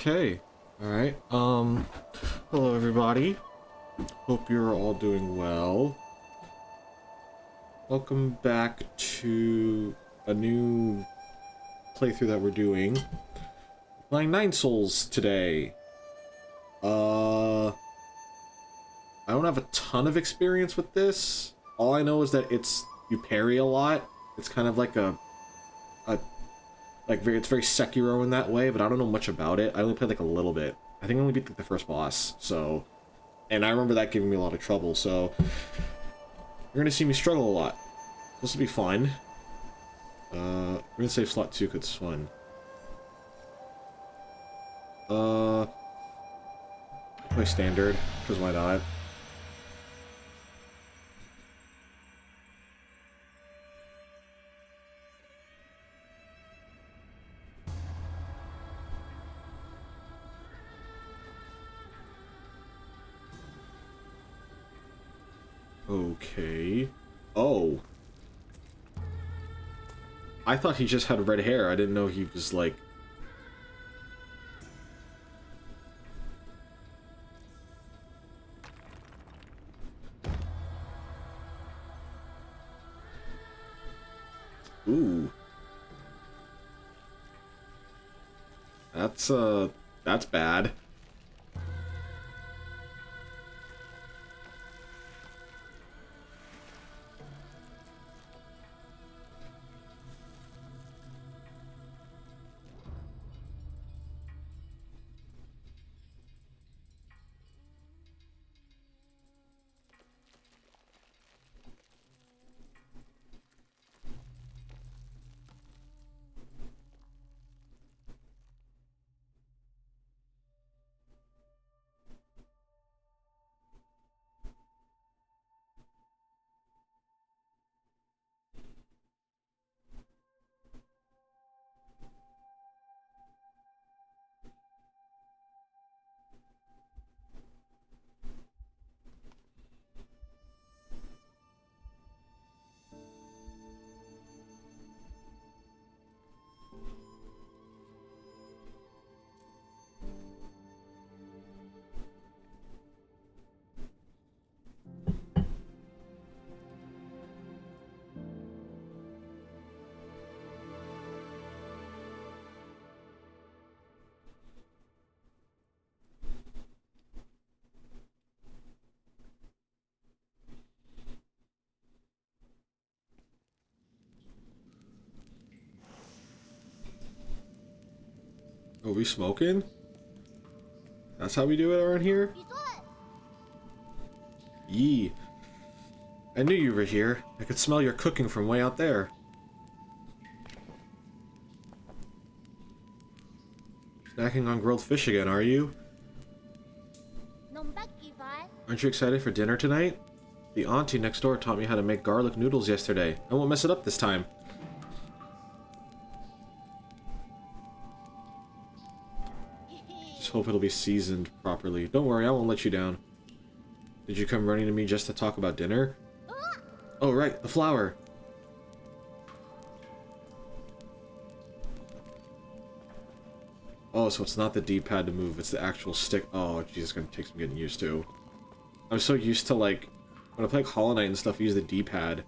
Okay. Alright. Hello everybody. Hope you're all doing well. Welcome back to a new playthrough that we're doing. Playing Nine Souls today. I don't have a ton of experience with this. All I know is that you parry a lot. It's kind of like it's very Sekiro in that way, but I don't know much about it. I only played like a little bit. I think I only beat like the first boss, so... And I remember that giving me a lot of trouble, so... You're gonna see me struggle a lot. This will be fun. We're gonna save slot 2 because it's fun. Play standard, because why not? Okay. Oh. I thought he just had red hair. I didn't know he was like... Ooh. That's bad. Are we smoking? That's how we do it around here? Yee. I knew you were here. I could smell your cooking from way out there. Snacking on grilled fish again, are you? Aren't you excited for dinner tonight? The auntie next door taught me how to make garlic noodles yesterday. I won't mess it up this time. Just hope it'll be seasoned properly. Don't worry, I won't let you down. Did you come running to me just to talk about dinner? Oh, right, the flower. Oh, so it's not the D-pad to move, it's the actual stick. Oh, geez, it's gonna take some getting used to. I'm so used to, like, when I play like Hollow Knight and stuff, I use the D-pad.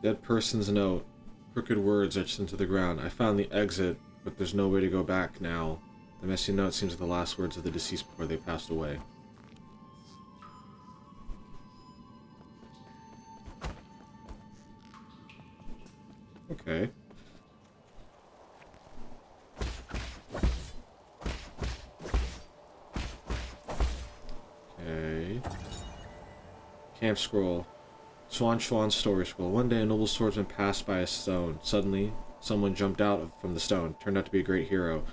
Dead person's note. Crooked words etched into the ground. I found the exit, but there's no way to go back now. The messy note seems like the last words of the deceased before they passed away. Okay. Okay. Camp scroll. Swan story scroll. One day a noble swordsman passed by a stone. Suddenly, someone jumped out from the stone. Turned out to be a great hero.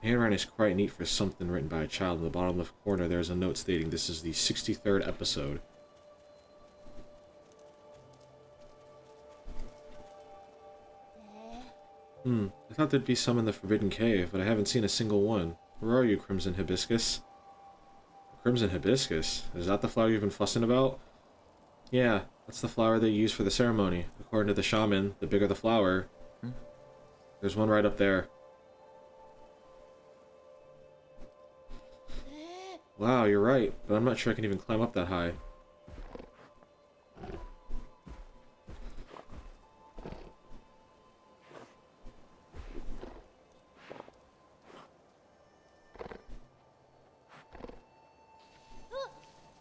The handwriting is quite neat for something written by a child. In the bottom left corner, there is a note stating this is the 63rd episode. I thought there'd be some in the Forbidden Cave, but I haven't seen a single one. Where are you, Crimson Hibiscus? Crimson Hibiscus? Is that the flower you've been fussing about? Yeah, that's the flower they use for the ceremony. According to the shaman, the bigger the flower. There's one right up there. Wow, you're right, but I'm not sure I can even climb up that high.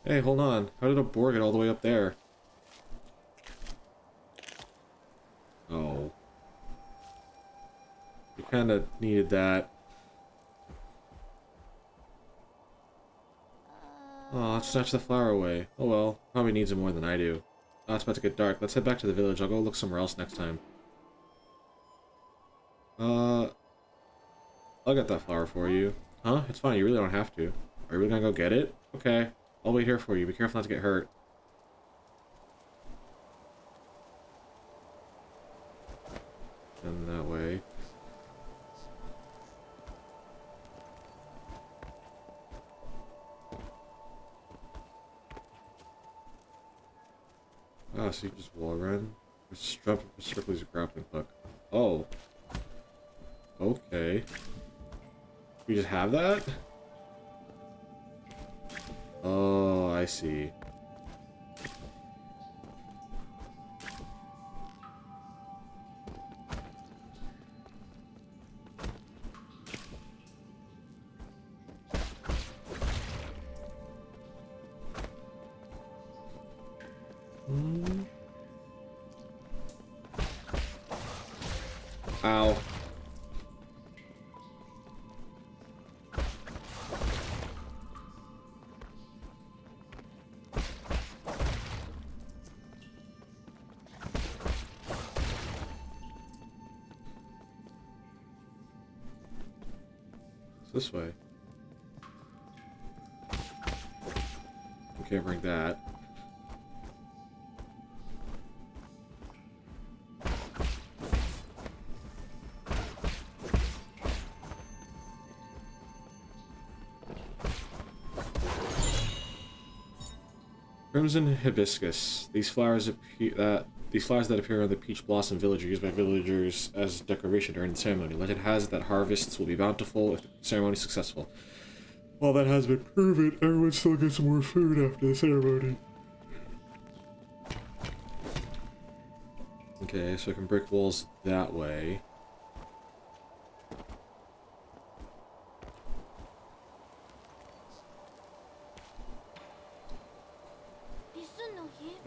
Hey, hold on. How did a boar get all the way up there? Oh. You kinda needed that. Aw, snatch the flower away. Oh well, probably needs it more than I do. Oh, it's about to get dark. Let's head back to the village. I'll go look somewhere else next time. I'll get that flower for you. Huh? It's fine, you really don't have to. Are you really gonna go get it? Okay. I'll wait here for you. Be careful not to get hurt. And that way. Ah, so you just wall run? Just jump strictly as a grappling hook. Oh. Okay. We just have that? Oh, I see. Ow. It's this way. Can't bring that. Crimson Hibiscus. These flowers that appear on the Peach Blossom Village are used by villagers as decoration during the ceremony. Legend has it that harvests will be bountiful if the ceremony is successful. While that has been proven, everyone still gets more food after the ceremony. Okay, so I can break walls that way.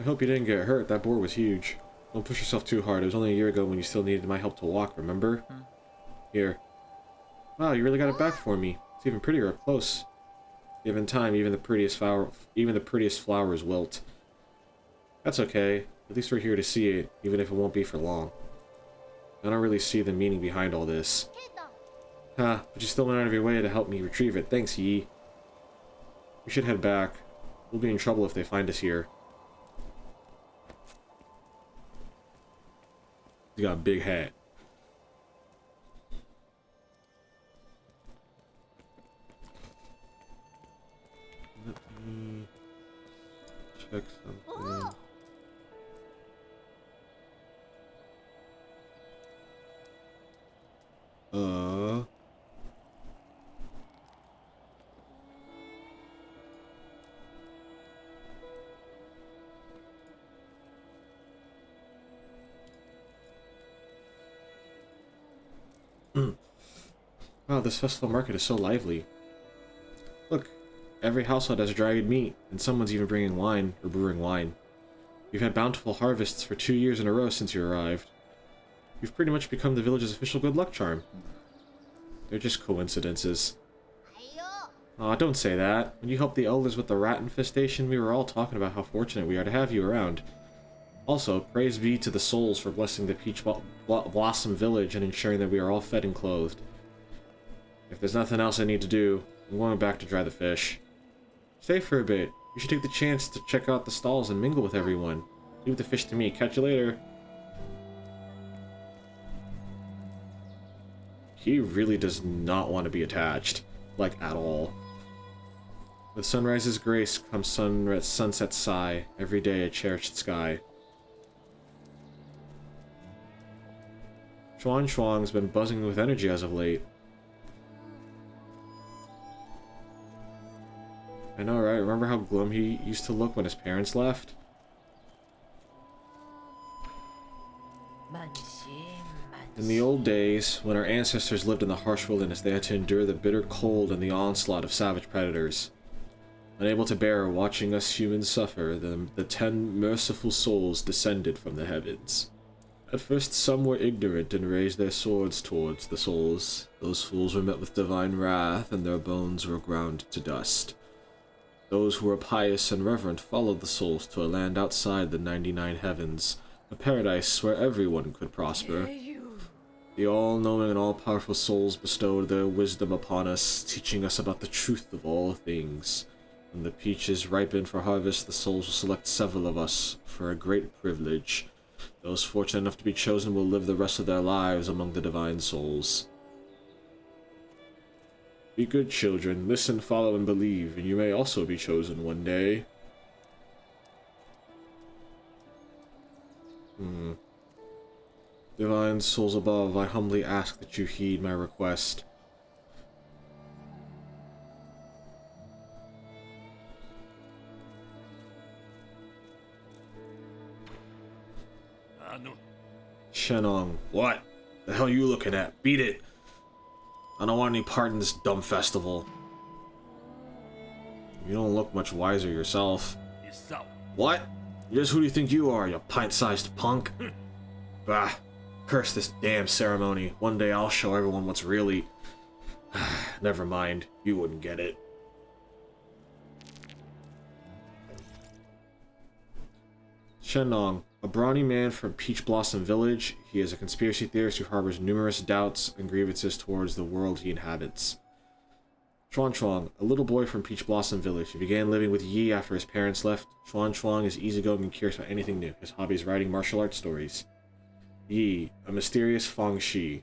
I hope you didn't get hurt. That boar was huge. Don't push yourself too hard. It was only a year ago when you still needed my help to walk, remember? Here. Wow, you really got it back for me. It's even prettier up close. Given time, even the prettiest flowers wilt. That's okay. At least we're here to see it, even if it won't be for long. I don't really see the meaning behind all this. Huh, but you still went out of your way to help me retrieve it. Thanks, Yi. We should head back. We'll be in trouble if they find us here. He's got a big hat. Let me check something. Wow, this festival market is so lively. Look, every household has dried meat, and someone's even bringing wine, or brewing wine. We've had bountiful harvests for 2 years in a row since you arrived. You've pretty much become the village's official good luck charm. They're just coincidences. Aw, don't say that. When you helped the elders with the rat infestation, we were all talking about how fortunate we are to have you around. Also, praise be to the souls for blessing the Peach Blossom Village and ensuring that we are all fed and clothed. If there's nothing else I need to do, I'm going back to dry the fish. Stay for a bit. You should take the chance to check out the stalls and mingle with everyone. Leave the fish to me. Catch you later. He really does not want to be attached. Like, at all. With sunrise's grace comes sunset's sigh. Every day a cherished sky. Chuan Chuang's been buzzing with energy as of late. I know, right? Remember how glum he used to look when his parents left? In the old days, when our ancestors lived in the harsh wilderness, they had to endure the bitter cold and the onslaught of savage predators. Unable to bear watching us humans suffer, the 10 merciful souls descended from the heavens. At first some were ignorant and raised their swords towards the souls. Those fools were met with divine wrath, and their bones were ground to dust. Those who were pious and reverent followed the souls to a land outside the 99 heavens, a paradise where everyone could prosper. The all-knowing and all-powerful souls bestowed their wisdom upon us, teaching us about the truth of all things. When the peaches ripen for harvest, the souls will select several of us for a great privilege. Those fortunate enough to be chosen will live the rest of their lives among the divine souls. Be good children, listen, follow, and believe, and you may also be chosen one day. Divine souls above, I humbly ask that you heed my request. Shenong, what? The hell you looking at? Beat it! I don't want any part in this dumb festival. You don't look much wiser yourself. What? Just who do you think you are, you pint-sized punk? Bah, curse this damn ceremony. One day I'll show everyone what's really... Never mind, you wouldn't get it. Shenong, a brawny man from Peach Blossom Village, he is a conspiracy theorist who harbors numerous doubts and grievances towards the world he inhabits. Chuan Chuang, a little boy from Peach Blossom Village. He began living with Yi after his parents left. Chuan Chuang is easygoing and curious about anything new. His hobby is writing martial arts stories. Yi, a mysterious Feng Shi.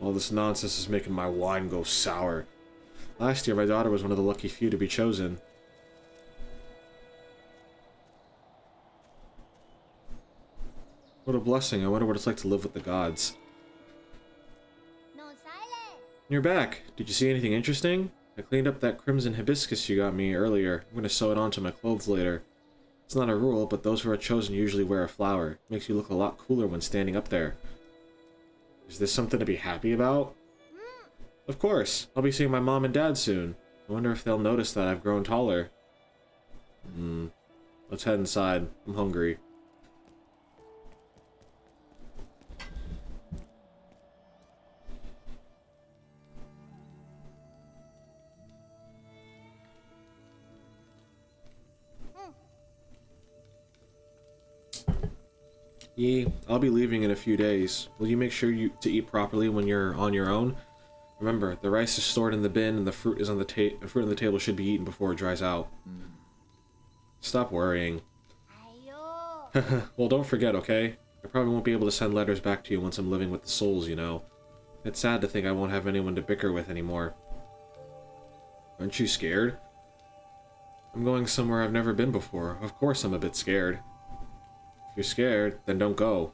All this nonsense is making my wine go sour. Last year, my daughter was one of the lucky few to be chosen. What a blessing. I wonder what it's like to live with the gods. You're back. Did you see anything interesting? I cleaned up that crimson hibiscus you got me earlier. I'm gonna sew it onto my clothes later. It's not a rule, but those who are chosen usually wear a flower. It makes you look a lot cooler when standing up there. Is this something to be happy about? Of course. I'll be seeing my mom and dad soon. I wonder if they'll notice that I've grown taller. Let's head inside. I'm hungry. Yi, I'll be leaving in a few days. Will you make sure to eat properly when you're on your own? Remember, the rice is stored in the bin and the fruit is on the fruit on the table should be eaten before it dries out. Stop worrying. Well, don't forget, okay? I probably won't be able to send letters back to you once I'm living with the souls, you know. It's sad to think I won't have anyone to bicker with anymore. Aren't you scared? I'm going somewhere I've never been before. Of course I'm a bit scared. If you're scared, then don't go.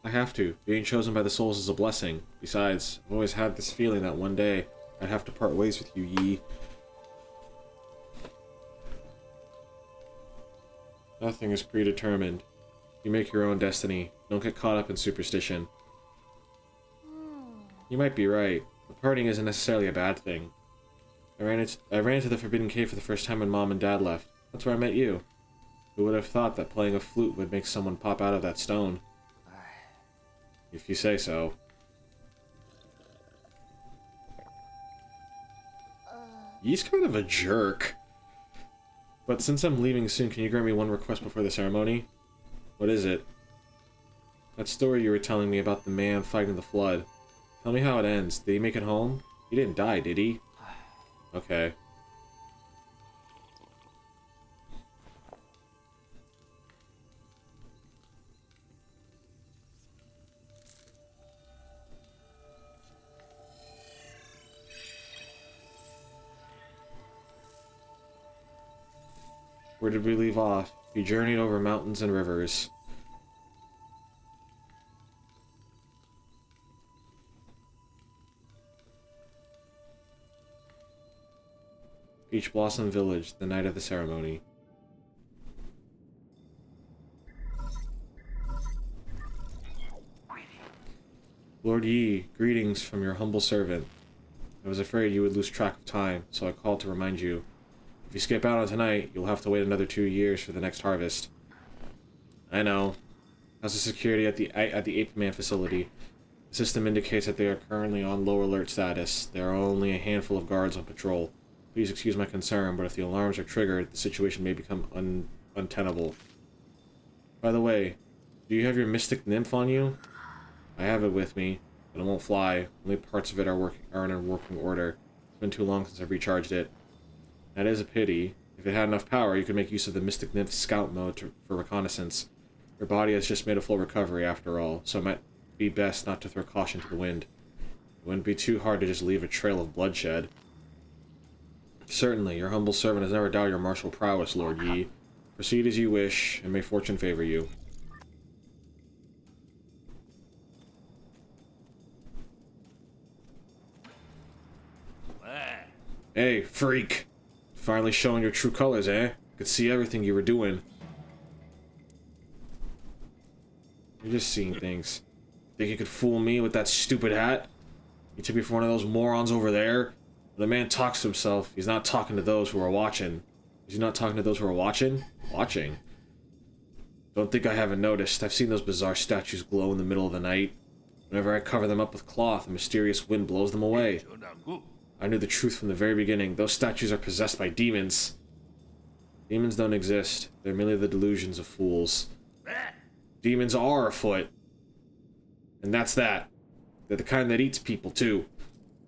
I have to. Being chosen by the souls is a blessing. Besides, I've always had this feeling that one day I'd have to part ways with you, Yi. Nothing is predetermined. You make your own destiny. Don't get caught up in superstition. You might be right. But partying isn't necessarily a bad thing. I ran into the Forbidden Cave for the first time when Mom and Dad left. That's where I met you. Who would have thought that playing a flute would make someone pop out of that stone? If you say so. He's kind of a jerk. But since I'm leaving soon, can you grant me one request before the ceremony? What is it? That story you were telling me about the man fighting the flood. Tell me how it ends. Did he make it home? He didn't die, did he? Okay. Where did we leave off? We journeyed over mountains and rivers. Peach Blossom Village, the night of the ceremony. Lord Yi, greetings from your humble servant. I was afraid you would lose track of time, so I called to remind you. If you skip out on tonight, you'll have to wait another 2 years for the next harvest. I know. How's the security at the Ape Man facility? The system indicates that they are currently on low alert status. There are only a handful of guards on patrol. Please excuse my concern, but if the alarms are triggered, the situation may become untenable. By the way, do you have your Mystic Nymph on you? I have it with me, but it won't fly. Only parts of it are in a working order. It's been too long since I've recharged it. That is a pity. If it had enough power, you could make use of the Mystic Nymph scout mode for reconnaissance. Your body has just made a full recovery after all, so it might be best not to throw caution to the wind. It wouldn't be too hard to just leave a trail of bloodshed. Certainly, your humble servant has never doubted your martial prowess, Lord Yi. Proceed as you wish, and may fortune favor you. Hey, freak! Finally showing your true colors, eh? Could see everything you were doing. You're just seeing things. Think you could fool me with that stupid hat? You took me for one of those morons over there? When a man talks to himself, he's not talking to those who are watching. Is he not talking to those who are watching? Watching. Don't think I haven't noticed. I've seen those bizarre statues glow in the middle of the night. Whenever I cover them up with cloth, a mysterious wind blows them away. I knew the truth from the very beginning. Those statues are possessed by demons. Demons don't exist. They're merely the delusions of fools. Demons are afoot. And that's that. They're the kind that eats people, too.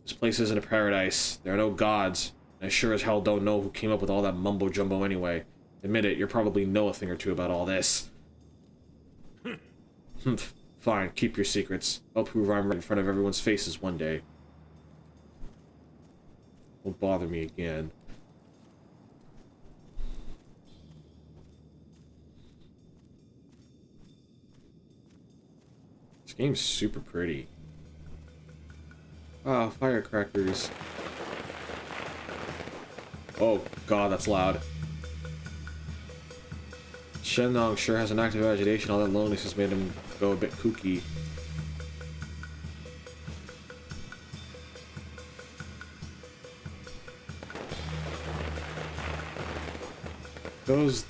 This place isn't a paradise. There are no gods. And I sure as hell don't know who came up with all that mumbo-jumbo anyway. Admit it, you probably know a thing or two about all this. Fine, keep your secrets. I'll prove I'm right in front of everyone's faces one day. Won't bother me again. This game's super pretty. Ah, firecrackers. Oh god, that's loud. Shenlong sure has an active agitation. All that loneliness has made him go a bit kooky.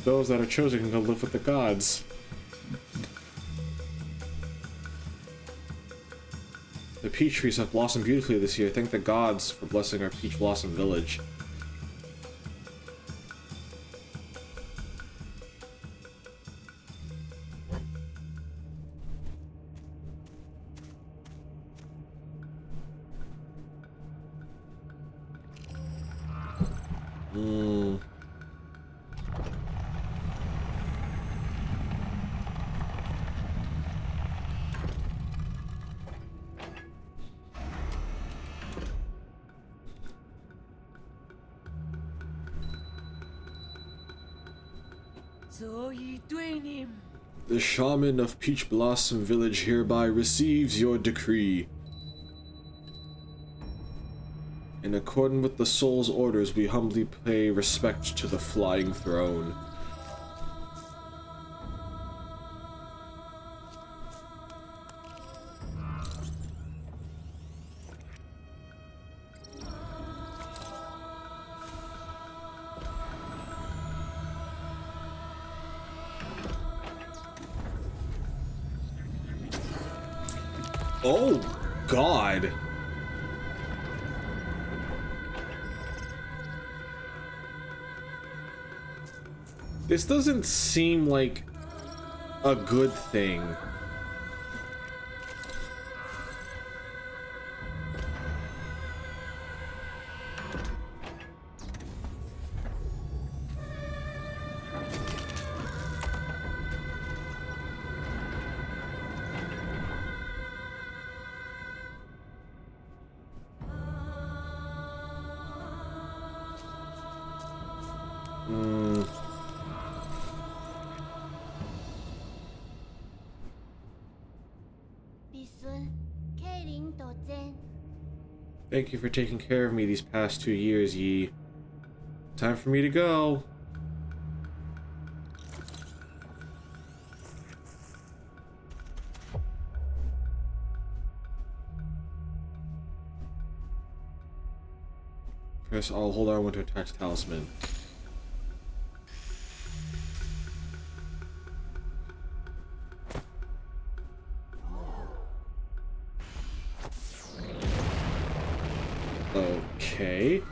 Those that are chosen can go live with the gods. The peach trees have blossomed beautifully this year. Thank the gods for blessing our Peach Blossom Village. The shaman of Peach Blossom Village hereby receives your decree. In accordance with the soul's orders, we humbly pay respect to the flying throne. Oh, God. This doesn't seem like a good thing. Thank you for taking care of me these past 2 years, Yi. Time for me to go. Press I'll hold R1 to attack talisman. Okay.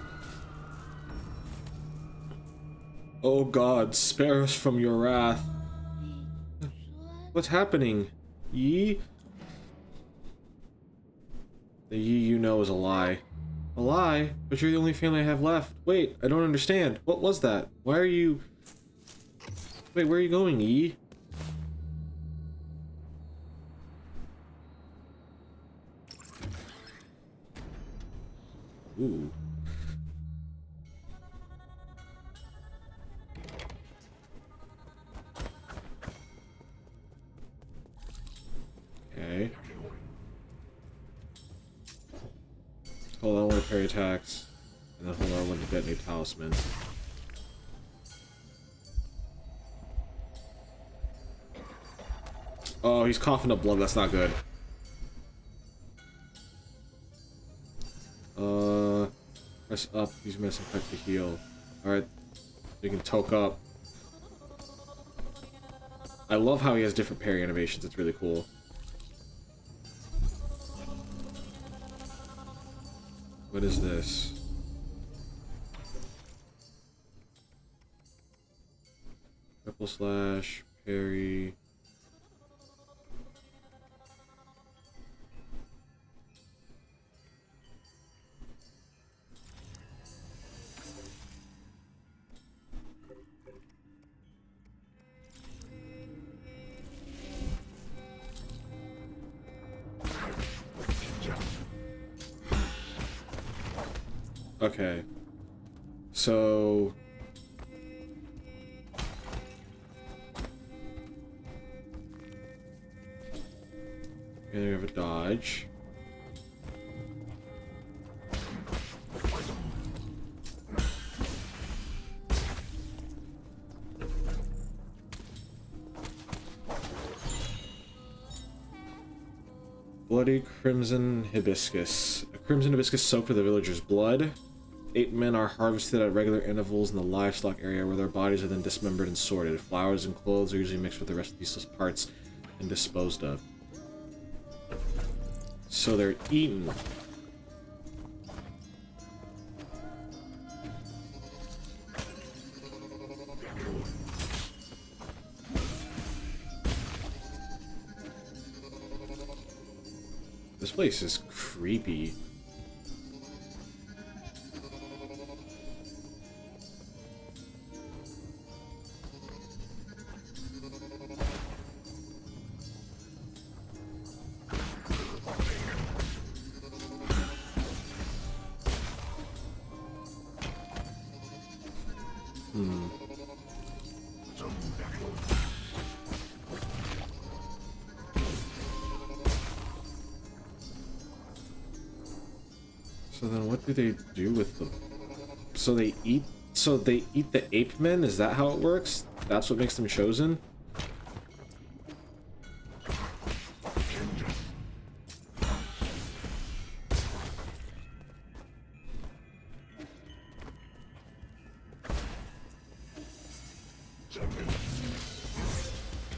Oh God, spare us from your wrath. What's happening? Yi? The Yi you know is a lie. A lie? But you're the only family I have left. Wait, I don't understand. What was that? Why are you... Wait, where are you going, Yi? Ooh. Okay. Hold on, one parry attacks. And then hold on, one to detonate talisman. Oh, he's coughing up blood. That's not good. Press up. Use medicine effect to heal. Alright. You can toke up. I love how he has different parry animations. It's really cool. What is this? Triple slash, parry. Okay. So... And we have a dodge. Bloody Crimson Hibiscus. A crimson hibiscus soaked with the villagers' blood. 8 men are harvested at regular intervals in the livestock area where their bodies are then dismembered and sorted. Flowers and clothes are usually mixed with the rest of the useless parts and disposed of. So they're eaten. This place is creepy. So then what do they do with them? So they eat the ape men? Is that how it works? That's what makes them chosen?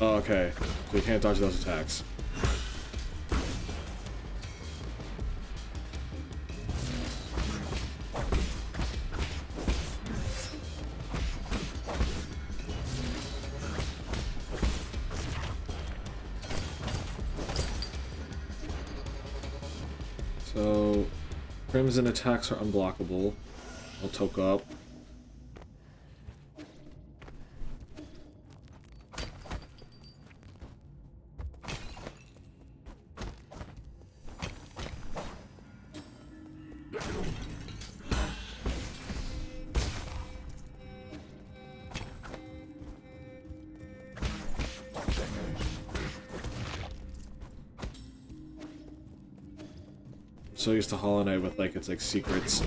Oh, okay. So you can't dodge those attacks. So, crimson attacks are unblockable. I'll toke up. so used to Hollow Knight with like its like secrets.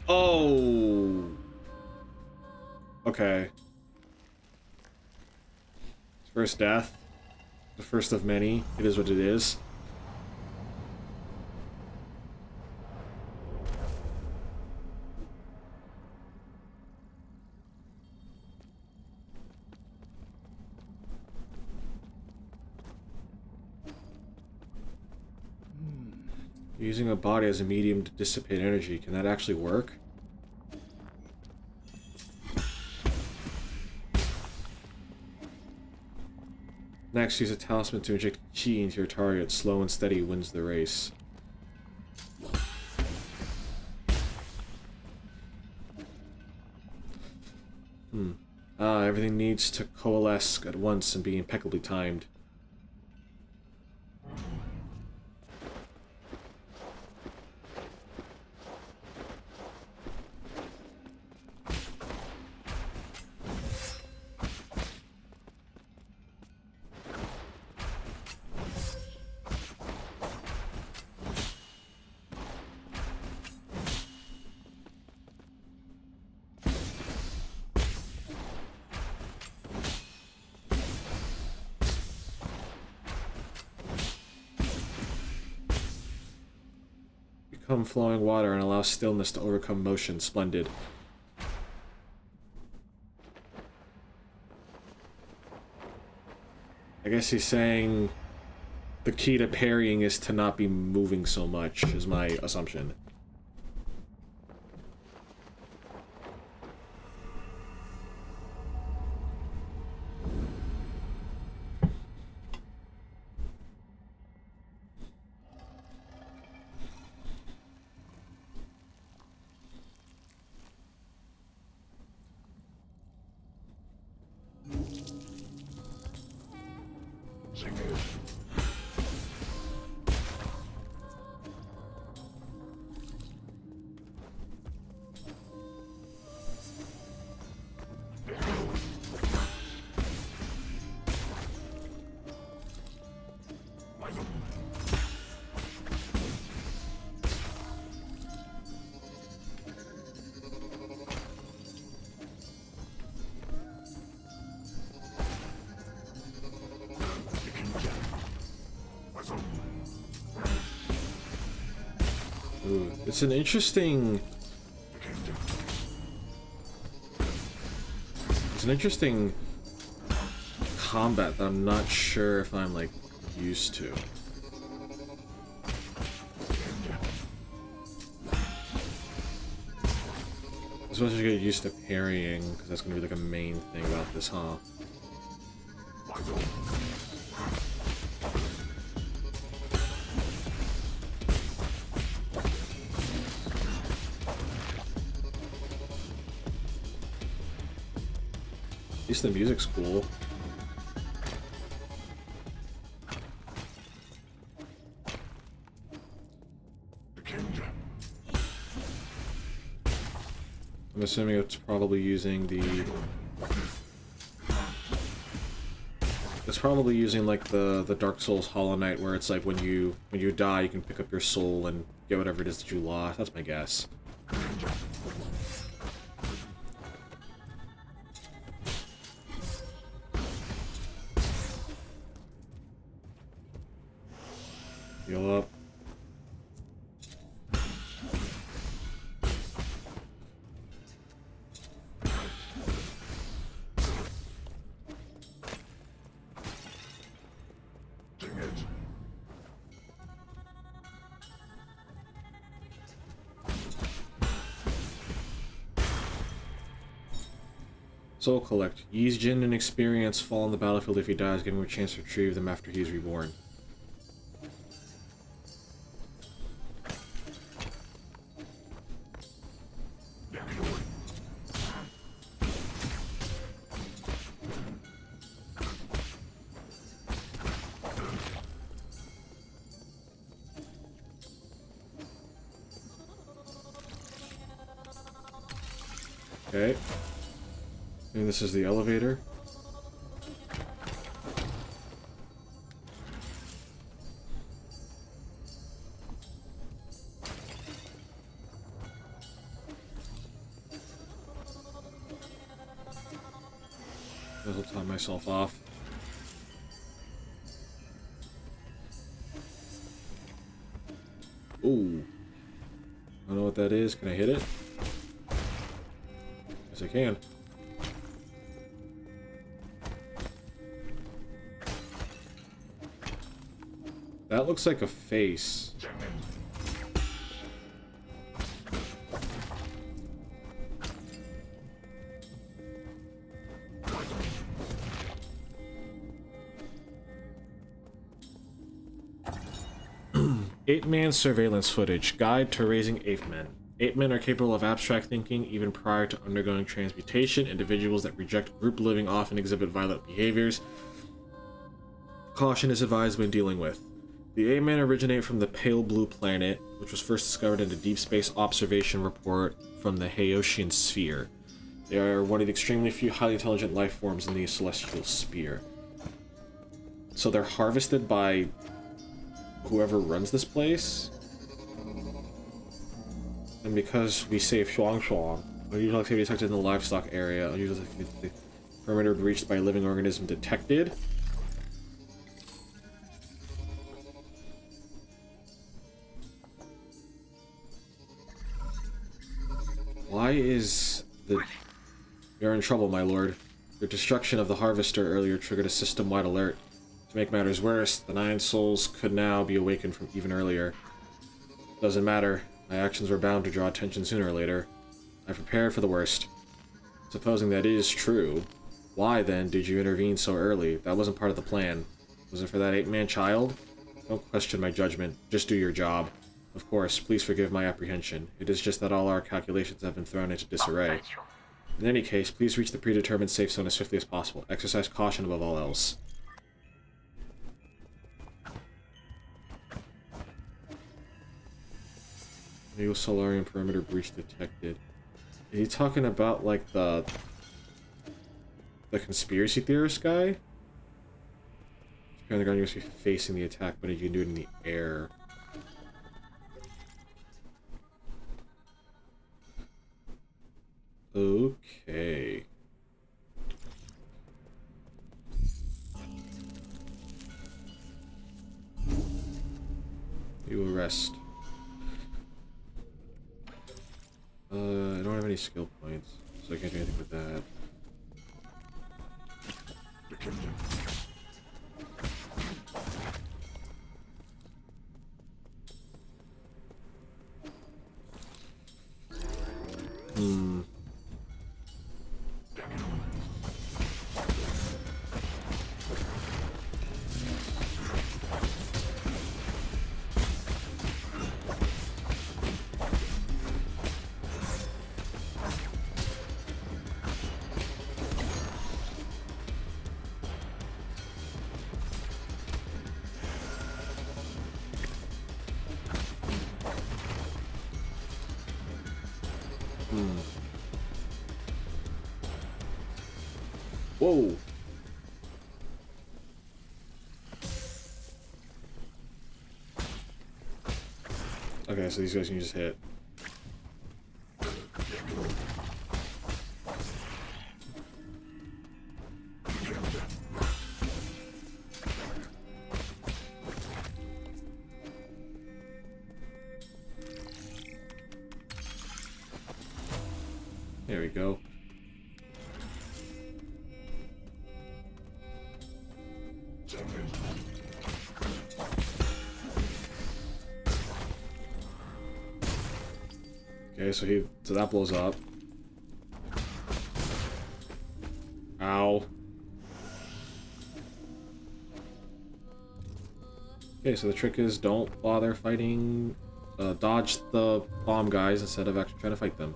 Oh. Okay. First death. The first of many. It is what it is. Using a body as a medium to dissipate energy. Can that actually work? Next, use a talisman to inject chi into your target. Slow and steady wins the race. Everything needs to coalesce at once and be impeccably timed. Become flowing water and allow stillness to overcome motion. Splendid. I guess he's saying the key to parrying is to not be moving so much, is my assumption. Ooh, it's an interesting... It's an interesting combat that I'm not sure if I'm, like, used to. I'm supposed to get used to parrying, because that's going to be, like, a main thing about this, huh? At least the music's cool. I'm assuming it's probably using the... It's probably using like the Dark Souls Hollow Knight, where it's like when you die, you can pick up your soul and get whatever it is that you lost. That's my guess. Heal up. Soul Collect. Yi's Jin and experience fall on the battlefield if he dies, giving him a chance to retrieve them after he is reborn. Okay. Maybe this is the elevator. I'll top myself off. Ooh. I don't know what that is. Can I hit it? Yes, I can. That looks like a face. Ape-man surveillance footage. Guide to raising ape-men. Ape-men are capable of abstract thinking even prior to undergoing transmutation. Individuals that reject group living often exhibit violent behaviors. Caution is advised when dealing with. The ape-men originate from the Pale Blue Planet, which was first discovered in a deep space observation report from the Haoshian Sphere. They are one of the extremely few highly intelligent life forms in the Celestial Sphere. So they're harvested by whoever runs this place. And because we save Shuang Shuang, unusual activity detected in the livestock area, unusual activity perimeter breached by a living organism detected. Why is the... You're in trouble, my lord. Your destruction of the Harvester earlier triggered a system-wide alert. To make matters worse, the 9 souls could now be awakened from even earlier. Doesn't matter. My actions were bound to draw attention sooner or later. I prepared for the worst. Supposing that is true, why then did you intervene so early? That wasn't part of the plan. Was it for that ape-man child? Don't question my judgment. Just do your job. Of course, please forgive my apprehension. It is just that all our calculations have been thrown into disarray. In any case, please reach the predetermined safe zone as swiftly as possible. Exercise caution above all else. New Solarian perimeter breach detected. Is he talking about, like, the conspiracy theorist guy? On the ground, you're supposed to be facing the attack, but you can do it in the air. Okay. You arrest. I don't have any skill points, so I can't do anything with that. Whoa! Okay, so these guys can just hit. There we go. Okay, so that blows up. Ow. Okay, so the trick is don't bother fighting, dodge the bomb guys instead of actually trying to fight them.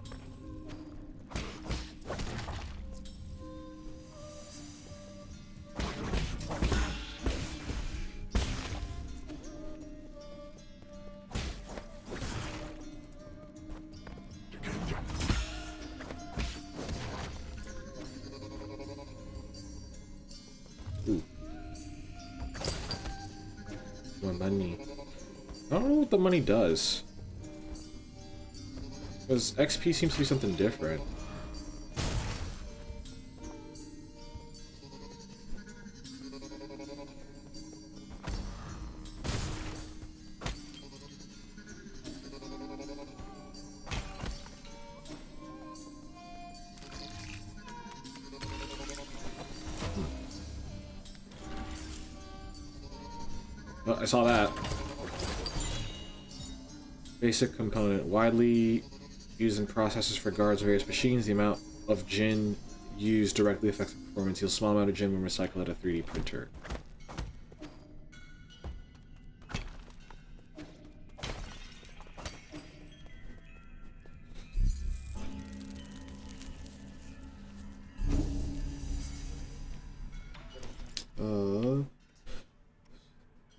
I don't know what the money does. Because XP seems to be something different. Oh, I saw that. Basic component. Widely used in processors for guards of various machines. The amount of Jin used directly affects the performance. You'll small amount of Jin when recycled at a 3D printer.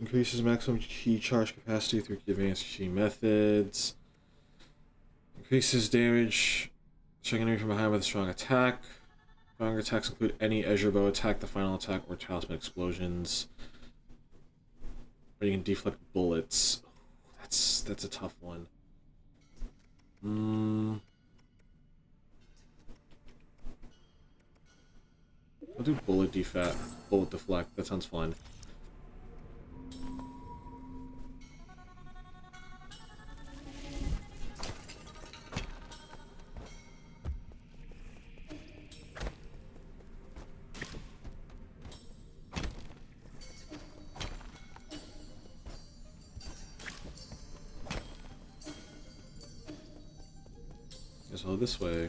Increases maximum chi charge capacity through advanced chi methods. Increases damage. Striking enemy from behind with a strong attack. Stronger attacks include any Azure Bow attack, the final attack, or talisman explosions. Or you can deflect bullets. That's a tough one. I'll do bullet deflect. That sounds fun. So this way.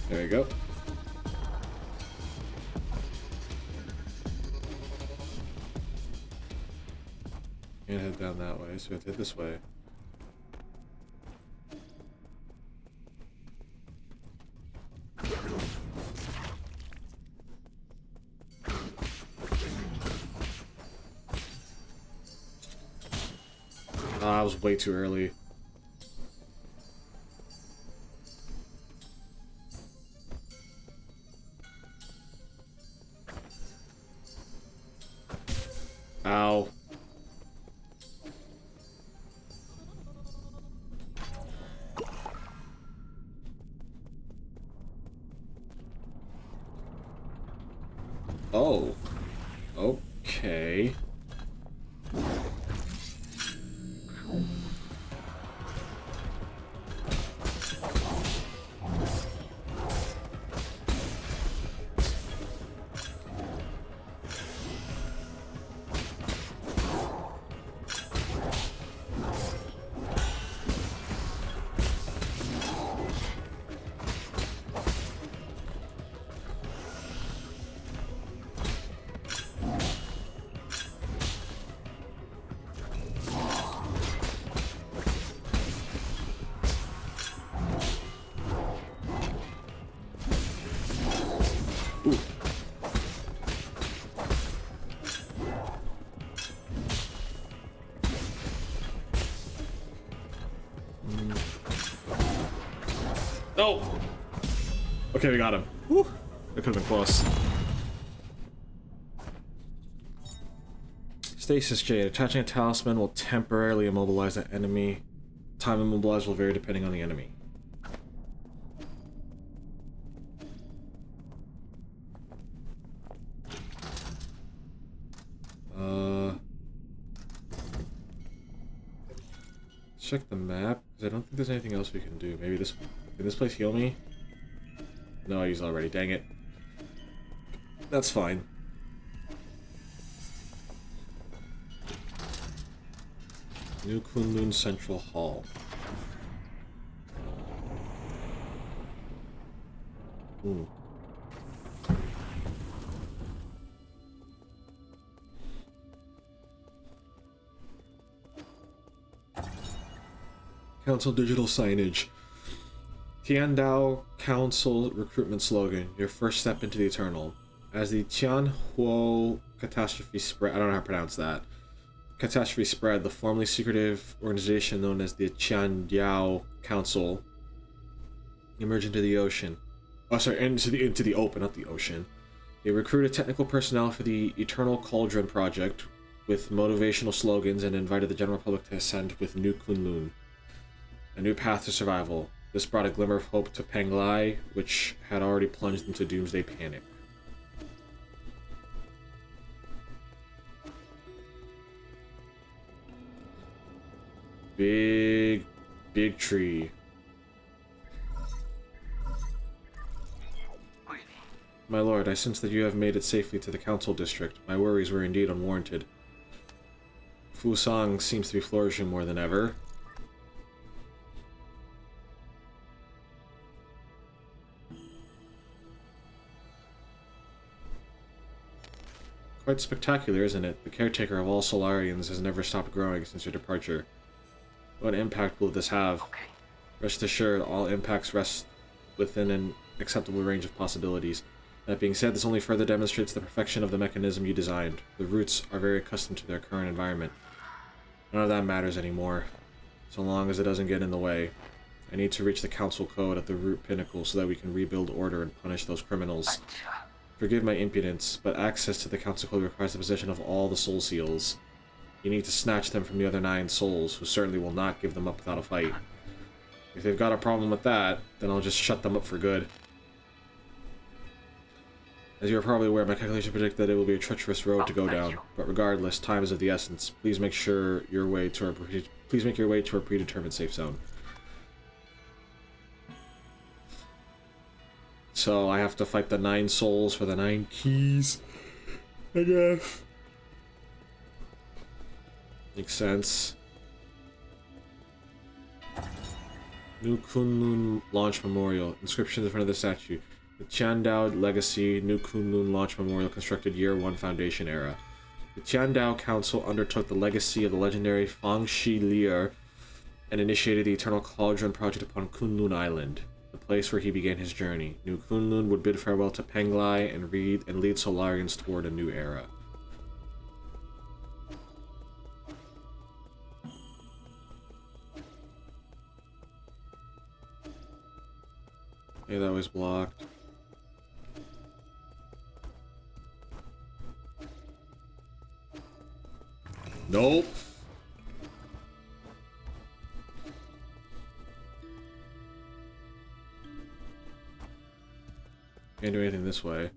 There you go. Can't head down that way, so we have to head this way. I was way too early. Ow. Oh. Okay. Oh! Okay, we got him. Whew. That could have been close. Stasis Jade. Attaching a talisman will temporarily immobilize the enemy. Time immobilized will vary depending on the enemy. Check the map, because I don't think there's anything else we can do. Maybe this... Can this place heal me? No, I used already. Dang it. That's fine. New Kunlun Central Hall. Ooh. Council digital signage. Tiandao Council recruitment slogan. Your first step into the eternal. As the Tianhuo catastrophe spread, I don't know how to pronounce that. catastrophe spread, the formerly secretive organization known as the Qiandiao Council emerged into the ocean. Oh, sorry, into the open, not the ocean. They recruited technical personnel for the Eternal Cauldron project with motivational slogans and invited the general public to ascend with New Kunlun, a new path to survival. This brought a glimmer of hope to Penglai, which had already plunged into doomsday panic. Big tree. My lord, I sense that you have made it safely to the council district. My worries were indeed unwarranted. Fusang seems to be flourishing more than ever. Quite spectacular, isn't it? The caretaker of all Solarians has never stopped growing since your departure. What impact will this have? Okay. Rest assured, all impacts rest within an acceptable range of possibilities. That being said, this only further demonstrates the perfection of the mechanism you designed. The roots are very accustomed to their current environment. None of that matters anymore, so long as it doesn't get in the way. I need to reach the council code at the root pinnacle so that we can rebuild order and punish those criminals. Forgive my impudence, but access to the council code requires the possession of all the soul seals. You need to snatch them from the other 9 souls, who certainly will not give them up without a fight. If they've got a problem with that, then I'll just shut them up for good. As you are probably aware, my calculations predict that it will be a treacherous road to go down. But regardless, time is of the essence. Please make your way to our predetermined safe zone. So I have to fight the 9 souls for the 9 keys, I guess. Makes sense. New Kunlun Launch Memorial. Inscription in front of the statue. The Qiandao Legacy New Kunlun Launch Memorial constructed Year 1 Foundation era. The Qiandao Council undertook the legacy of the legendary Fang Shi Lier and initiated the Eternal Cauldron project upon Kunlun Island, the place where he began his journey. New Kunlun would bid farewell to Penglai and lead Solarians toward a new era. Okay, that was blocked. Nope. Can't do anything this way.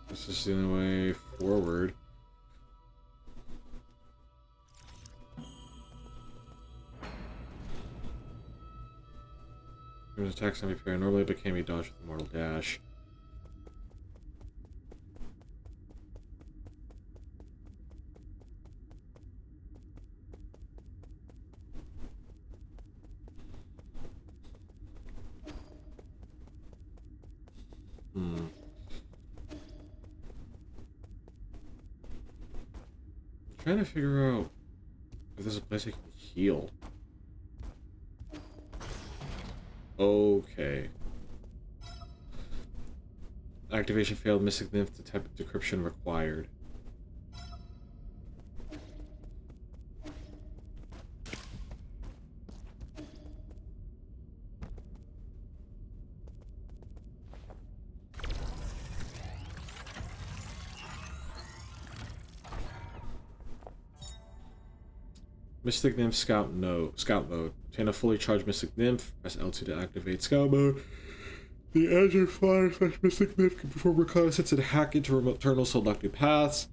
This is the only way forward. Attacks can be parried normally, but can be dodged with a mortal dash. I'm trying to figure out if there's a place I can heal. Okay. Activation failed. Mystic Nymph decryption required. Mystic Nymph Scout mode. Obtain a fully charged Mystic Nymph. Press L2 to activate Scout mode. The Azure Flyer / Mystic Nymph can perform reconnaissance and hack into remote terminals to unlock new paths.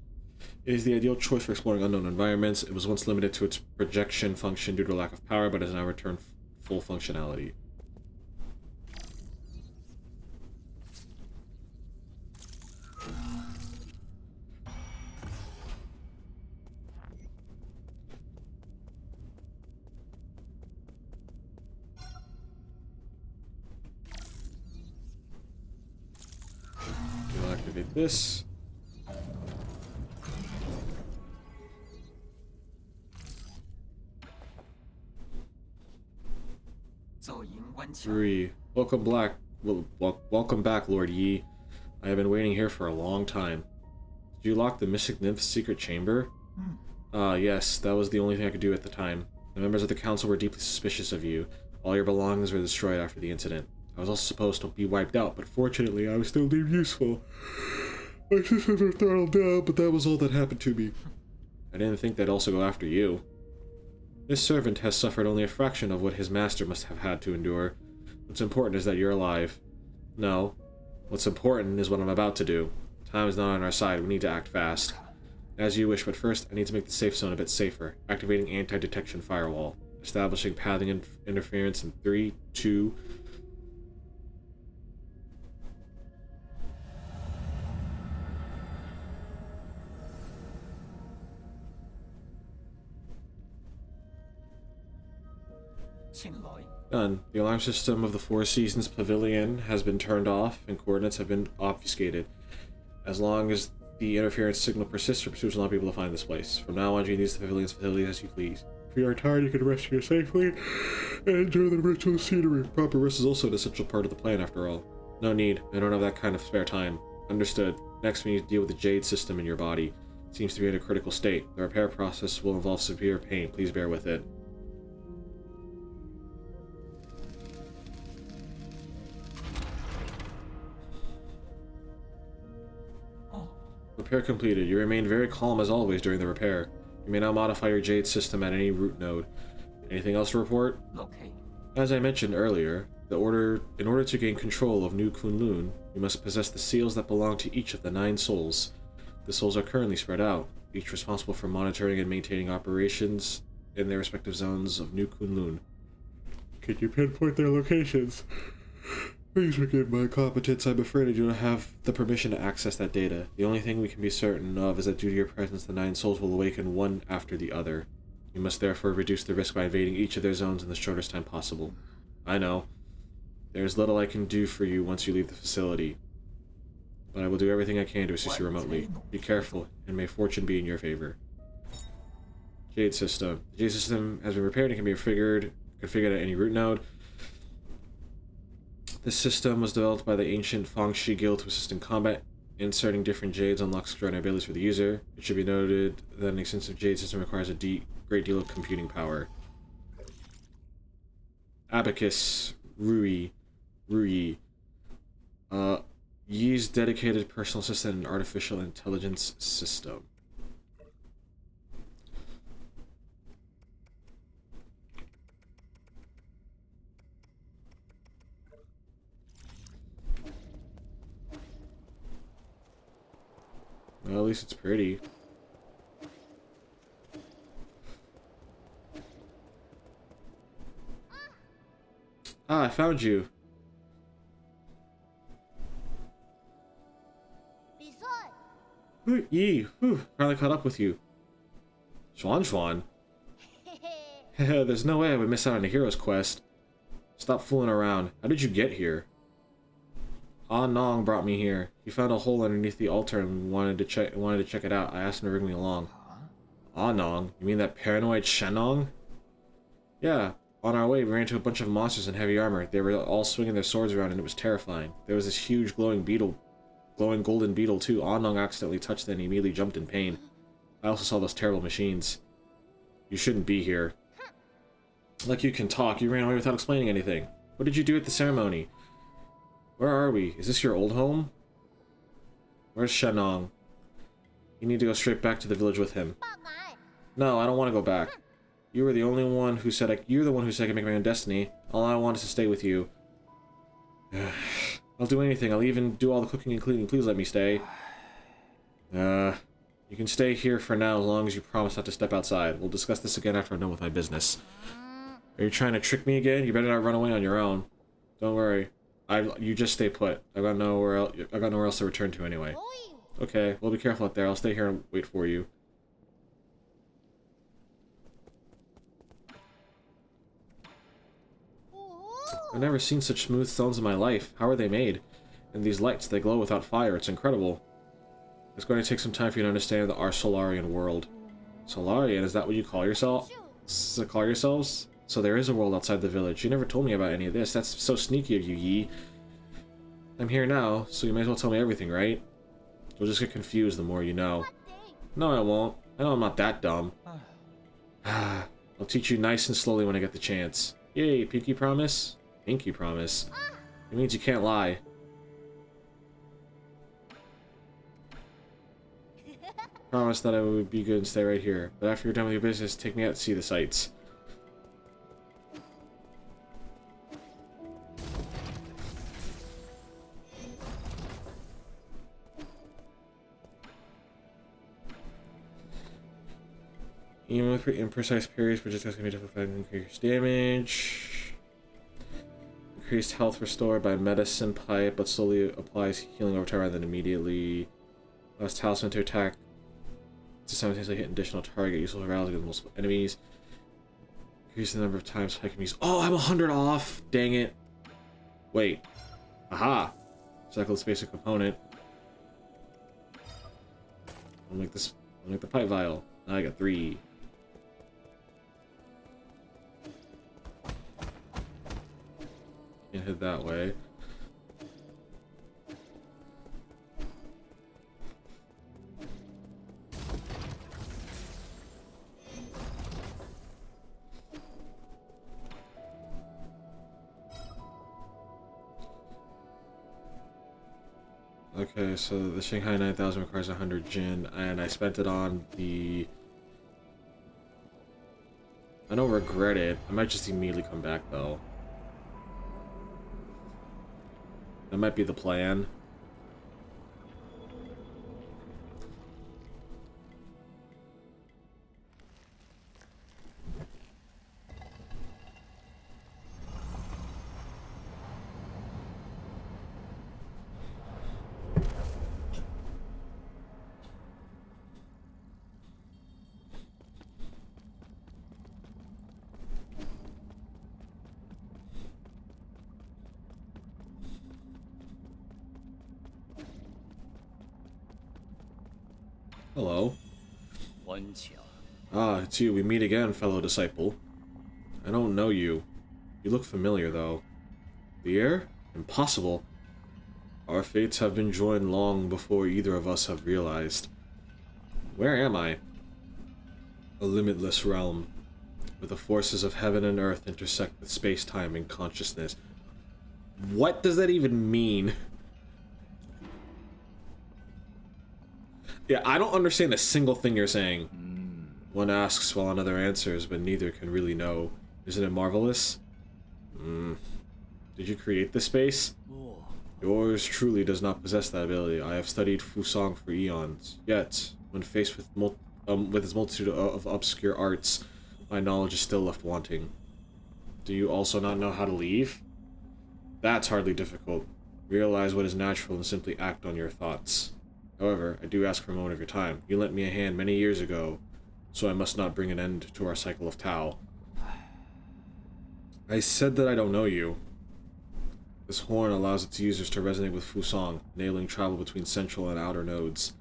It is the ideal choice for exploring unknown environments. It was once limited to its projection function due to lack of power, but has now returned full functionality. We'll activate this. Rui. Welcome back, Lord Yi. I have been waiting here for a long time. Did you lock the Mystic Nymph's secret chamber? Yes, that was the only thing I could do at the time. The members of the council were deeply suspicious of you. All your belongings were destroyed after the incident. I was also supposed to be wiped out, but fortunately I was still deemed useful. My systems were throttled down, but that was all that happened to me. I didn't think they'd also go after you. This servant has suffered only a fraction of what his master must have had to endure. What's important is that you're alive. No. What's important is what I'm about to do. Time is not on our side. We need to act fast. As you wish, but first, I need to make the safe zone a bit safer. Activating anti-detection firewall. Establishing pathing interference in 3, 2... Done. The alarm system of the Four Seasons Pavilion has been turned off, and coordinates have been obfuscated. As long as the interference signal persists, your pursuers will not be able to find this place. From now on, you can use the pavilion's facilities as you please. If you are tired, you can rest here safely and enjoy the ritual scenery. Proper rest is also an essential part of the plan, after all. No need. I don't have that kind of spare time. Understood. Next, we need to deal with the Jade system in your body. It seems to be in a critical state. The repair process will involve severe pain. Please bear with it. Repair completed. You remained very calm as always during the repair. You may now modify your Jade system at any root node. Anything else to report? Okay. As I mentioned earlier, in order to gain control of New Kunlun, you must possess the seals that belong to each of the 9 souls. The souls are currently spread out, each responsible for monitoring and maintaining operations in their respective zones of New Kunlun. Could you pinpoint their locations? Please forgive my incompetence. I'm afraid I do not have the permission to access that data. The only thing we can be certain of is that due to your presence, the 9 souls will awaken one after the other. You must therefore reduce the risk by invading each of their zones in the shortest time possible. I know. There is little I can do for you once you leave the facility, but I will do everything I can to assist you remotely. Be careful, and may fortune be in your favor. Jade system. The Jade system has been repaired and can be configured at any root node. This system was developed by the ancient Fangshi Guild to assist in combat. Inserting different jades unlocks extraordinary abilities for the user. It should be noted that an extensive jade system requires a great deal of computing power. Abacus. Rui. Yi's dedicated personal assistant and artificial intelligence system. Well, at least it's pretty. Ah, I found you. Yi, finally caught up with you. Xuan. There's no way I would miss out on a hero's quest. Stop fooling around. How did you get here? Ah Nong brought me here. He found a hole underneath the altar and wanted to check it out. I asked him to bring me along. Ah Nong? You mean that paranoid Shenong? Yeah. On our way, we ran into a bunch of monsters in heavy armor. They were all swinging their swords around, and it was terrifying. There was this huge glowing golden beetle too. Ah Nong accidentally touched it and he immediately jumped in pain. I also saw those terrible machines. You shouldn't be here. Like you can talk, you ran away without explaining anything. What did you do at the ceremony? Where are we? Is this your old home? Where's Shenong? You need to go straight back to the village with him. No, I don't want to go back. You're the one who said I could make my own destiny. All I want is to stay with you. I'll do anything. I'll even do all the cooking and cleaning. Please let me stay. You can stay here for now as long as you promise not to step outside. We'll discuss this again after I'm done with my business. Are you trying to trick me again? You better not run away on your own. Don't worry. You just stay put. I've got nowhere else to return to anyway. Okay, well be careful out there. I'll stay here and wait for you. I've never seen such smooth stones in my life. How are they made? And these lights, they glow without fire. It's incredible. It's going to take some time for you to understand our Solarian world. Solarian? Is that what you call yourselves? So there is a world outside the village. You never told me about any of this. That's so sneaky of you, Yi. I'm here now, so you may as well tell me everything, right? You'll just get confused the more you know. No, I won't. I know I'm not that dumb. I'll teach you nice and slowly when I get the chance. Yay, pinky promise? Pinky promise. It means you can't lie. Promise that I would be good and stay right here. But after you're done with your business, take me out to see the sights. Even with imprecise parries, projectiles can be difficult to increase damage. Increased health restored by medicine pipe, but slowly applies healing over time rather than immediately. Allows talisman to attack to simultaneously hit an additional target, useful for battles against multiple enemies. Increase the number of times I can use. Oh, I'm 100 off! Dang it. Wait. Aha! Cycle the basic component. I'll make this. I'll make the pipe vial. Now I got 3. Can't hit that way. Okay, so the Shanghai 9000 requires 100 Jin, and I spent it on the... I don't regret it. I might just immediately come back, though. That might be the plan. Hello. Ah, it's you. We meet again, fellow disciple. I don't know you. You look familiar, though. The heir? Impossible. Our fates have been joined long before either of us have realized. Where am I? A limitless realm, where the forces of heaven and earth intersect with space-time and consciousness. What does that even mean? Yeah, I don't understand a single thing you're saying. One asks while another answers, but neither can really know. Isn't it marvelous? Did you create this space? Yours truly does not possess that ability. I have studied Fusang for eons. Yet, when faced with its multitude of obscure arts, my knowledge is still left wanting. Do you also not know how to leave? That's hardly difficult. Realize what is natural and simply act on your thoughts. However, I do ask for a moment of your time. You lent me a hand many years ago, so I must not bring an end to our cycle of Tao. I said that I don't know you. This horn allows its users to resonate with Fusang, enabling travel between central and outer nodes.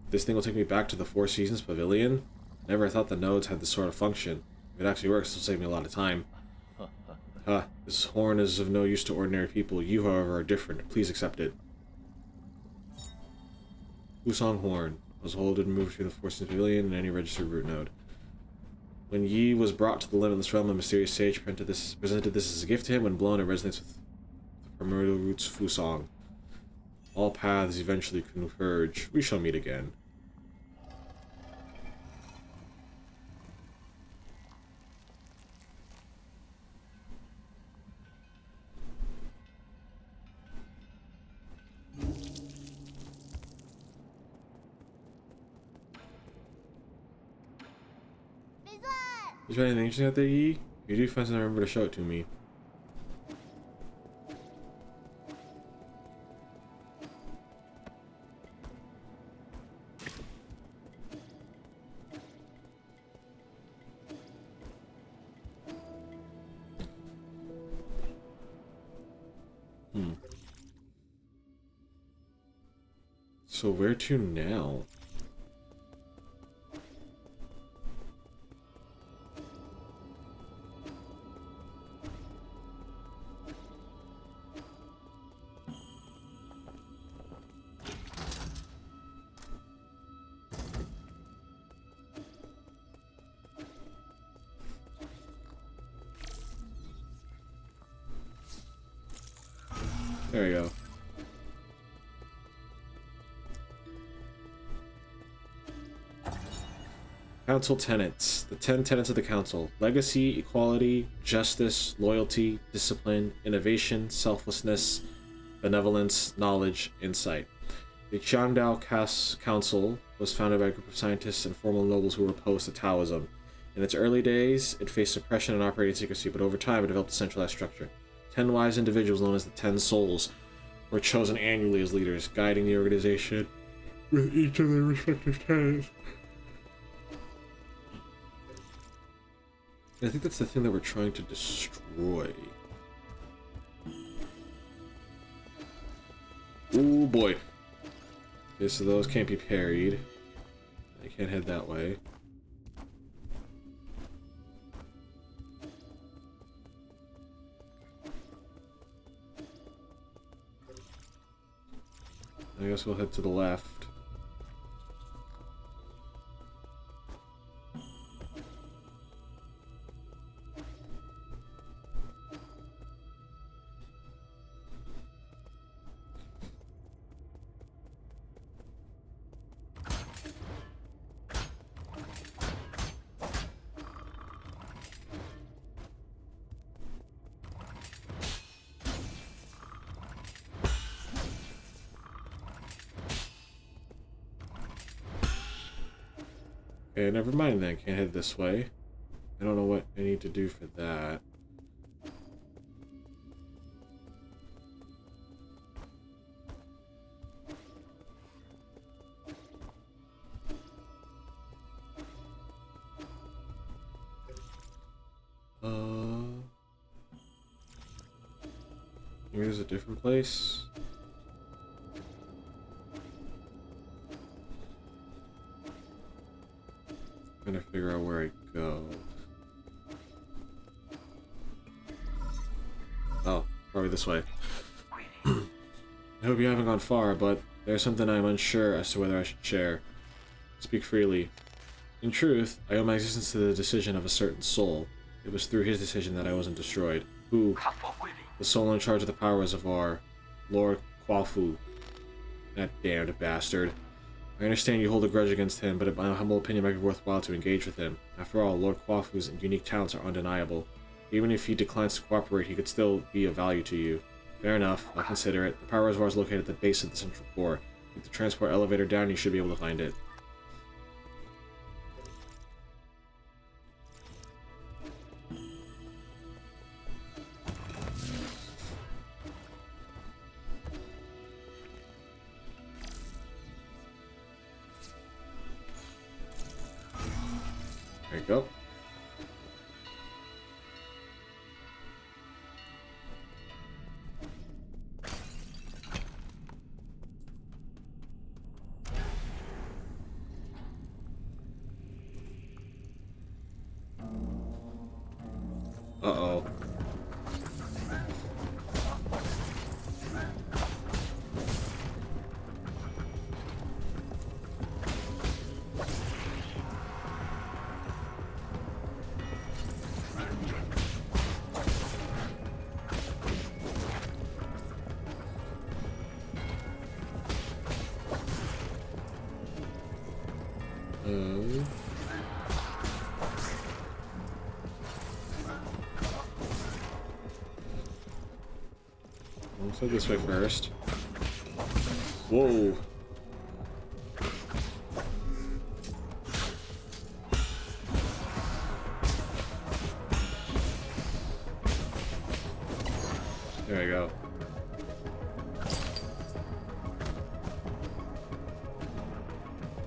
This thing will take me back to the Four Seasons Pavilion? Never thought the nodes had this sort of function. If it actually works, it'll save me a lot of time. This horn is of no use to ordinary people. You, however, are different. Please accept it. Fusang Horn was holded and moved to the Four Seasons Pavilion and any registered root node. When Yi was brought to the limitless realm, a mysterious sage presented this as a gift to him. When blown, it resonates with the primordial roots Fusang. All paths eventually converge. We shall meet again. Is there anything interesting out there, Yi? If you do find something, remember to show it to me. So where to now? There we go. Council tenets. The 10 tenets of the council. Legacy, equality, justice, loyalty, discipline, innovation, selflessness, benevolence, knowledge, insight. The Qiangdao Council was founded by a group of scientists and former nobles who were opposed to Taoism. In its early days, it faced suppression and operated in secrecy, but over time it developed a centralized structure. 10 wise individuals known as the 10 Souls were chosen annually as leaders, guiding the organization with each of their respective tenets. I think that's the thing that we're trying to destroy. Ooh boy. Okay, so those can't be parried. I can't head that way. I guess we'll head to the left. Okay, never mind then. Can't head this way. I don't know what I need to do for that. Maybe there's a different place. Trying to figure out where I go. Oh, probably this way. I hope you haven't gone far, but there's something I'm unsure as to whether I should share. Speak freely. In truth, I owe my existence to the decision of a certain soul. It was through his decision that I wasn't destroyed. Who? The soul in charge of the power reservoir. Lord Quafu. That damned bastard. I understand you hold a grudge against him, but in my humble opinion it might be worthwhile to engage with him. After all, Lord Quafu's unique talents are undeniable. Even if he declines to cooperate, he could still be of value to you. Fair enough, I'll consider it. The power reservoir is located at the base of the central core. With the transport elevator down, you should be able to find it. There you go. Uh-oh. Let's head this way first. Whoa. There we go.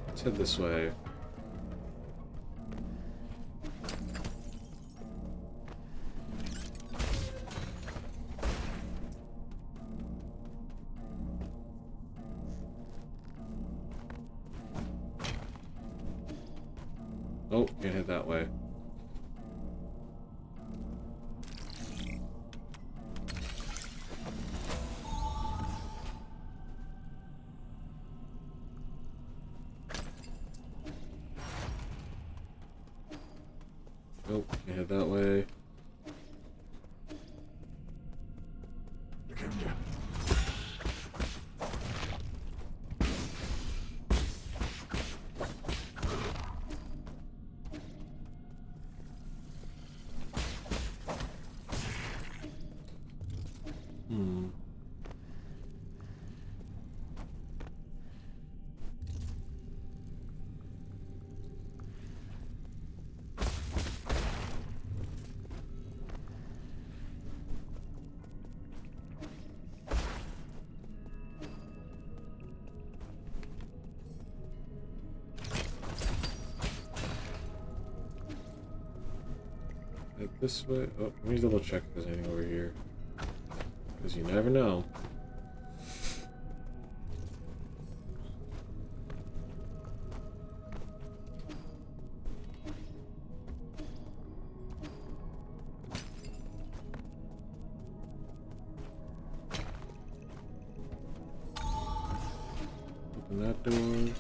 Let's head this way. Oh, can't head that way. Nope, can't head that way. this way? Oh, let me double check if there's anything over here. Because you never know. Open that door.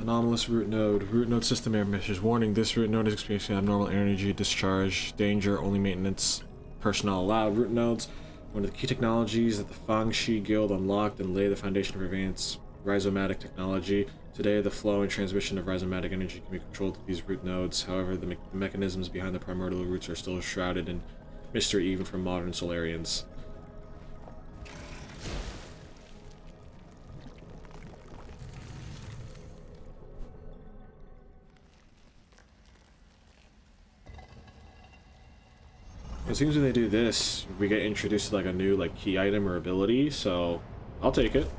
Anomalous root node. Root node system error message. Warning, this root node is experiencing abnormal energy discharge. Danger, only maintenance personnel allowed. Root nodes, one of the key technologies that the Fangxi Guild unlocked and lay the foundation for advanced rhizomatic technology. Today, the flow and transmission of rhizomatic energy can be controlled through these root nodes. However, the mechanisms behind the primordial roots are still shrouded in mystery even for modern Solarians. It seems when they do this, we get introduced to like a new like key item or ability, so I'll take it.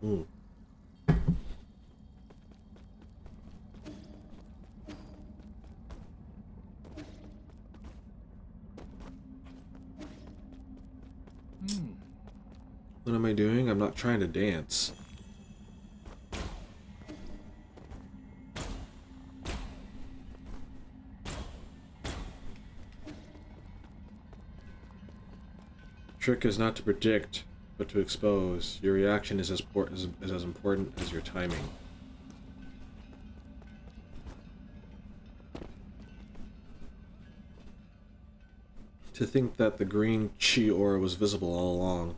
Ooh. What am I doing? I'm not trying to dance. Trick is not to predict, but to expose. Your reaction is as important as your timing. To think that the green chi aura was visible all along.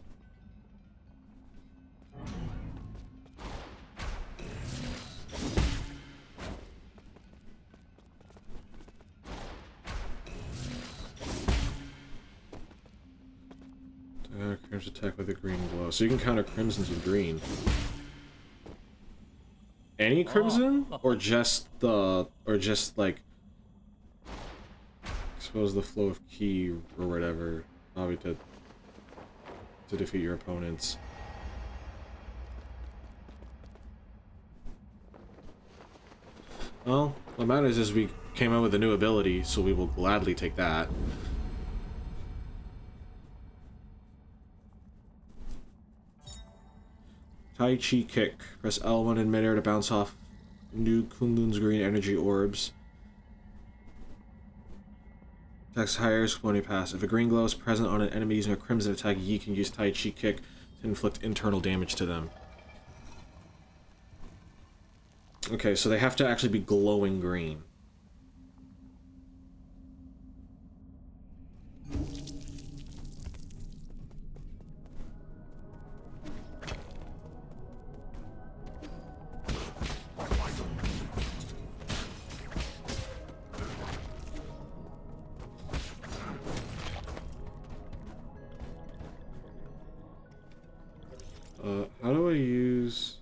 Crimson attack with a green glow. So you can counter crimsons with green. Any crimson? Or just the... Or just like... Expose the flow of ki or whatever. Probably to defeat your opponents. Well, what matters is we came out with a new ability, so we will gladly take that. Tai Chi Kick. Press L1 in midair to bounce off new Kunlun's green energy orbs. Attacks higher when you pass. If a green glow is present on an enemy using a crimson attack, Yi can use Tai Chi Kick to inflict internal damage to them. Okay, so they have to actually be glowing green. How do I use...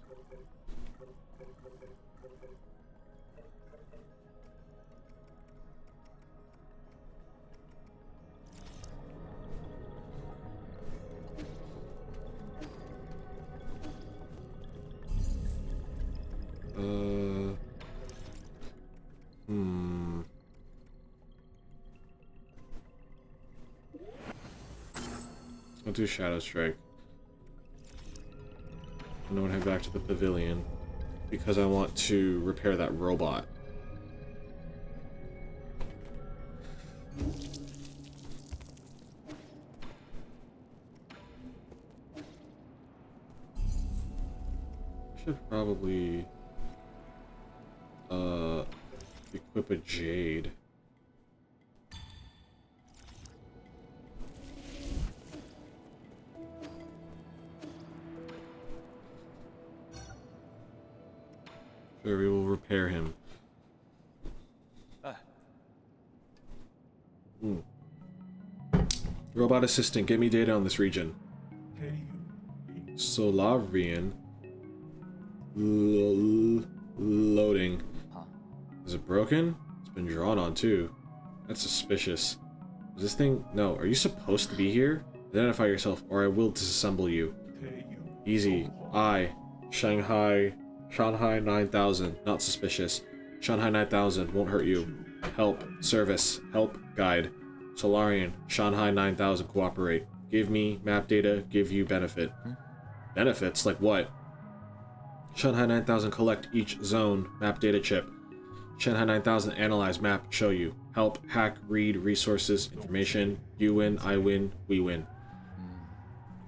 I'll do Shadow Strike. And then head back to the pavilion because I want to repair that robot. Should probably equip a Jade. Sure, we will repair him. Robot assistant, get me data on this region. Solarian. Loading. Is it broken? It's been drawn on too. That's suspicious. Is this thing... No, are you supposed to be here? Identify yourself or I will disassemble you. Easy. I, Shanghai Shanghai 9000, not suspicious. Shanghai 9000, won't hurt you. Help, service, help, guide. Solarian, Shanghai 9000, cooperate. Give me map data, give you benefit. Benefits? Like what? Shanghai 9000, collect each zone, map data chip. Shanghai 9000, analyze map, show you. Help, hack, read, resources, information. You win, I win, we win.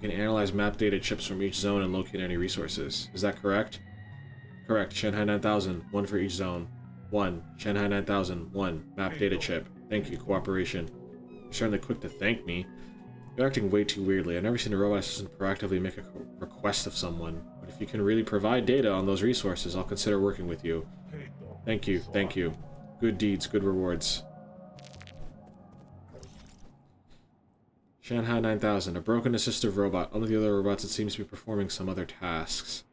You can analyze map data chips from each zone and locate any resources. Is that correct? Correct. Shanghai 9000, one for each zone. 1. Shanghai 9000, 1. Map data chip. Thank you, cooperation. You're certainly quick to thank me. You're acting way too weirdly. I've never seen a robot assistant proactively make a request of someone. But if you can really provide data on those resources, I'll consider working with you. Thank you, thank you. Good deeds, good rewards. Shanghai 9000, a broken assistive robot. Unlike the other robots, it seems to be performing some other tasks.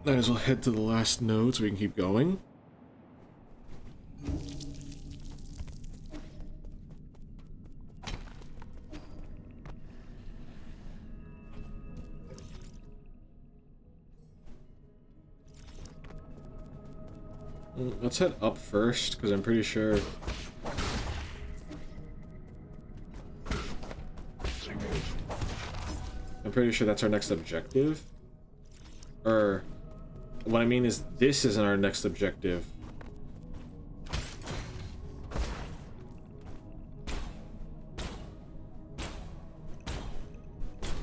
Might as well head to the last node so we can keep going. Let's head up first, because I'm pretty sure... that's our next objective. Or... what I mean is, this isn't our next objective.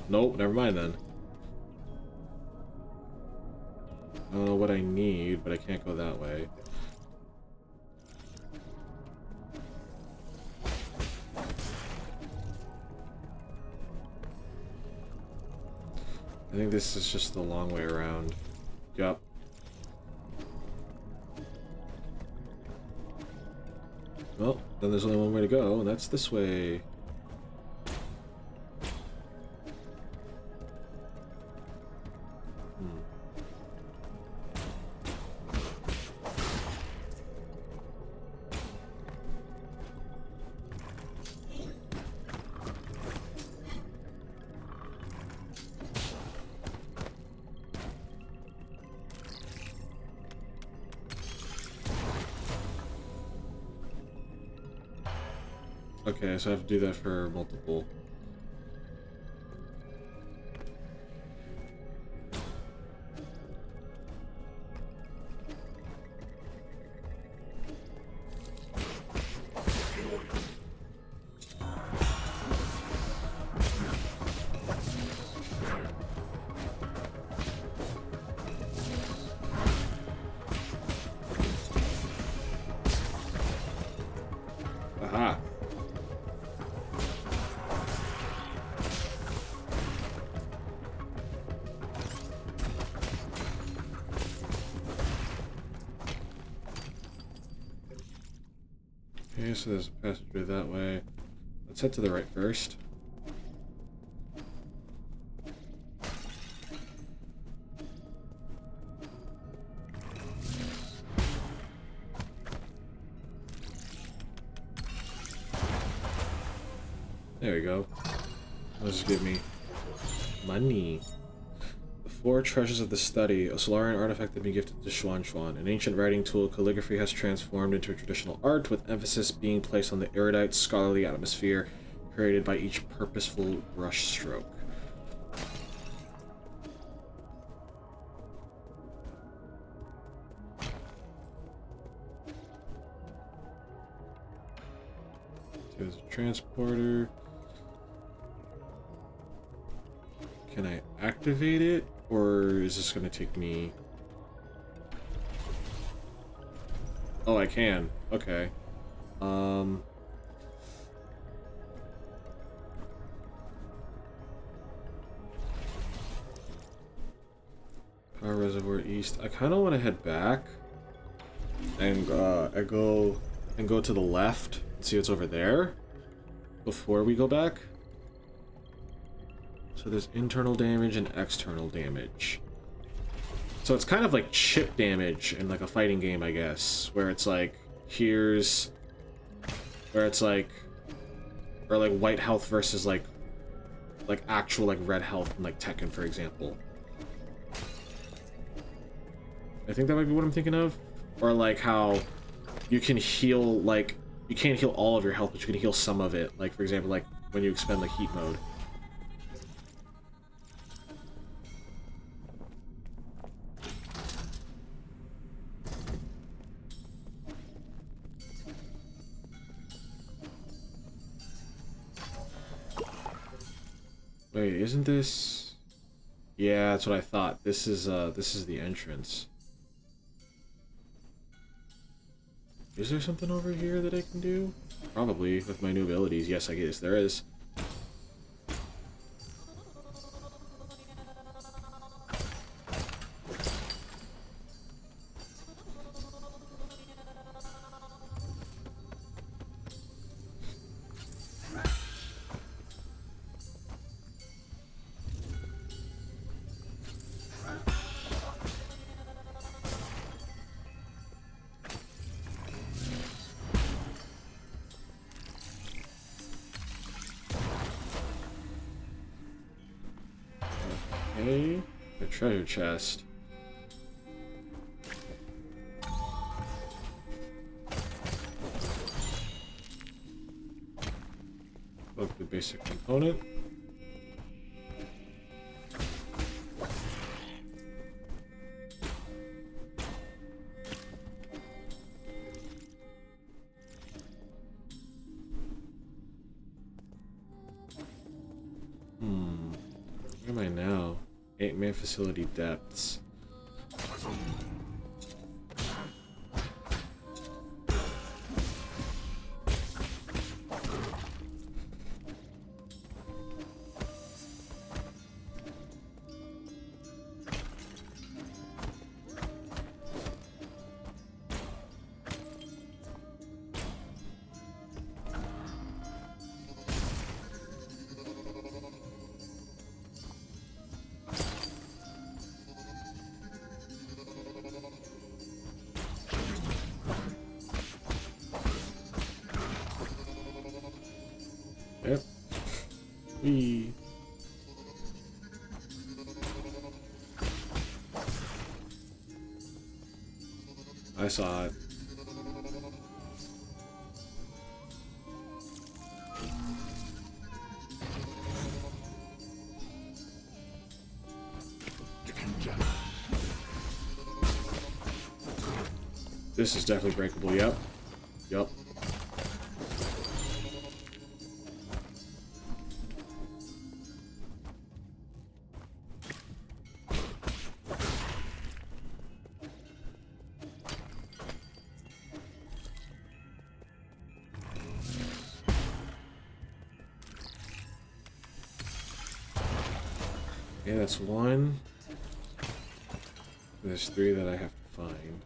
Nope, never mind then. I don't know what I need, but I can't go that way. I think this is just the long way around. Yup. Well, then there's only one way to go, and that's this way. Okay, so I have to do that for multiple. Aha! Okay, so there's a passageway that way. Let's head to the right first. There we go. Let's just give me money. The 4 treasures of the study. A Solarian artifact that had been gifted to Xuan Xuan. An ancient writing tool, calligraphy has transformed into a traditional art, with emphasis being placed on the erudite, scholarly atmosphere created by each purposeful brush stroke. There's a transporter. Can I activate it, or is this gonna take me... Oh, I can. Okay. Power Reservoir East. I kind of want to head back and go to the left and see what's over there before we go back. So there's internal damage and external damage. So it's kind of like chip damage in like a fighting game, I guess, where it's like, here's, where it's like, or like white health versus like actual like red health in like Tekken, for example. I think that might be what I'm thinking of. Or like how you can heal, like, you can't heal all of your health, but you can heal some of it. Like, for example, like when you expend like heat mode. Wait, isn't this... Yeah, that's what I thought. This is the entrance. Is there something over here that I can do? Probably, with my new abilities. Yes, I guess there is. Okay, a treasure chest. Look, the basic component. Where am I now? 8-man facility depths. Yep. Whee. I saw it. This is definitely breakable. Yep. Yep. Okay, that's one. There's 3 that I have to find.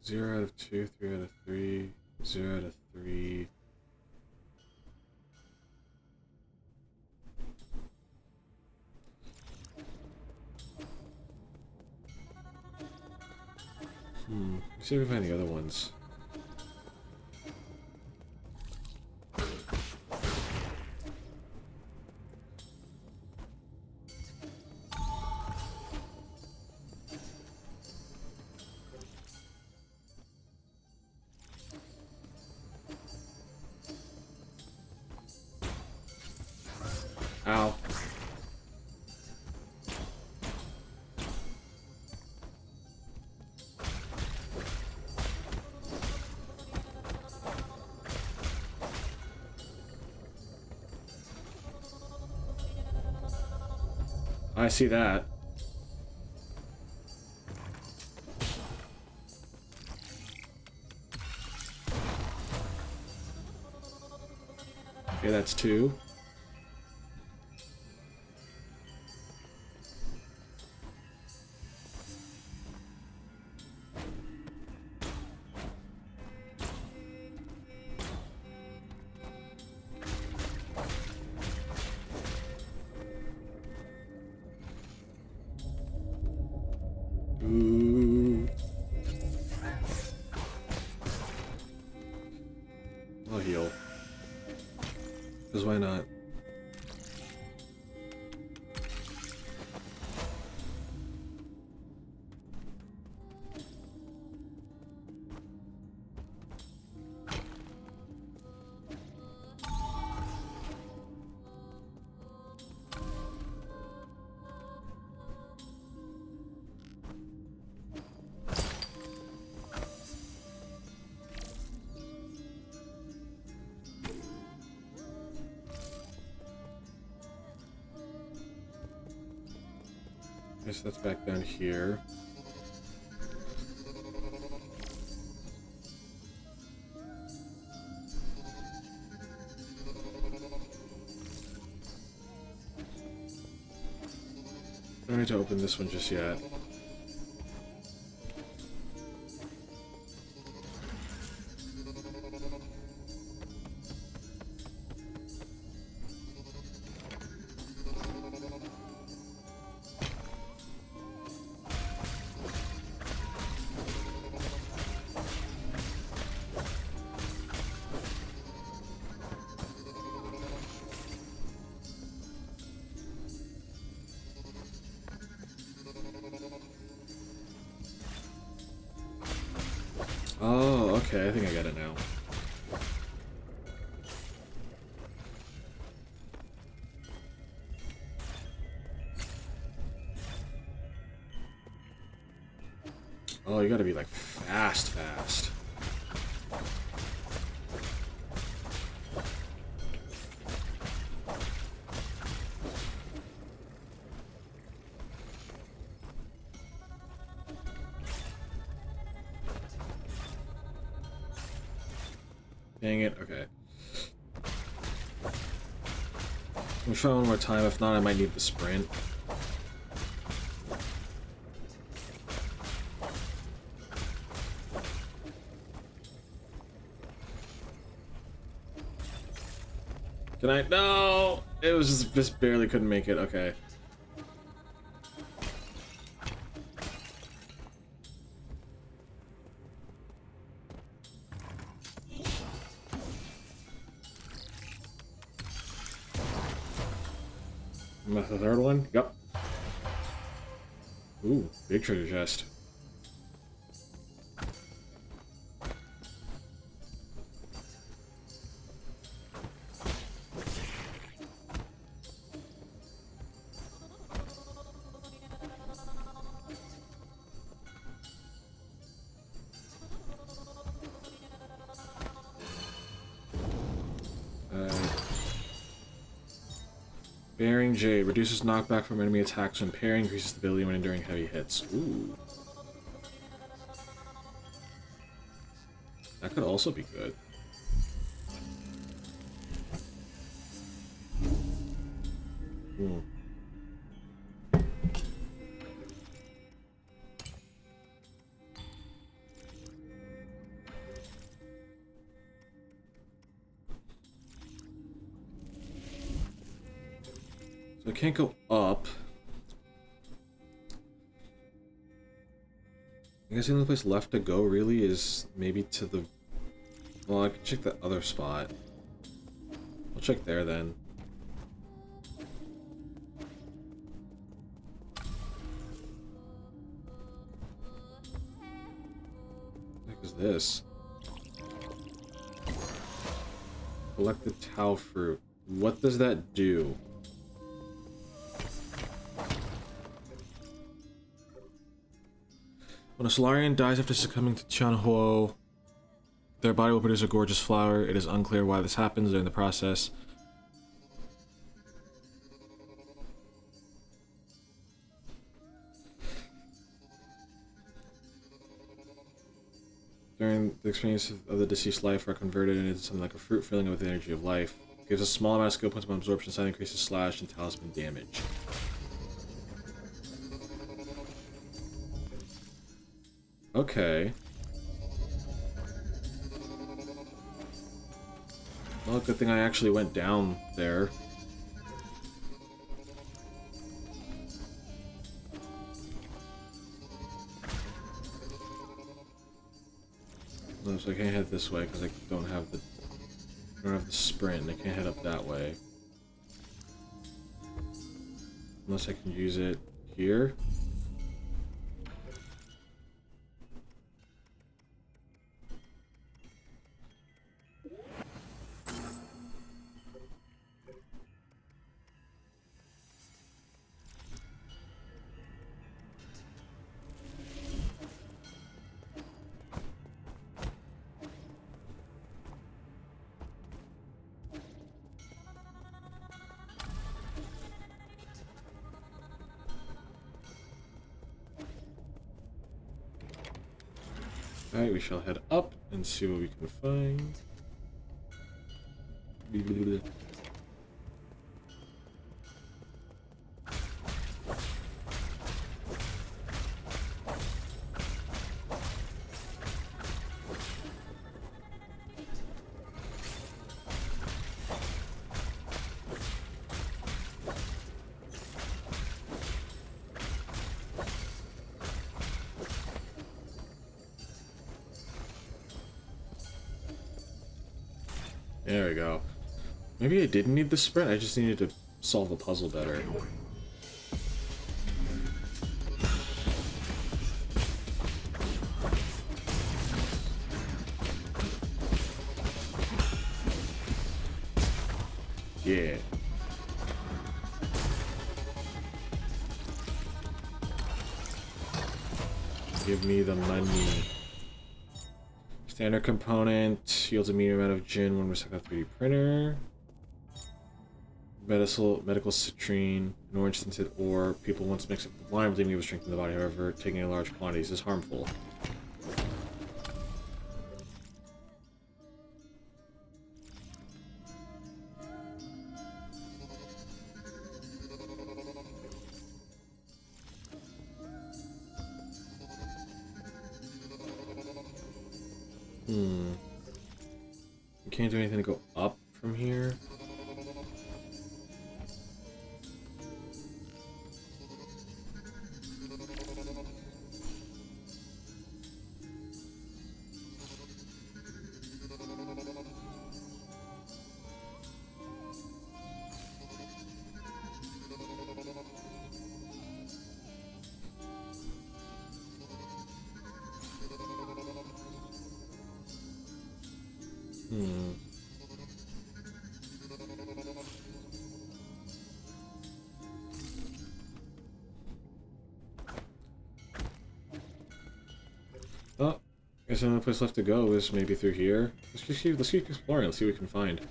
Zero out of 2, 3 out of 3, 0 out of 3. Let's see if we find the other ones. Ow. I see that. Okay, that's 2. why not? I guess that's back down here. Don't need to open this one just yet. Oh, okay, I think I get it now. Oh, you gotta be like fast. Dang it, okay. I'll try one more time, if not I might need the sprint. Can I? No! It was just barely couldn't make it, okay. That's the third one? Yep. Ooh, big treasure chest. Bearing Jade reduces knockback from enemy attacks when parrying, increases stability when enduring heavy hits. Ooh. That could also be good. Ooh. So I can't go up. I guess the only place left to go really is maybe to the... Well, I could check the other spot. I'll check there then. What the heck is this? Collect the Tau fruit. What does that do? When a Solarian dies after succumbing to Tianhuo, their body will produce a gorgeous flower. It is unclear why this happens during the process. During the experience of the deceased life are converted into something like a fruit filling it with the energy of life. Gives a small amount of skill points upon absorption, slightly increases slash and talisman damage. Okay. Well, good thing I actually went down there. No, so I can't head this way because I don't have the I don't have the sprint, and I can't head up that way. Unless I can use it here. Alright, we shall head up and see what we can find. There we go. Maybe I didn't need the sprint, I just needed to solve the puzzle better. Yeah. Give me the money. Standard component yields a medium amount of gin when recycled with a 3D printer. Medical citrine, an orange tinted ore. People once mix it with lime, believing it will strengthen the body. However, taking in large quantities is harmful. We can't do anything to go up from here. Oh, I guess the only place left to go is maybe through here. Let's keep exploring. Let's see what we can find.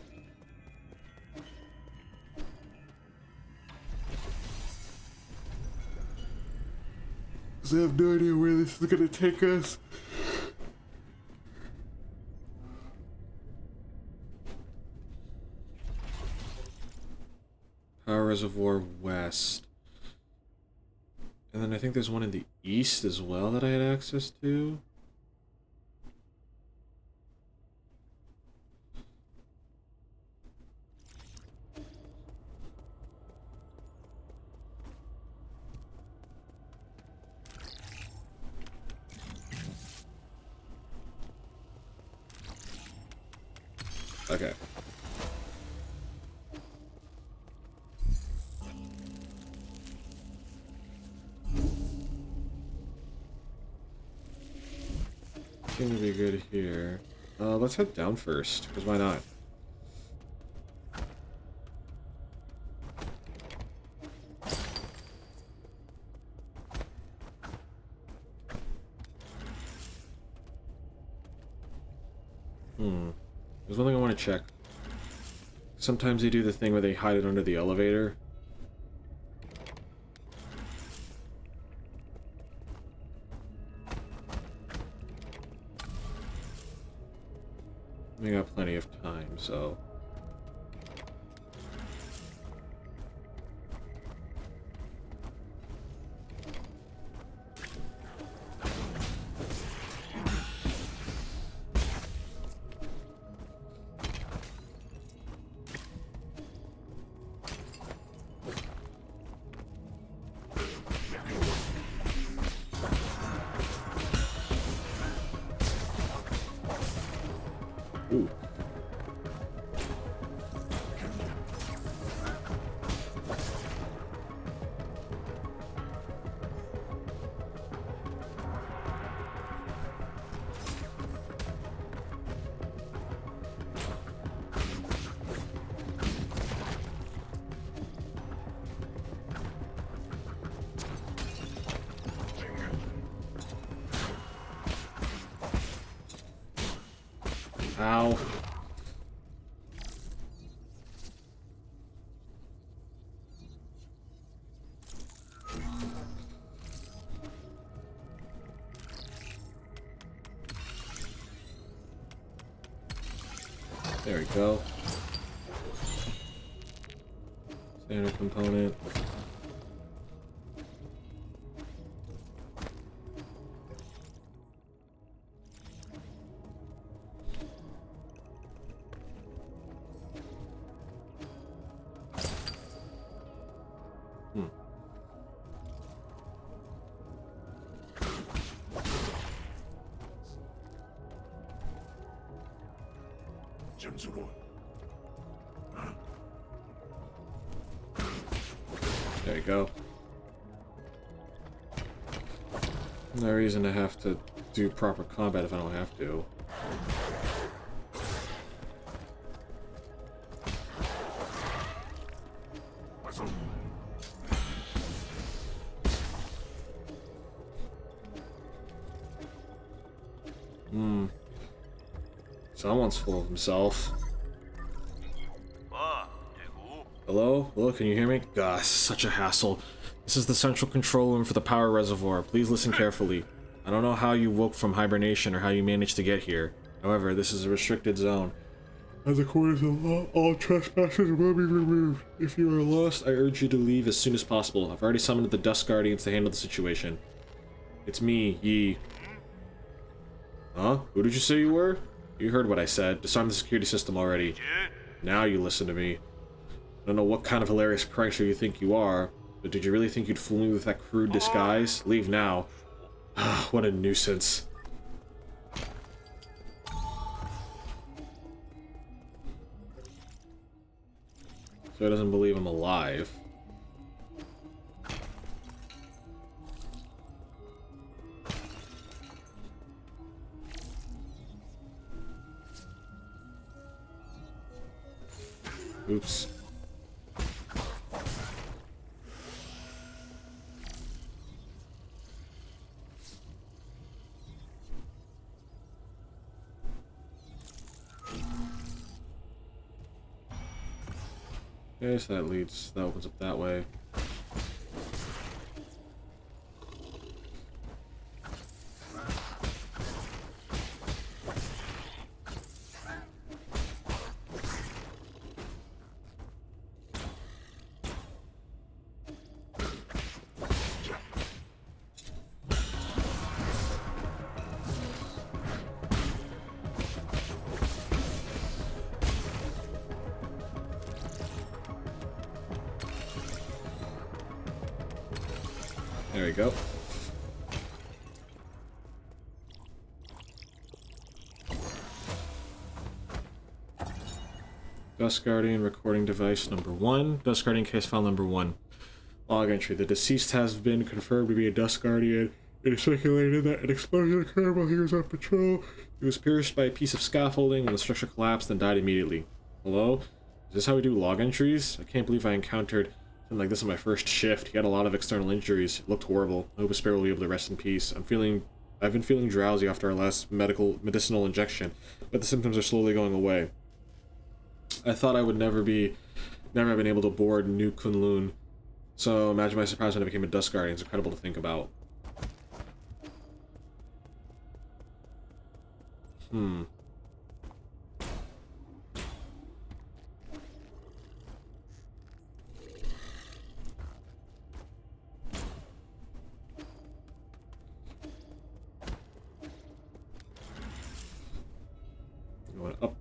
Because I have no idea where this is gonna take us. Power Reservoir West. And then I think there's one in the east as well that I had access to. Okay. Gonna be good here. Let's head down first, because why not? There's one thing I want to check. Sometimes they do the thing where they hide it under the elevator. We got plenty of time, so... Ooh. Ow. There we go. Standard component. There you go. No reason to have to do proper combat if I don't have to. Someone's full of himself. Hello? Hello, can you hear me? Gosh, such a hassle. This is the central control room for the power reservoir. Please listen carefully. I don't know how you woke from hibernation or how you managed to get here. However, this is a restricted zone. As according to the law, all trespassers will be removed. If you are lost, I urge you to leave as soon as possible. I've already summoned the Dust Guardians to handle the situation. It's me, Yi. Huh? Who did you say you were? You heard what I said. Disarm the security system already. Now you listen to me. I don't know what kind of hilarious prankster you think you are, but did you really think you'd fool me with that crude disguise? Leave now. What a nuisance. So he doesn't believe I'm alive. Oops. Okay, so that opens up that way. There we go. Dust Guardian recording device number 1. Dust Guardian case file number 1. Log entry. The deceased has been confirmed to be a Dust Guardian. It is speculated that an explosion occurred while he was on patrol. He was pierced by a piece of scaffolding when the structure collapsed and died immediately. Hello? Is this how we do log entries? I can't believe I encountered something like this on my first shift. He had a lot of external injuries. It looked horrible. I hope Asper will be able to rest in peace. I've been feeling drowsy after our last medicinal injection, but the symptoms are slowly going away. I thought I would never have been able to board New Kunlun. So imagine my surprise when I became a Dust Guardian. It's incredible to think about. Going up.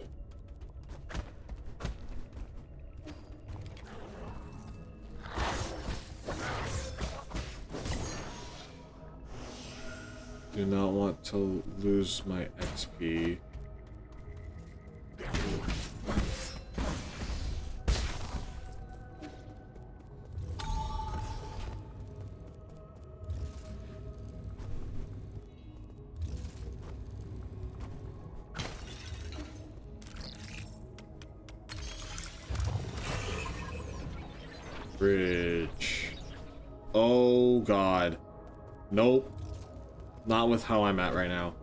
Do not want to lose my XP. Bridge. Oh god. Nope. Not with how I'm at right now.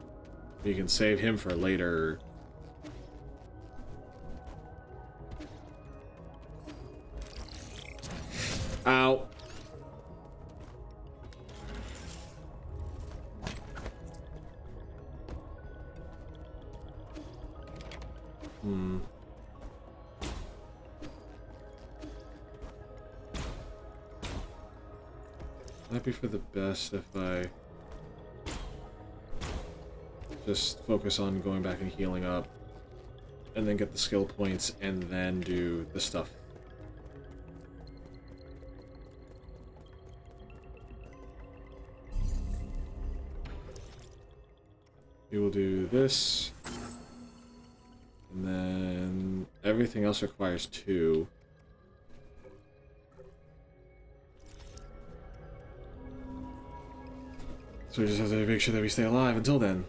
We can save him for later. Ow. Might be for the best if I just focus on going back and healing up, and then get the skill points, and then do the stuff. We will do this, and then everything else requires 2. So we just have to make sure that we stay alive until then.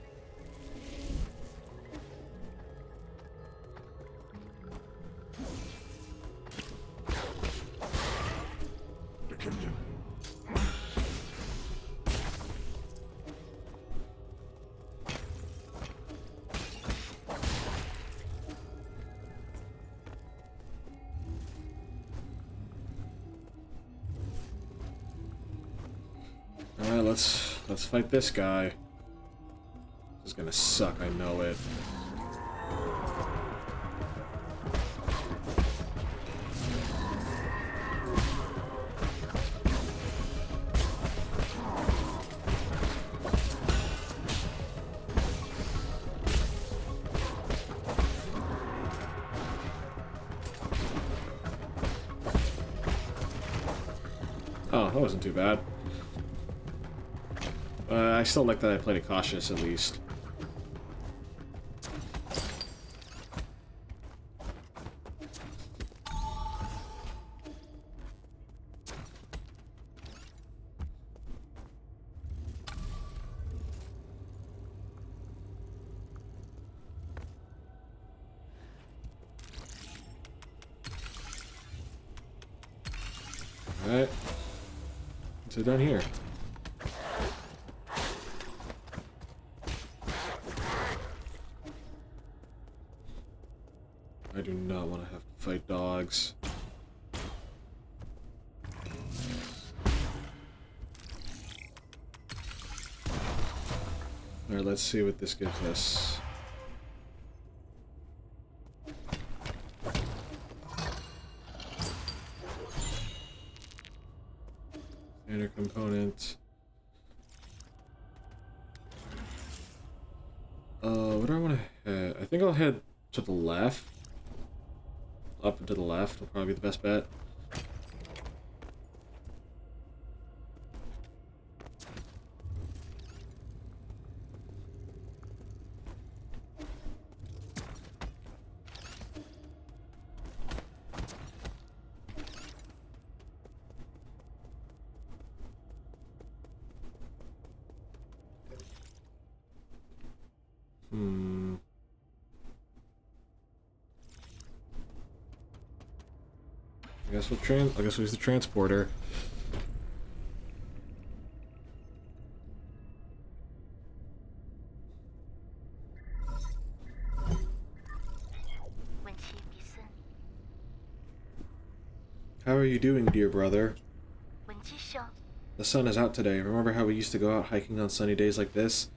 Alright, let's fight this guy. This is gonna suck, I know it. Oh, that wasn't too bad. I still like that I played it cautious, at least. Alright. So down here. I do not want to have to fight dogs. Alright, let's see what this gives us. Standard component. Where do I want to head? I think I'll head to the left. Up and to the left will probably be the best bet. I guess we'll use the transporter. How are you doing, dear brother? The sun is out today. Remember how we used to go out hiking on sunny days like this?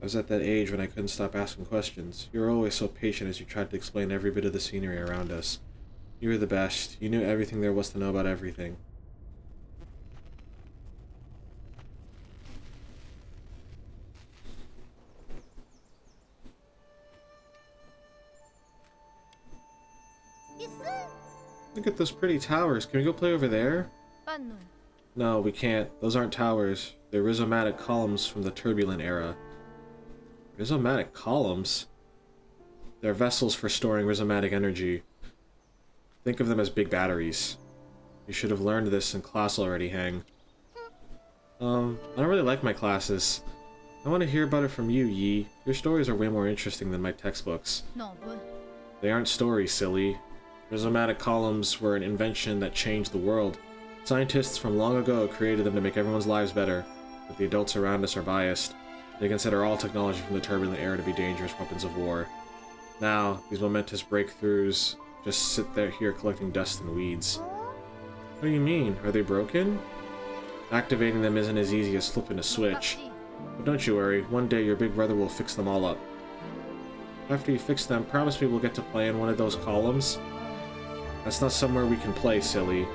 I was at that age when I couldn't stop asking questions. You were always so patient as you tried to explain every bit of the scenery around us. You were the best. You knew everything there was to know about everything. Look at those pretty towers. Can we go play over there? No, we can't. Those aren't towers. They're rhizomatic columns from the turbulent era. Rhizomatic columns? They're vessels for storing rhizomatic energy. Think of them as big batteries. You should have learned this in class already, Hang. I don't really like my classes. I want to hear about it from you, Yi. Your stories are way more interesting than my textbooks. They aren't stories, silly. Rhizomatic columns were an invention that changed the world. Scientists from long ago created them to make everyone's lives better, but the adults around us are biased. They consider all technology from the turbulent era to be dangerous weapons of war. Now, these momentous breakthroughs just sit there here collecting dust and weeds. What do you mean? Are they broken? Activating them isn't as easy as flipping a switch. But don't you worry, one day your big brother will fix them all up. After you fix them, promise me we'll get to play in one of those columns? That's not somewhere we can play, silly.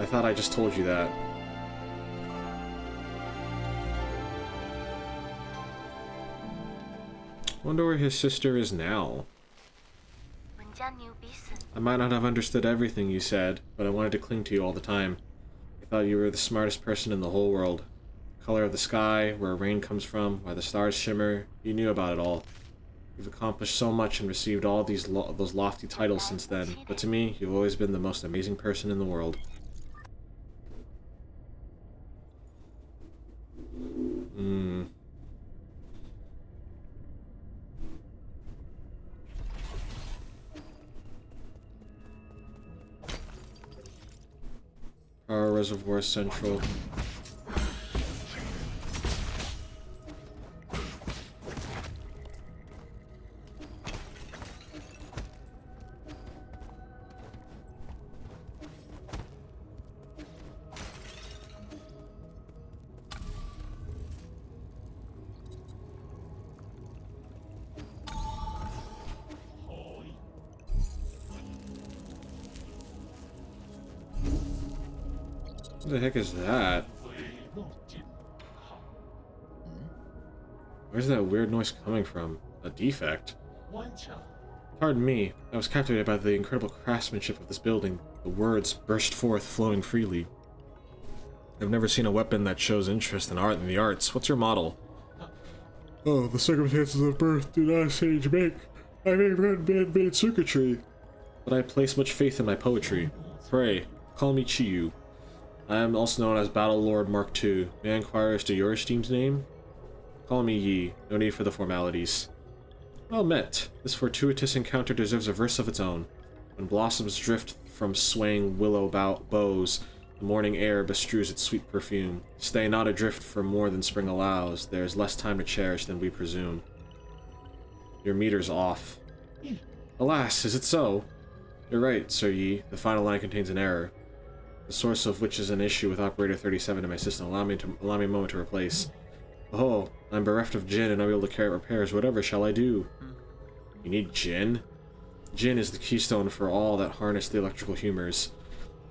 I thought I just told you that. Wonder where his sister is now. I might not have understood everything you said, but I wanted to cling to you all the time. I thought you were the smartest person in the whole world. The color of the sky, where rain comes from, why the stars shimmer, you knew about it all. You've accomplished so much and received all those lofty titles since then, but to me, you've always been the most amazing person in the world. Power Reservoir Central. What the heck is that? Where's that weird noise coming from? A defect? Pardon me, I was captivated by the incredible craftsmanship of this building. The words burst forth, flowing freely. I've never seen a weapon that shows interest in art and the arts. What's your model? Oh, the circumstances of birth do not sage make. I make man-made circuitry. But I place much faith in my poetry. Pray, call me Chiyu. I am also known as Battle Lord Mark II. May I inquire as to your esteemed name? Call me Yi. No need for the formalities. Well met. This fortuitous encounter deserves a verse of its own. When blossoms drift from swaying willow boughs, the morning air bestrews its sweet perfume. Stay not adrift for more than spring allows. There is less time to cherish than we presume. Your meter's off. Alas, is it so? You're right, Sir Yi. The final line contains an error. The source of which is an issue with Operator 37 in my system. Allow me a moment to replace. Oh, I'm bereft of Jin and unable to carry out repairs. Whatever shall I do? You need Jin? Jin is the keystone for all that harness the electrical humors.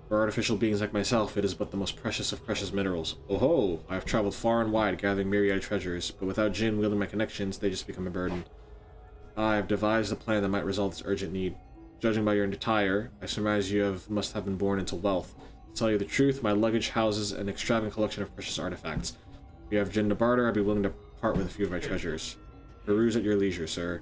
For artificial beings like myself, it is but the most precious of precious minerals. Oh ho! I have traveled far and wide gathering myriad treasures, but without Jin wielding my connections, they just become a burden. I have devised a plan that might resolve this urgent need. Judging by your attire, I surmise you must have been born into wealth. To tell you the truth, my luggage houses an extravagant collection of precious artifacts. If you have Jin to barter, I'd be willing to part with a few of my treasures. Peruse at your leisure, sir.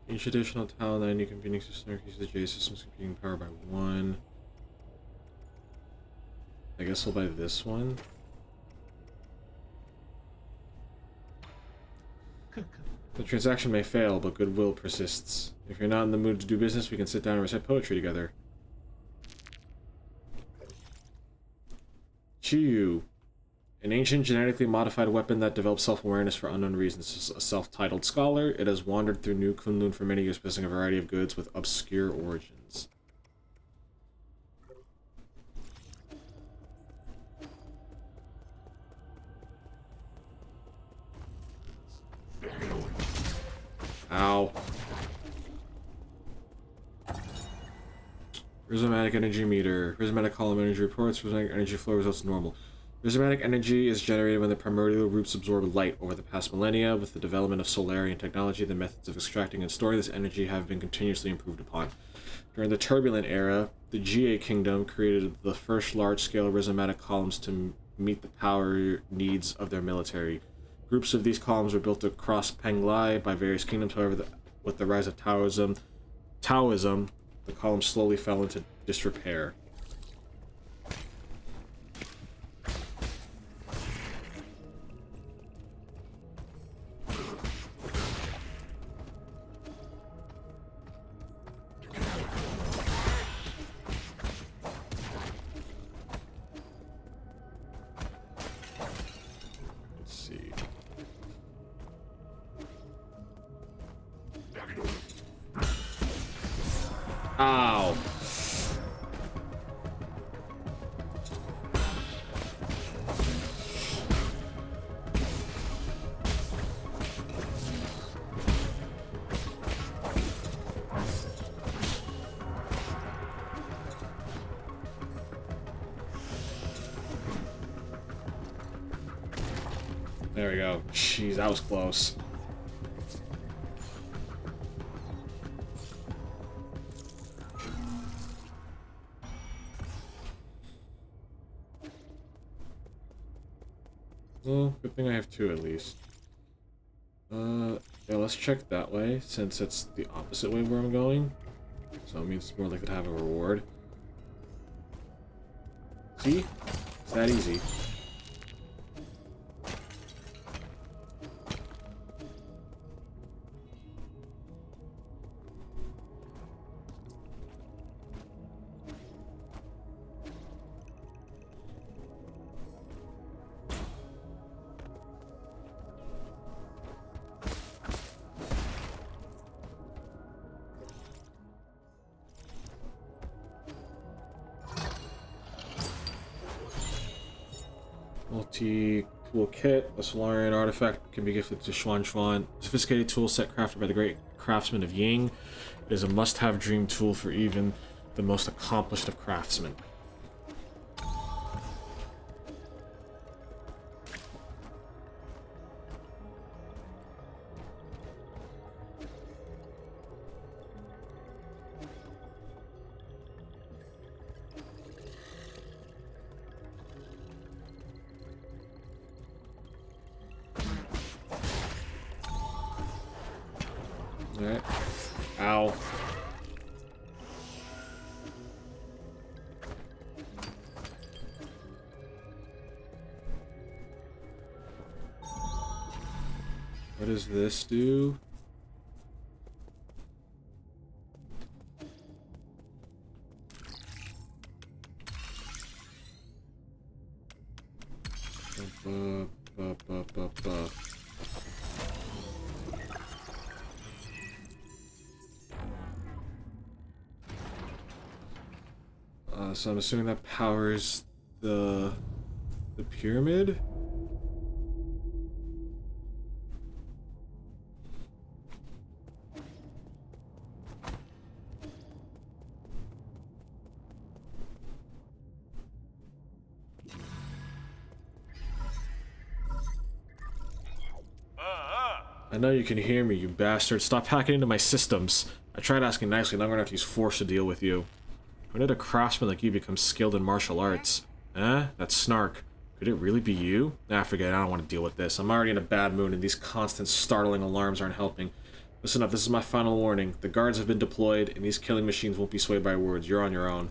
Each additional tile that any computing system increases the J system's computing power by 1. I guess we'll buy this one. The transaction may fail, but goodwill persists. If you're not in the mood to do business, we can sit down and recite poetry together. Chiyu. An ancient genetically modified weapon that develops self-awareness for unknown reasons. A self-titled scholar, it has wandered through New Kunlun for many years, possessing a variety of goods with obscure origins. Ow. Rhizomatic energy meter. Rhizomatic column energy reports. Rhizomatic energy flow results normal. Rhizomatic energy is generated when the primordial roots absorb light. Over the past millennia, with the development of Solarian technology, the methods of extracting and storing this energy have been continuously improved upon. During the Turbulent Era, the Jie Kingdom created the first large-scale rhizomatic columns to meet the power needs of their military. Groups of these columns were built across Penglai by various kingdoms. However, with the rise of Taoism, the columns slowly fell into disrepair. There we go. Jeez, that was close. Well, good thing I have two at least. Yeah, let's check that way, since it's the opposite way where I'm going. So it means it's more likely to have a reward. See? It's that easy. Multi-tool kit. A Solarian artifact can be gifted to Xuan Xuan. Sophisticated tool set crafted by the great craftsman of Ying. It is a must-have dream tool for even the most accomplished of craftsmen. Alright. Ow. What does this do? So I'm assuming that powers the pyramid? I know you can hear me, you bastard. Stop hacking into my systems. I tried asking nicely, now I'm gonna have to use force to deal with you. When did a craftsman like you become skilled in martial arts? Eh? That snark. Could it really be you? Ah, forget it. I don't want to deal with this. I'm already in a bad mood and these constant startling alarms aren't helping. Listen up, this is my final warning. The guards have been deployed and these killing machines won't be swayed by words. You're on your own.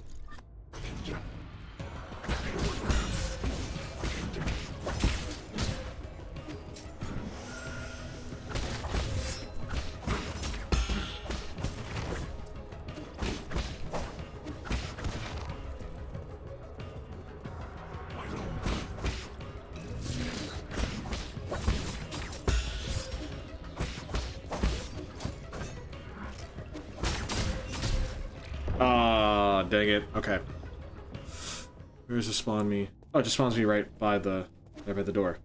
Ah, dang it. Okay. Where does it spawn me? Oh, it just spawns me right by the door.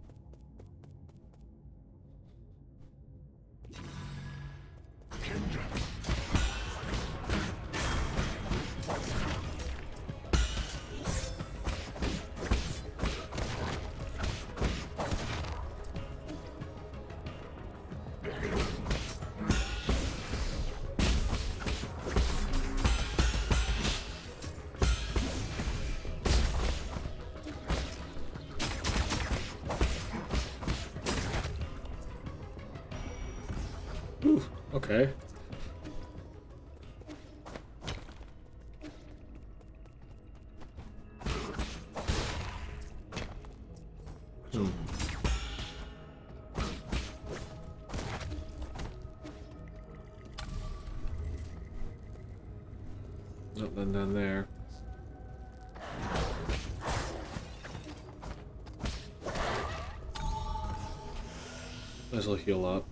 Ooh, okay. Nothing down there. Might as well heal up.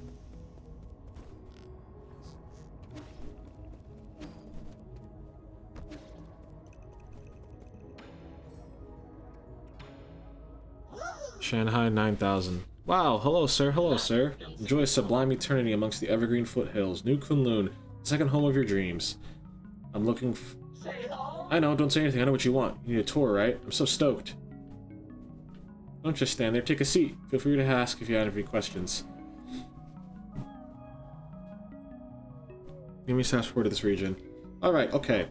Shanghai 9000. Wow, hello sir, hello sir. Enjoy a sublime eternity amongst the evergreen foothills. New Kunlun, the second home of your dreams. I'm looking I know, don't say anything, I know what you want. You need a tour, right? I'm so stoked. Don't just stand there, take a seat. Feel free to ask if you have any questions. Give me passport to this region. Alright, okay.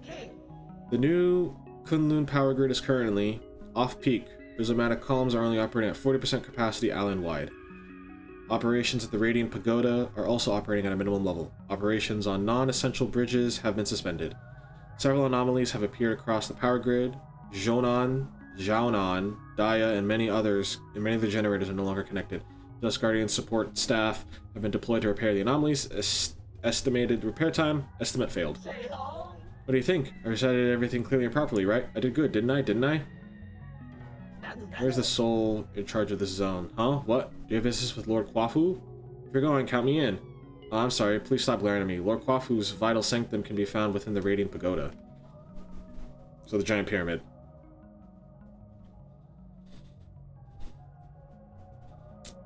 The new Kunlun power grid is currently off-peak. Prismatic columns are only operating at 40% capacity island-wide. Operations at the Radiant Pagoda are also operating at a minimum level. Operations on non-essential bridges have been suspended. Several anomalies have appeared across the power grid. Zhonan, Daya, and many others, and many of the generators are no longer connected. Dust Guardian support staff have been deployed to repair the anomalies. Estimated repair time, estimate failed. What do you think? I recited everything clearly and properly, right? I did good, didn't I? Where's the soul in charge of this zone? Huh? What? Do you have business with Lord Kwafu? If you're going, count me in. Oh, I'm sorry, please stop glaring at me. Lord Kwafu's vital sanctum can be found within the Radiant Pagoda. So the giant pyramid.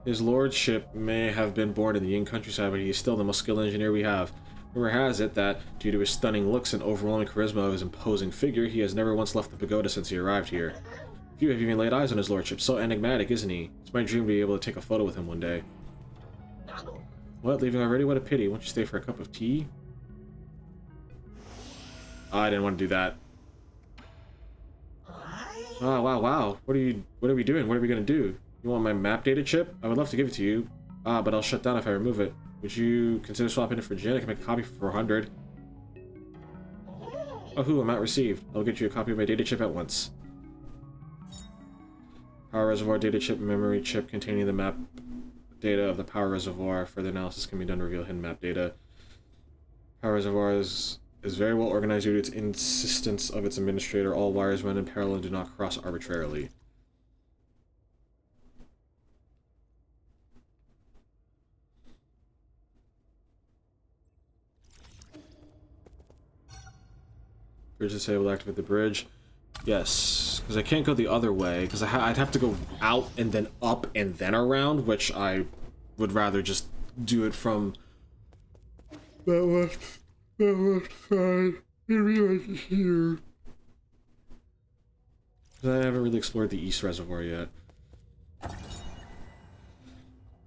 His lordship may have been born in the Yin countryside, but he is still the most skilled engineer we have. Rumor has it that, due to his stunning looks and overwhelming charisma of his imposing figure, he has never once left the pagoda since he arrived here. Few have even laid eyes on his lordship. So enigmatic, isn't he? It's my dream to be able to take a photo with him one day. What? Leaving already? What a pity. Won't you stay for a cup of tea? Oh, I didn't want to do that. Oh, wow. What are we doing? What are we gonna do? You want my map data chip? I would love to give it to you. But I'll shut down if I remove it. Would you consider swapping it for Jin? I can make a copy for 400. Oh, amount received. I'll get you a copy of my data chip at once. Power reservoir data chip, memory chip containing the map data of the power reservoir. Further analysis can be done to reveal hidden map data. Power reservoir is very well organized due to its insistence of its administrator. All wires run in parallel and do not cross arbitrarily. Bridge disabled, activate the bridge. Yes, because I can't go the other way, because I'd have to go out and then up and then around, which I would rather just do it from that left side. I realize it's here. Because I haven't really explored the East Reservoir yet.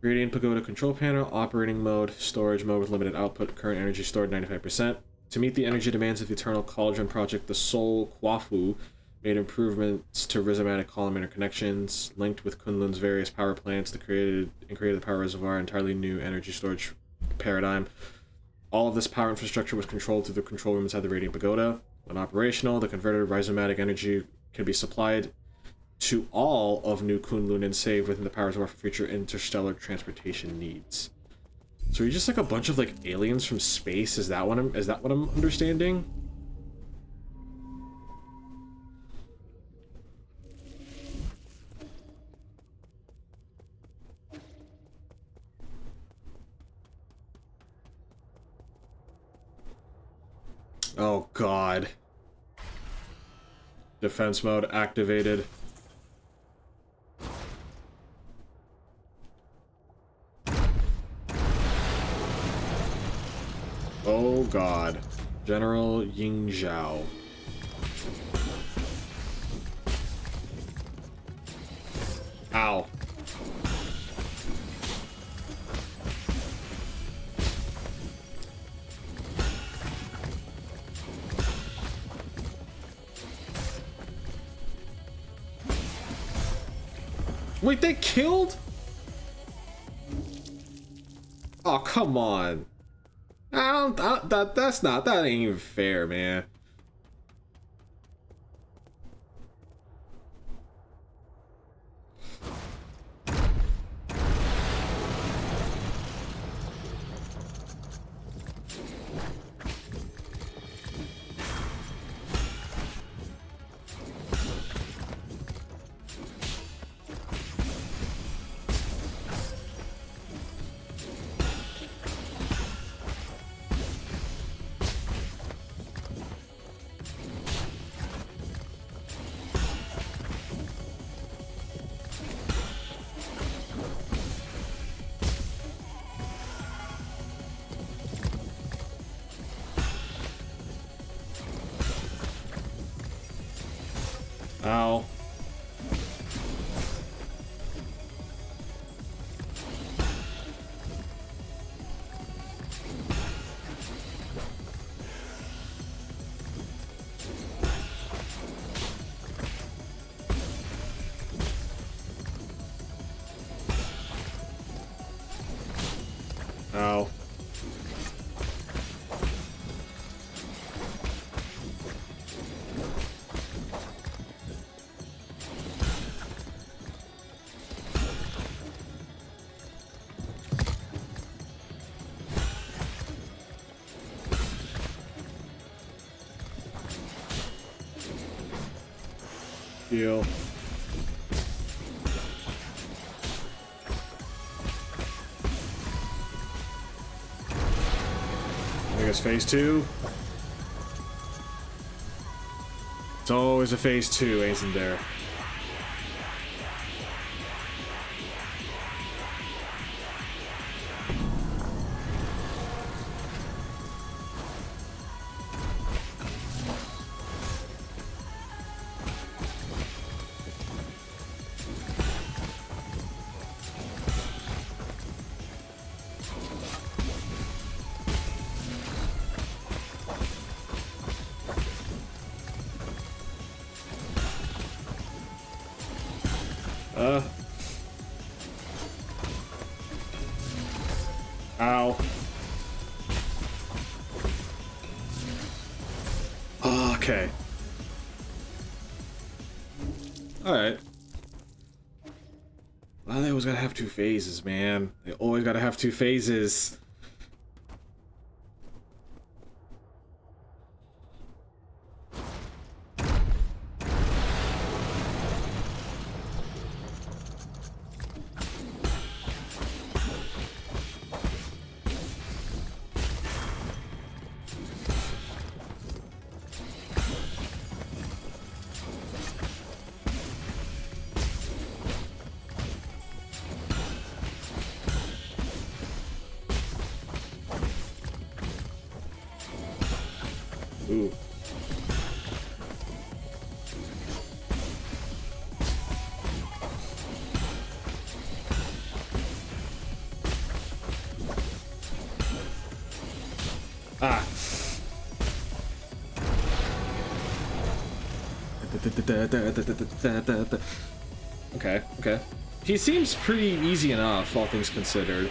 Radiant Pagoda control panel, operating mode, storage mode with limited output, current energy stored 95%. To meet the energy demands of the Eternal Cauldron project, the Soul Kwafu made improvements to rhizomatic column interconnections, linked with Kunlun's various power plants, created the power reservoir, entirely new energy storage paradigm. All of this power infrastructure was controlled through the control room inside the Radiant Pagoda. When operational, the converted rhizomatic energy can be supplied to all of New Kunlun and saved within the power reservoir for future interstellar transportation needs. So you're just like a bunch of like aliens from space? Is that what I'm understanding? Oh god. Defense mode activated. Oh god. General Ying Zhao. Ow. Wait, they killed? Oh, come on. That ain't even fair, man. Ow. Ow. Heal. I guess phase 2. It's always a phase 2, isn't there? Ow. Okay. Alright. Well, they always gotta have 2 phases, man. They always gotta have 2 phases. Ooh. Ah. Okay, okay. He seems pretty easy enough, all things considered.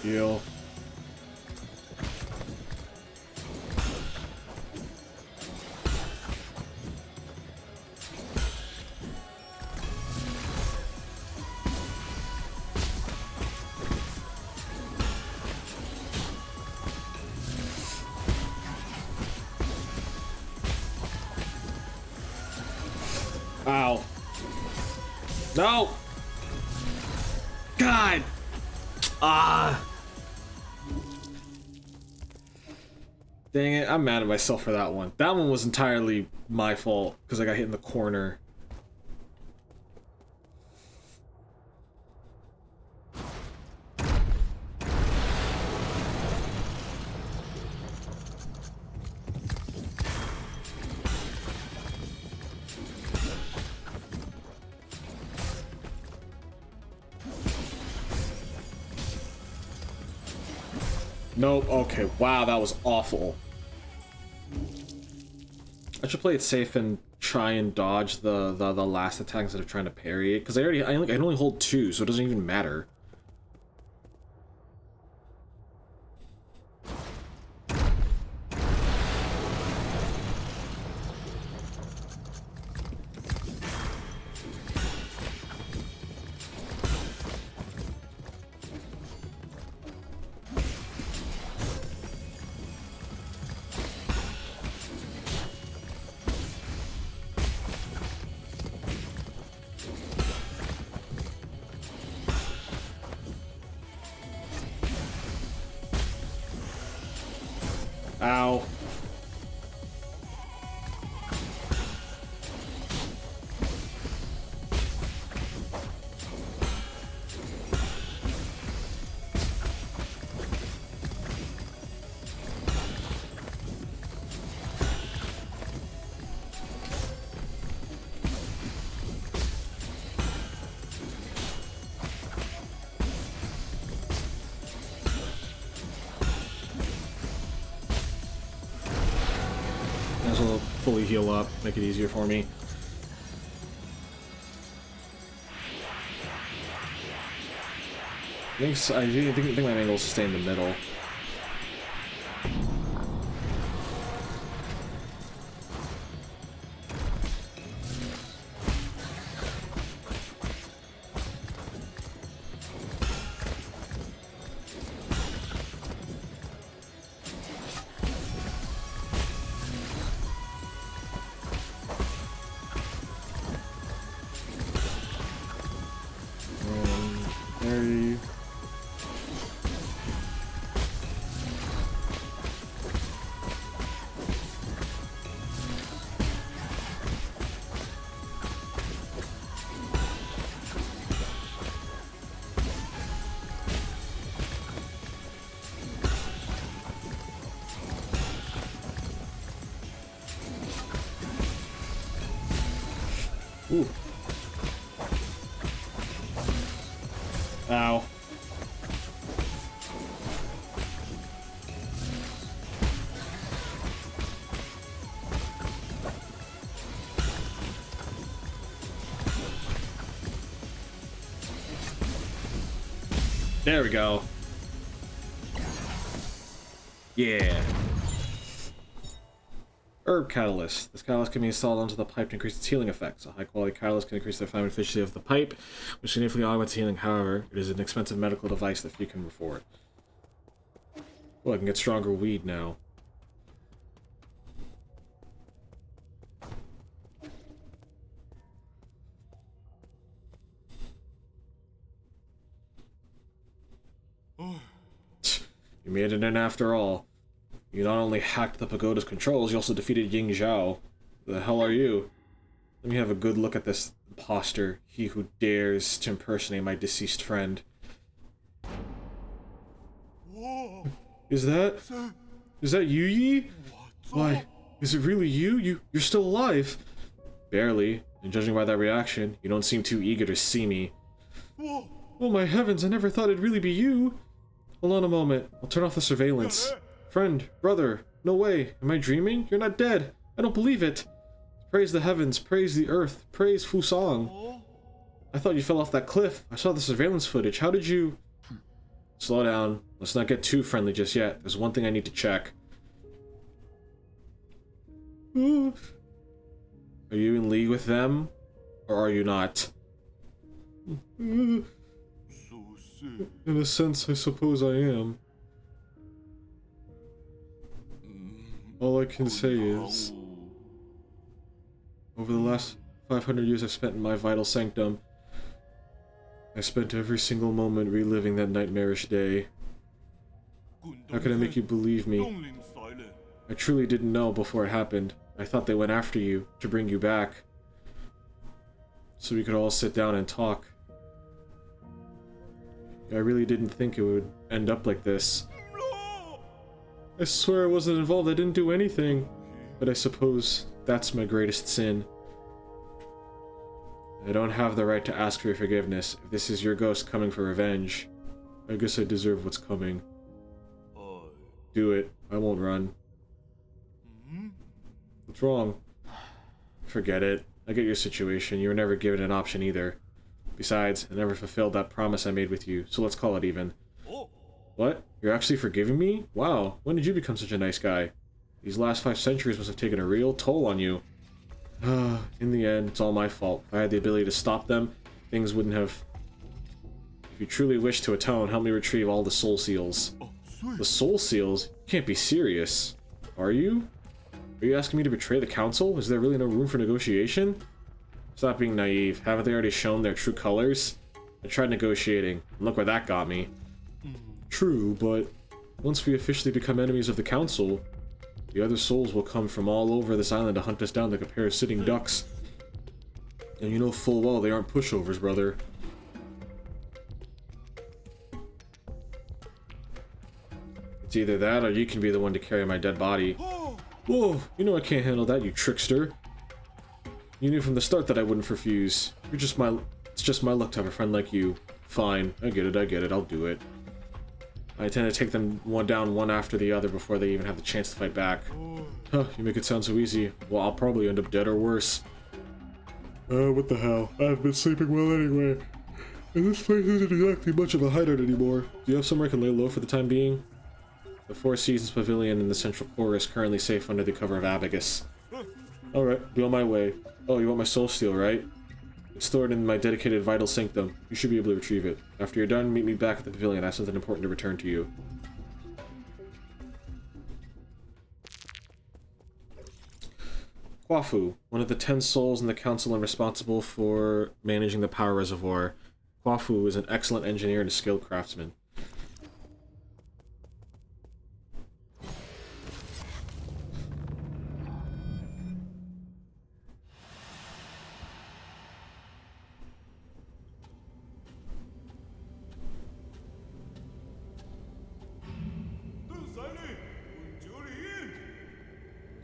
Heal. Ow. No! God! Ah! Dang it, I'm mad at myself for that one. That one was entirely my fault, because I got hit in the corner. Nope, okay, wow, that was awful. I should play it safe and try and dodge the last attack instead of trying to parry it, because I can only hold 2, so it doesn't even matter. Ow. As well fully heal up, make it easier for me. I think my main goal is to stay in the middle. There you... Ooh. Ow. There we go. Yeah. Herb Catalyst. This catalyst can be installed onto the pipe to increase its healing effects. A high-quality catalyst can increase the refinement efficiency of the pipe, which significantly augments healing. However, it is an expensive medical device that few can afford. Well, I can get stronger weed now. You made it in after all. You not only hacked the pagoda's controls, you also defeated Ying Zhao. The hell are you? Let me have a good look at this imposter, he who dares to impersonate my deceased friend. Is that Yu Yi? Why, is it really you? You're still alive? Barely, and judging by that reaction, you don't seem too eager to see me. Oh my heavens, I never thought it'd really be you. Hold on a moment, I'll turn off the surveillance. Friend, brother, no way, am I dreaming? You're not dead, I don't believe it. Praise the heavens, praise the earth, praise Fusang. I thought you fell off that cliff. I saw the surveillance footage, how did you... Slow down, let's not get too friendly just yet. There's one thing I need to check. Are you in league with them? Or are you not? In a sense, I suppose I am. All I can say is, over the last 500 years I've spent in my vital sanctum, I spent every single moment reliving that nightmarish day. How could I make you believe me? I truly didn't know before it happened. I thought they went after you, to bring you back, so we could all sit down and talk. I really didn't think it would end up like this. I swear I wasn't involved, I didn't do anything. But I suppose that's my greatest sin. I don't have the right to ask for your forgiveness. If this is your ghost coming for revenge, I guess I deserve what's coming. Do it. I won't run. What's wrong? Forget it. I get your situation. You were never given an option either. Besides, I never fulfilled that promise I made with you, so let's call it even. What? You're actually forgiving me? Wow, when did you become such a nice guy? These last 5 centuries must have taken a real toll on you. In the end, it's all my fault. If I had the ability to stop them, things wouldn't have... If you truly wish to atone, help me retrieve all the soul seals. The soul seals? You can't be serious. Are you? Are you asking me to betray the council? Is there really no room for negotiation? Stop being naive. Haven't they already shown their true colors? I tried negotiating, and look where that got me. True, but once we officially become enemies of the council, The other souls will come from all over this island to hunt us down like a pair of sitting ducks. And you know full well they aren't pushovers, brother. It's either that or you can be the one to carry my dead body. Whoa, you know I can't handle that, you trickster. You knew from the start that I wouldn't refuse. It's just my luck to have a friend like you. Fine, I get it, I'll do it. I tend to take them down one after the other before they even have the chance to fight back. Huh, you make it sound so easy. Well, I'll probably end up dead or worse. What the hell? I've been sleeping well anyway. And this place isn't exactly much of a hideout anymore. Do you have somewhere I can lay low for the time being? The Four Seasons Pavilion in the central core is currently safe under the cover of Abagus. Alright, be on my way. Oh, you want my soul steel, right? It's stored in my dedicated vital sanctum. You should be able to retrieve it. After you're done, meet me back at the pavilion. I have something important to return to you. Kwafu, one of the 10 souls in the council and responsible for managing the power reservoir. Kwafu is an excellent engineer and a skilled craftsman.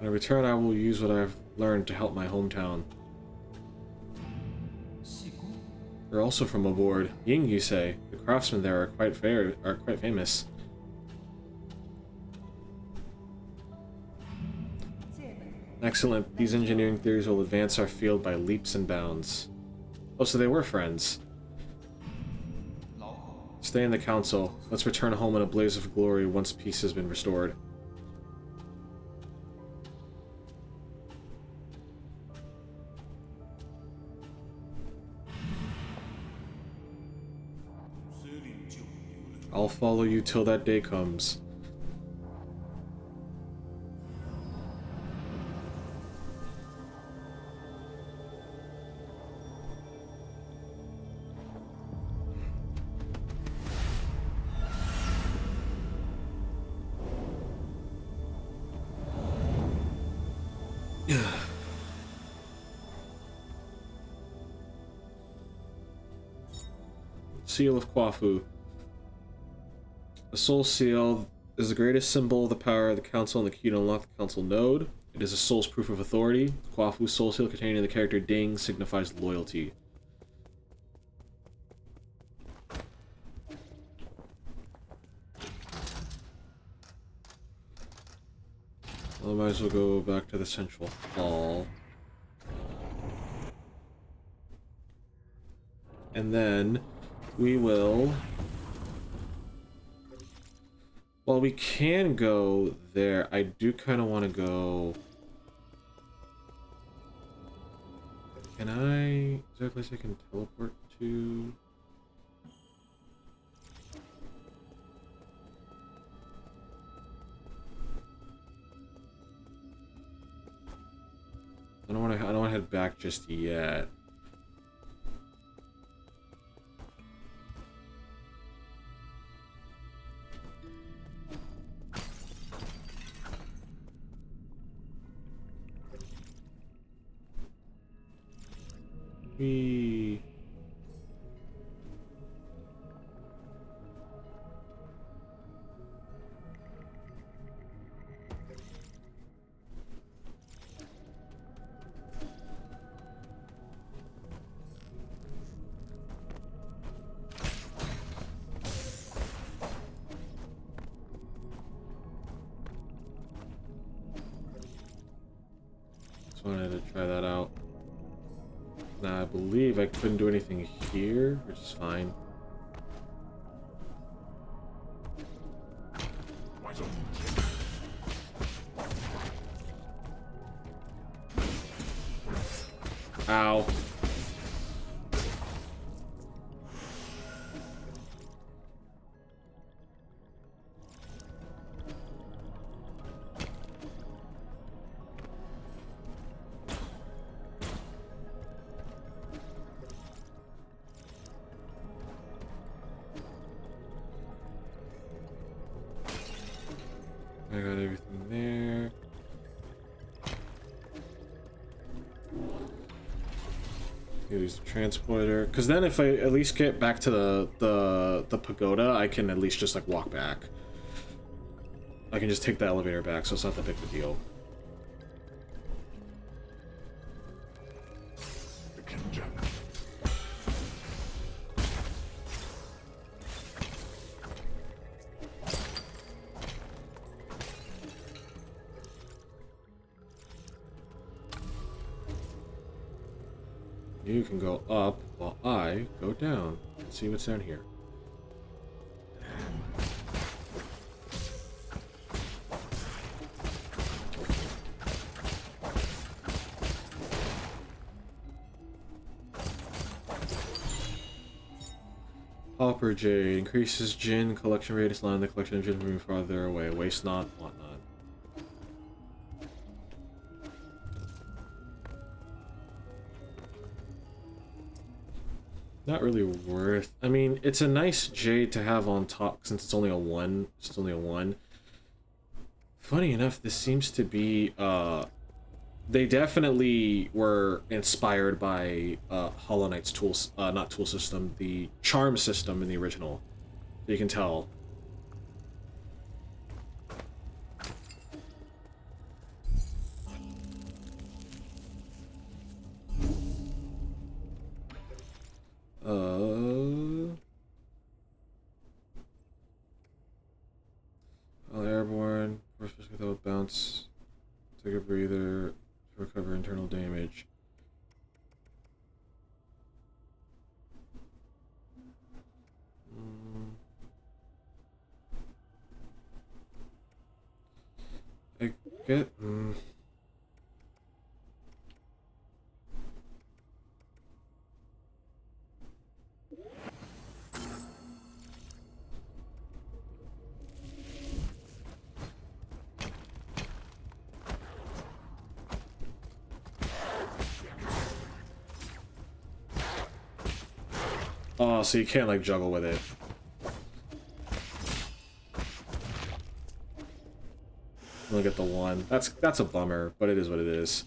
In return, I will use what I've learned to help my hometown. You're also from aboard. Ying, you say? The craftsmen there are quite famous. Excellent. These engineering theories will advance our field by leaps and bounds. Oh, so they were friends. Stay in the council. Let's return home in a blaze of glory once peace has been restored. I'll follow you till that day comes. Seal of Kwafu. The Soul Seal is the greatest symbol of the power of the Council and the key to unlock the Council node. It is a soul's proof of authority. Kwafu's Soul Seal containing the character Ding signifies loyalty. Well, I might as well go back to the central hall. And then we will... Well, we can go there. I do kind of want to go... Can I... Is there a place I can teleport to? I don't want to head back just yet. We... Just wanted to try that out. Now, I believe I couldn't do anything here, which is fine. Ow. Use the transporter, because then if I at least get back to the pagoda, I can at least just like walk back. I can just take the elevator back, so it's not that big of a deal. You can go up while I go down. Let's see what's down here. Hopper Jade increases Jinn collection radius, line the collection of Jinn moving farther away. Waste not, want not. Not really worth. I mean, it's a nice jade to have on top since it's only a 1. It's only a 1. Funny enough, this seems to be they definitely were inspired by Hollow Knight's tools, not tool system, the charm system in the original. You can tell. While airborne, first without bounce, take a breather to recover internal damage. I get. Oh, so you can't like juggle with it. Look at the 1. That's a bummer, but it is what it is.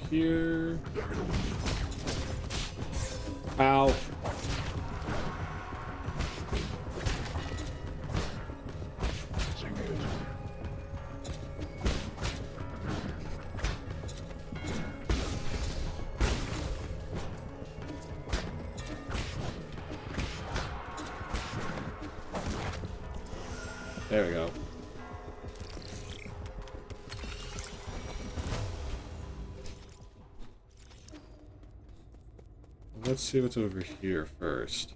Here. Ow. There we go. Let's see what's over here first.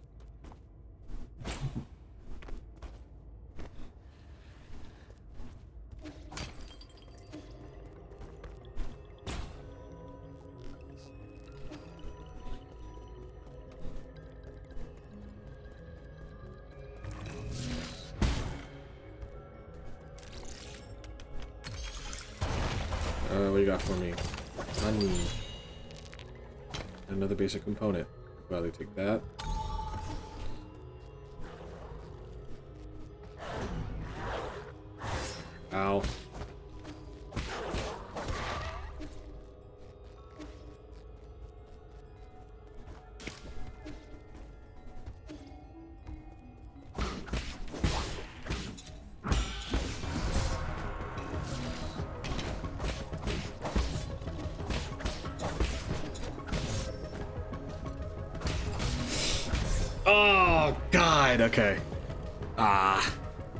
What do you got for me? Money. Another basic component. Gladly take that. Ow. Oh, God, okay. Ah,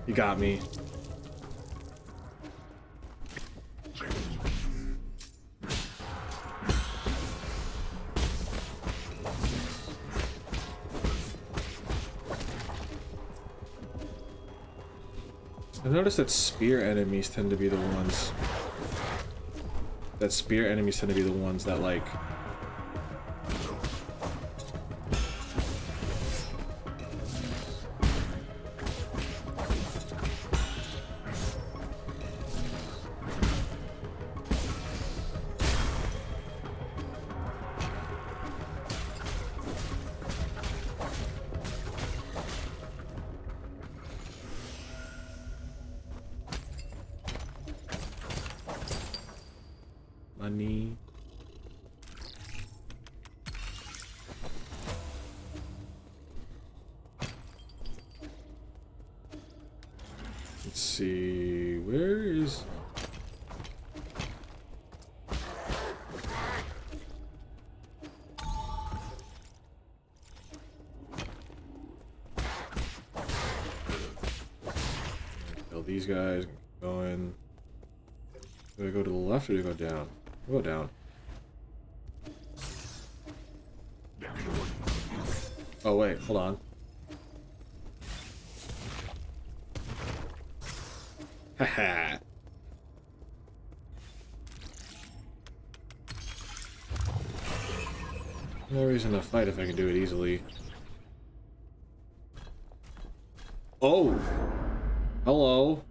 you got me. I've noticed that spear enemies tend to be the ones... that like... Nani? Let's see, where is... Kill these guys, going... Do I go to the left or do I go down? I'll go down. Oh wait, hold on. Haha. No reason to fight if I can do it easily. Oh! Hello.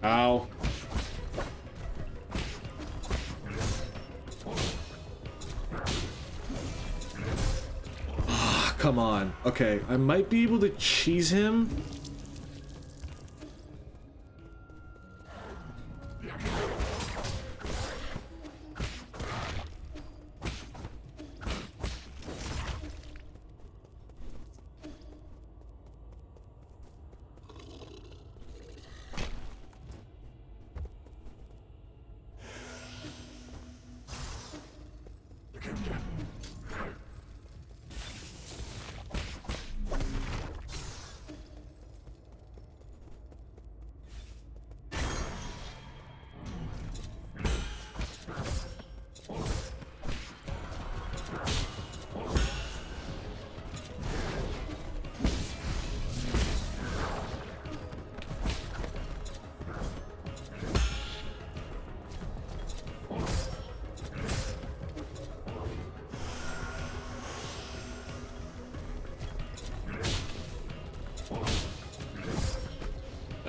Ow. Ah, come on. Okay, I might be able to cheese him.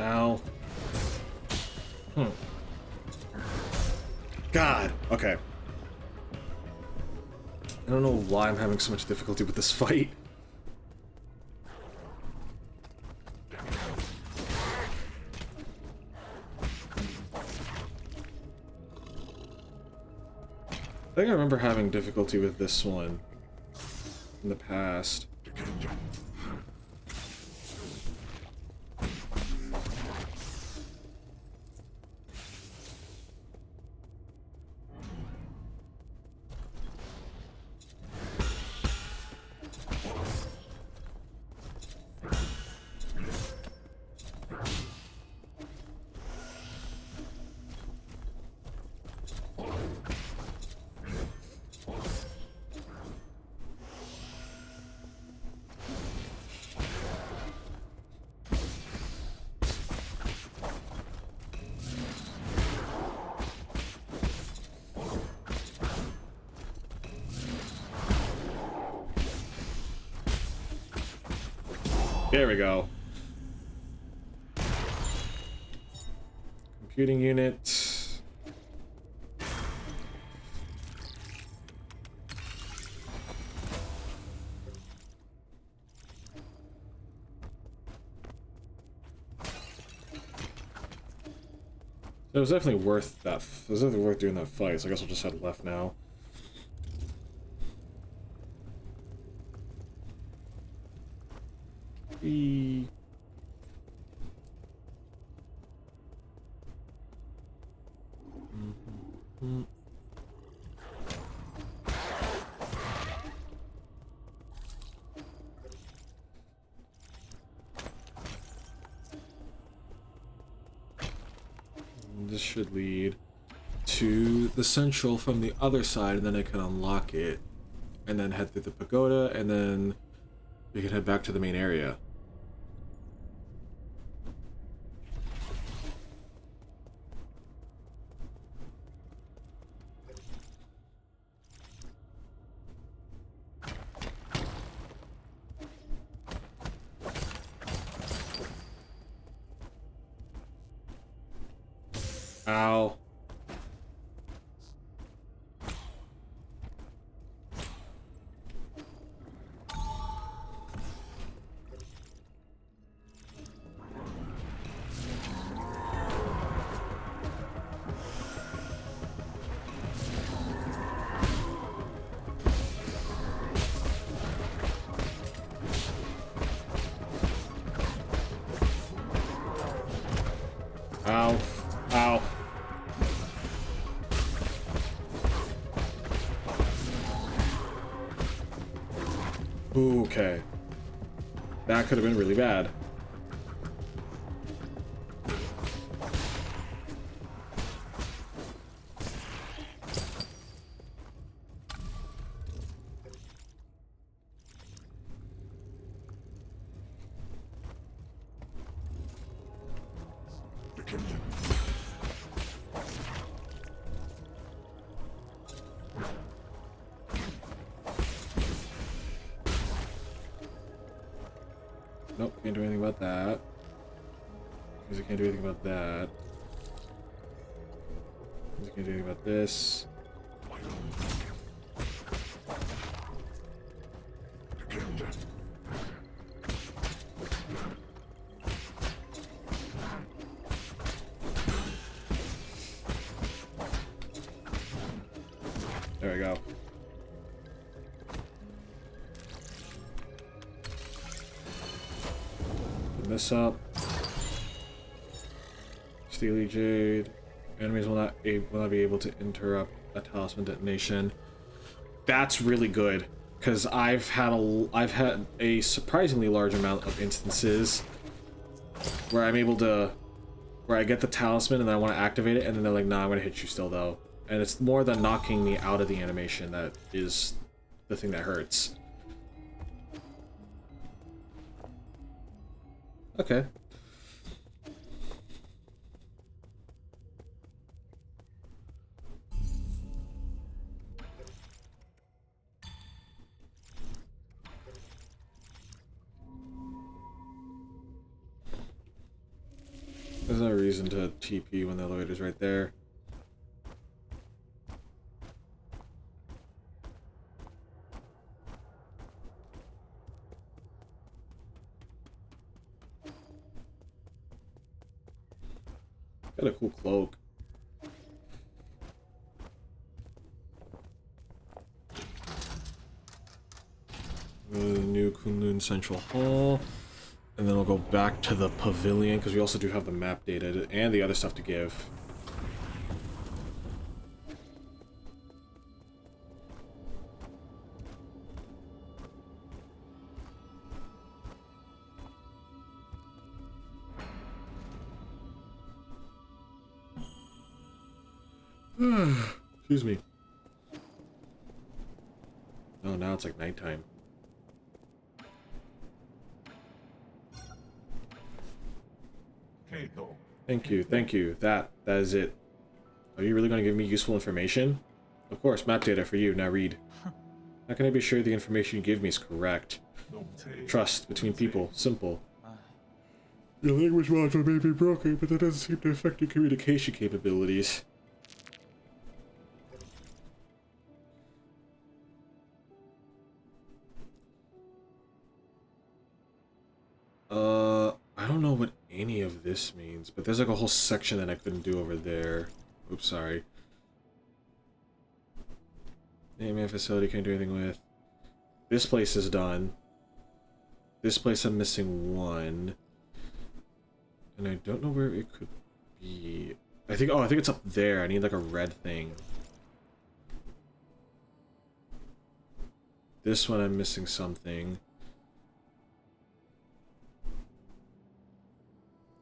Ow. God. Okay. I don't know why I'm having so much difficulty with this fight. I think I remember having difficulty with this one in the past. There we go. Computing unit. It was definitely worth that. It was definitely worth doing that fight, so I guess I'll just head left now. This should lead to the central from the other side, and then I can unlock it, and then head through the pagoda, and then we can head back to the main area. Ow. Ow. Ow. Okay. That could have been really bad. Nope, can't do anything about that. Because I can't do anything about that. Because I can't do anything about this. There we go. Open this up. Steely Jade. Enemies will not be able to interrupt a talisman detonation. That's really good, because I've had a surprisingly large amount of instances where where I get the talisman and then I want to activate it, and then they're like, "Nah, I'm gonna hit you still though." And it's more than knocking me out of the animation that is the thing that hurts. Okay. There's no reason to TP when the elevator's right there. Got a cool cloak. Go to the new Kunlun Central Hall. And then we'll go back to the pavilion, because we also do have the map data and the other stuff to give. Excuse me. Oh, now it's like nighttime. Thank you, thank you. That is it. Are you really going to give me useful information? Of course, map data for you. Now read. How can I be sure the information you give me is correct? Trust between people. Simple. Your language module may be broken, but that doesn't seem to affect your communication capabilities. I don't know what any of this means, but there's like a whole section that I couldn't do over there. Oops, sorry. Name facility, can't do anything with. This place is done. This place I'm missing one. And I don't know where it could be. I think it's up there. I need like a red thing. This one I'm missing something.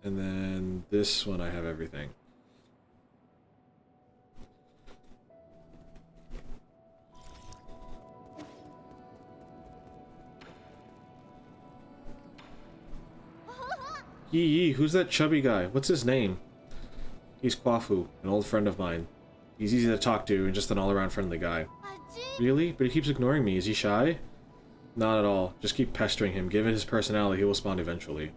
And then this one I have everything. Yee, who's that chubby guy? What's his name? He's Kwafu, an old friend of mine. He's easy to talk to and just an all-around friendly guy. Really? But he keeps ignoring me. Is he shy? Not at all. Just keep pestering him. Given his personality, he will respond eventually.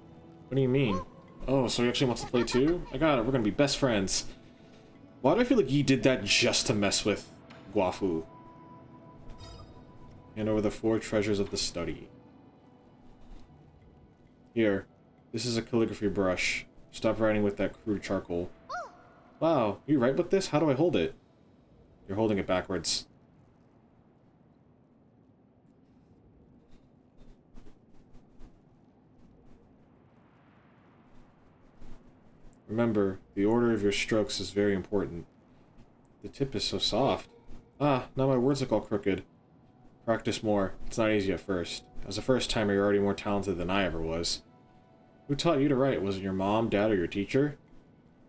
What do you mean? Oh, so he actually wants to play too? I got it. We're gonna be best friends. Why do I feel like Yi did that just to mess with Guafu? Hand over the 4 treasures of the study. Here, this is a calligraphy brush. Stop writing with that crude charcoal. Wow, you write with this? How do I hold it? You're holding it backwards. Remember, the order of your strokes is very important. The tip is so soft. Ah, now my words look all crooked. Practice more. It's not easy at first. As a first timer, you're already more talented than I ever was. Who taught you to write? Was it your mom, dad, or your teacher?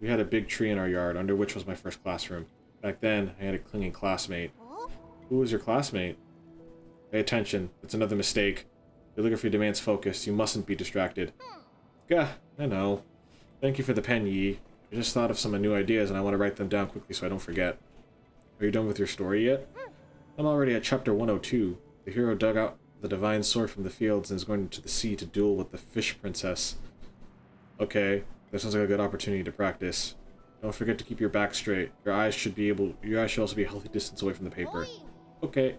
We had a big tree in our yard, under which was my first classroom. Back then, I had a clinging classmate. Who was your classmate? Pay attention. It's another mistake. Calligraphy demands focus. You mustn't be distracted. Gah, I know. Thank you for the pen, Yi. I just thought of some new ideas and I want to write them down quickly so I don't forget. Are you done with your story yet? I'm already at chapter 102. The hero dug out the divine sword from the fields and is going to the sea to duel with the fish princess. Okay, that sounds like a good opportunity to practice. Don't forget to keep your back straight. Your eyes should also be a healthy distance away from the paper. Okay.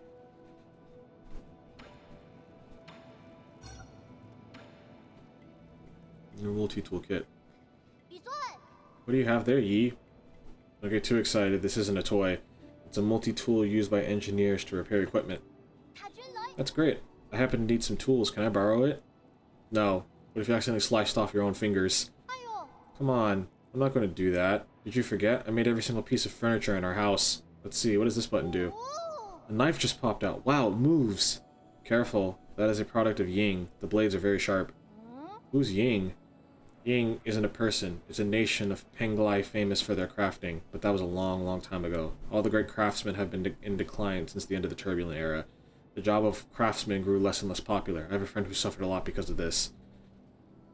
Your multi-toolkit. What do you have there, Yi? Don't get too excited, this isn't a toy. It's a multi-tool used by engineers to repair equipment. That's great. I happen to need some tools, can I borrow it? No. What if you accidentally sliced off your own fingers? Come on, I'm not going to do that. Did you forget? I made every single piece of furniture in our house. Let's see, what does this button do? A knife just popped out. Wow, it moves. Careful, that is a product of Ying. The blades are very sharp. Who's Ying? Ying isn't a person, it's a nation of Penglai famous for their crafting, but that was a long, long time ago. All the great craftsmen have been in decline since the end of the turbulent era. The job of craftsman grew less and less popular. I have a friend who suffered a lot because of this.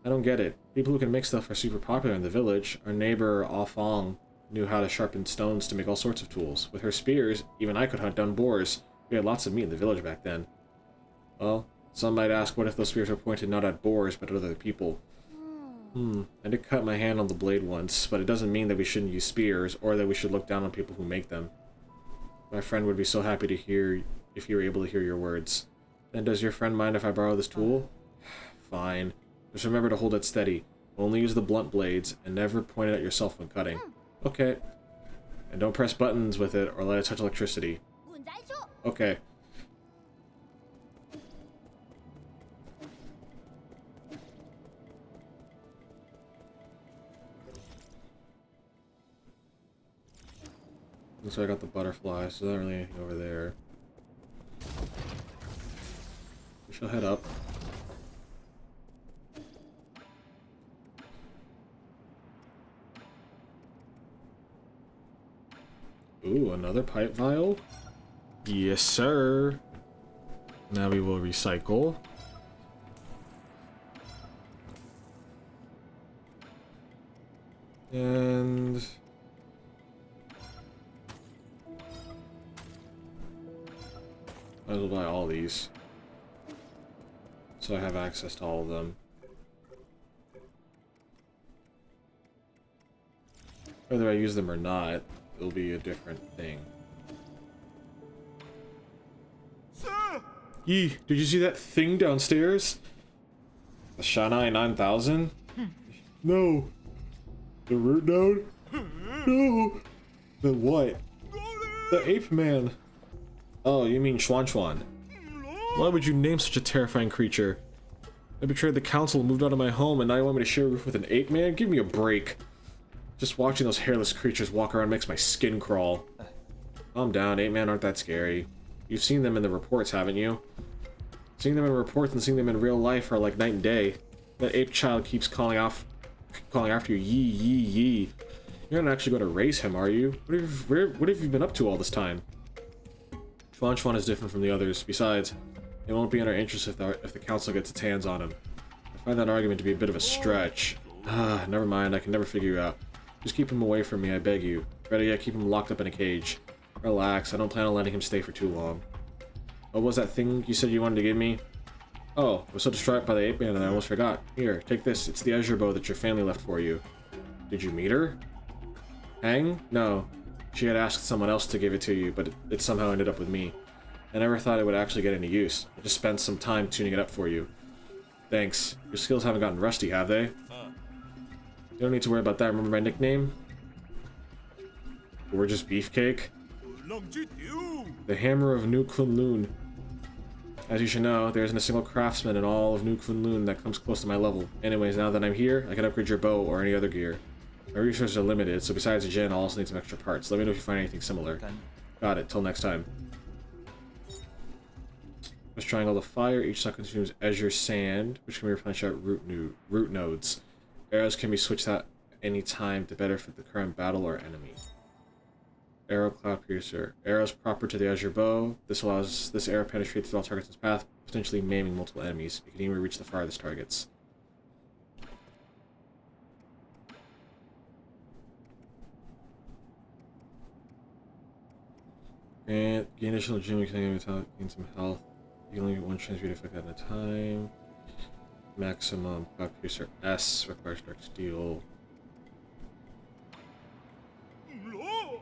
I don't get it. People who can make stuff are super popular in the village. Our neighbor, Ah Fong, knew how to sharpen stones to make all sorts of tools. With her spears, even I could hunt down boars. We had lots of meat in the village back then. Well, some might ask what if those spears were pointed not at boars, but at other people. I did cut my hand on the blade once, but it doesn't mean that we shouldn't use spears, or that we should look down on people who make them. My friend would be so happy to hear if you were able to hear your words. Then does your friend mind if I borrow this tool? Fine. Just remember to hold it steady. Only use the blunt blades, and never point it at yourself when cutting. Okay. And don't press buttons with it, or let it touch electricity. Okay. So I got the butterfly, so there's not really anything over there. We shall head up. Ooh, another pipe vial? Yes, sir. Now we will recycle. And... might as well buy all these. So I have access to all of them. Whether I use them or not, it'll be a different thing. Sir! Yi, did you see that thing downstairs? The Shanai 9000? No. The root node? No. The what? The ape man. Oh, you mean Chuan Chuan. Why would you name such a terrifying creature? I betrayed the council and moved out of my home, and now you want me to share a roof with an ape man? Give me a break. Just watching those hairless creatures walk around makes my skin crawl. Calm down, ape men aren't that scary. You've seen them in the reports, haven't you? Seeing them in reports and seeing them in real life are like night and day. That ape child keeps calling after you, Yi, Yi, Yi. You're not actually going to raise him, are you? What have you been up to all this time? Chuan Chuan is different from the others. Besides, it won't be in our interest if the council gets its hands on him. I find that argument to be a bit of a stretch. Never mind, I can never figure you out. Just keep him away from me, I beg you. Better yet, keep him locked up in a cage. Relax, I don't plan on letting him stay for too long. What was that thing you said you wanted to give me? Oh, I was so distraught by the ape man that I almost forgot. Here, take this. It's the azure bow that your family left for you. Did you meet her? Hang? No. She had asked someone else to give it to you, but it somehow ended up with me. I never thought it would actually get any use. I just spent some time tuning it up for you. Thanks. Your skills haven't gotten rusty, have they? You don't need to worry about that. Remember my nickname? Gorgeous Beefcake? The Hammer of New Kunlun. As you should know, there isn't a single craftsman in all of New Kunlun that comes close to my level. Anyways, now that I'm here, I can upgrade your bow or any other gear. My resources are limited, so besides a Jinn, I'll also need some extra parts. Let me know if you find anything similar. Got it. Till next time. This triangle of fire. Each suck consumes azure sand, which can be replenished at root nodes. Arrows can be switched out any time to better fit the current battle or enemy. Arrow Cloud Piercer. Arrows proper to the azure bow. This allows this arrow penetrate through all targets in its path, potentially maiming multiple enemies. You can even reach the farthest targets. And gain additional gem, you can gain some health. You can only get one transmute effect at a time. Maximum Cloud Piercer S requires dark steel.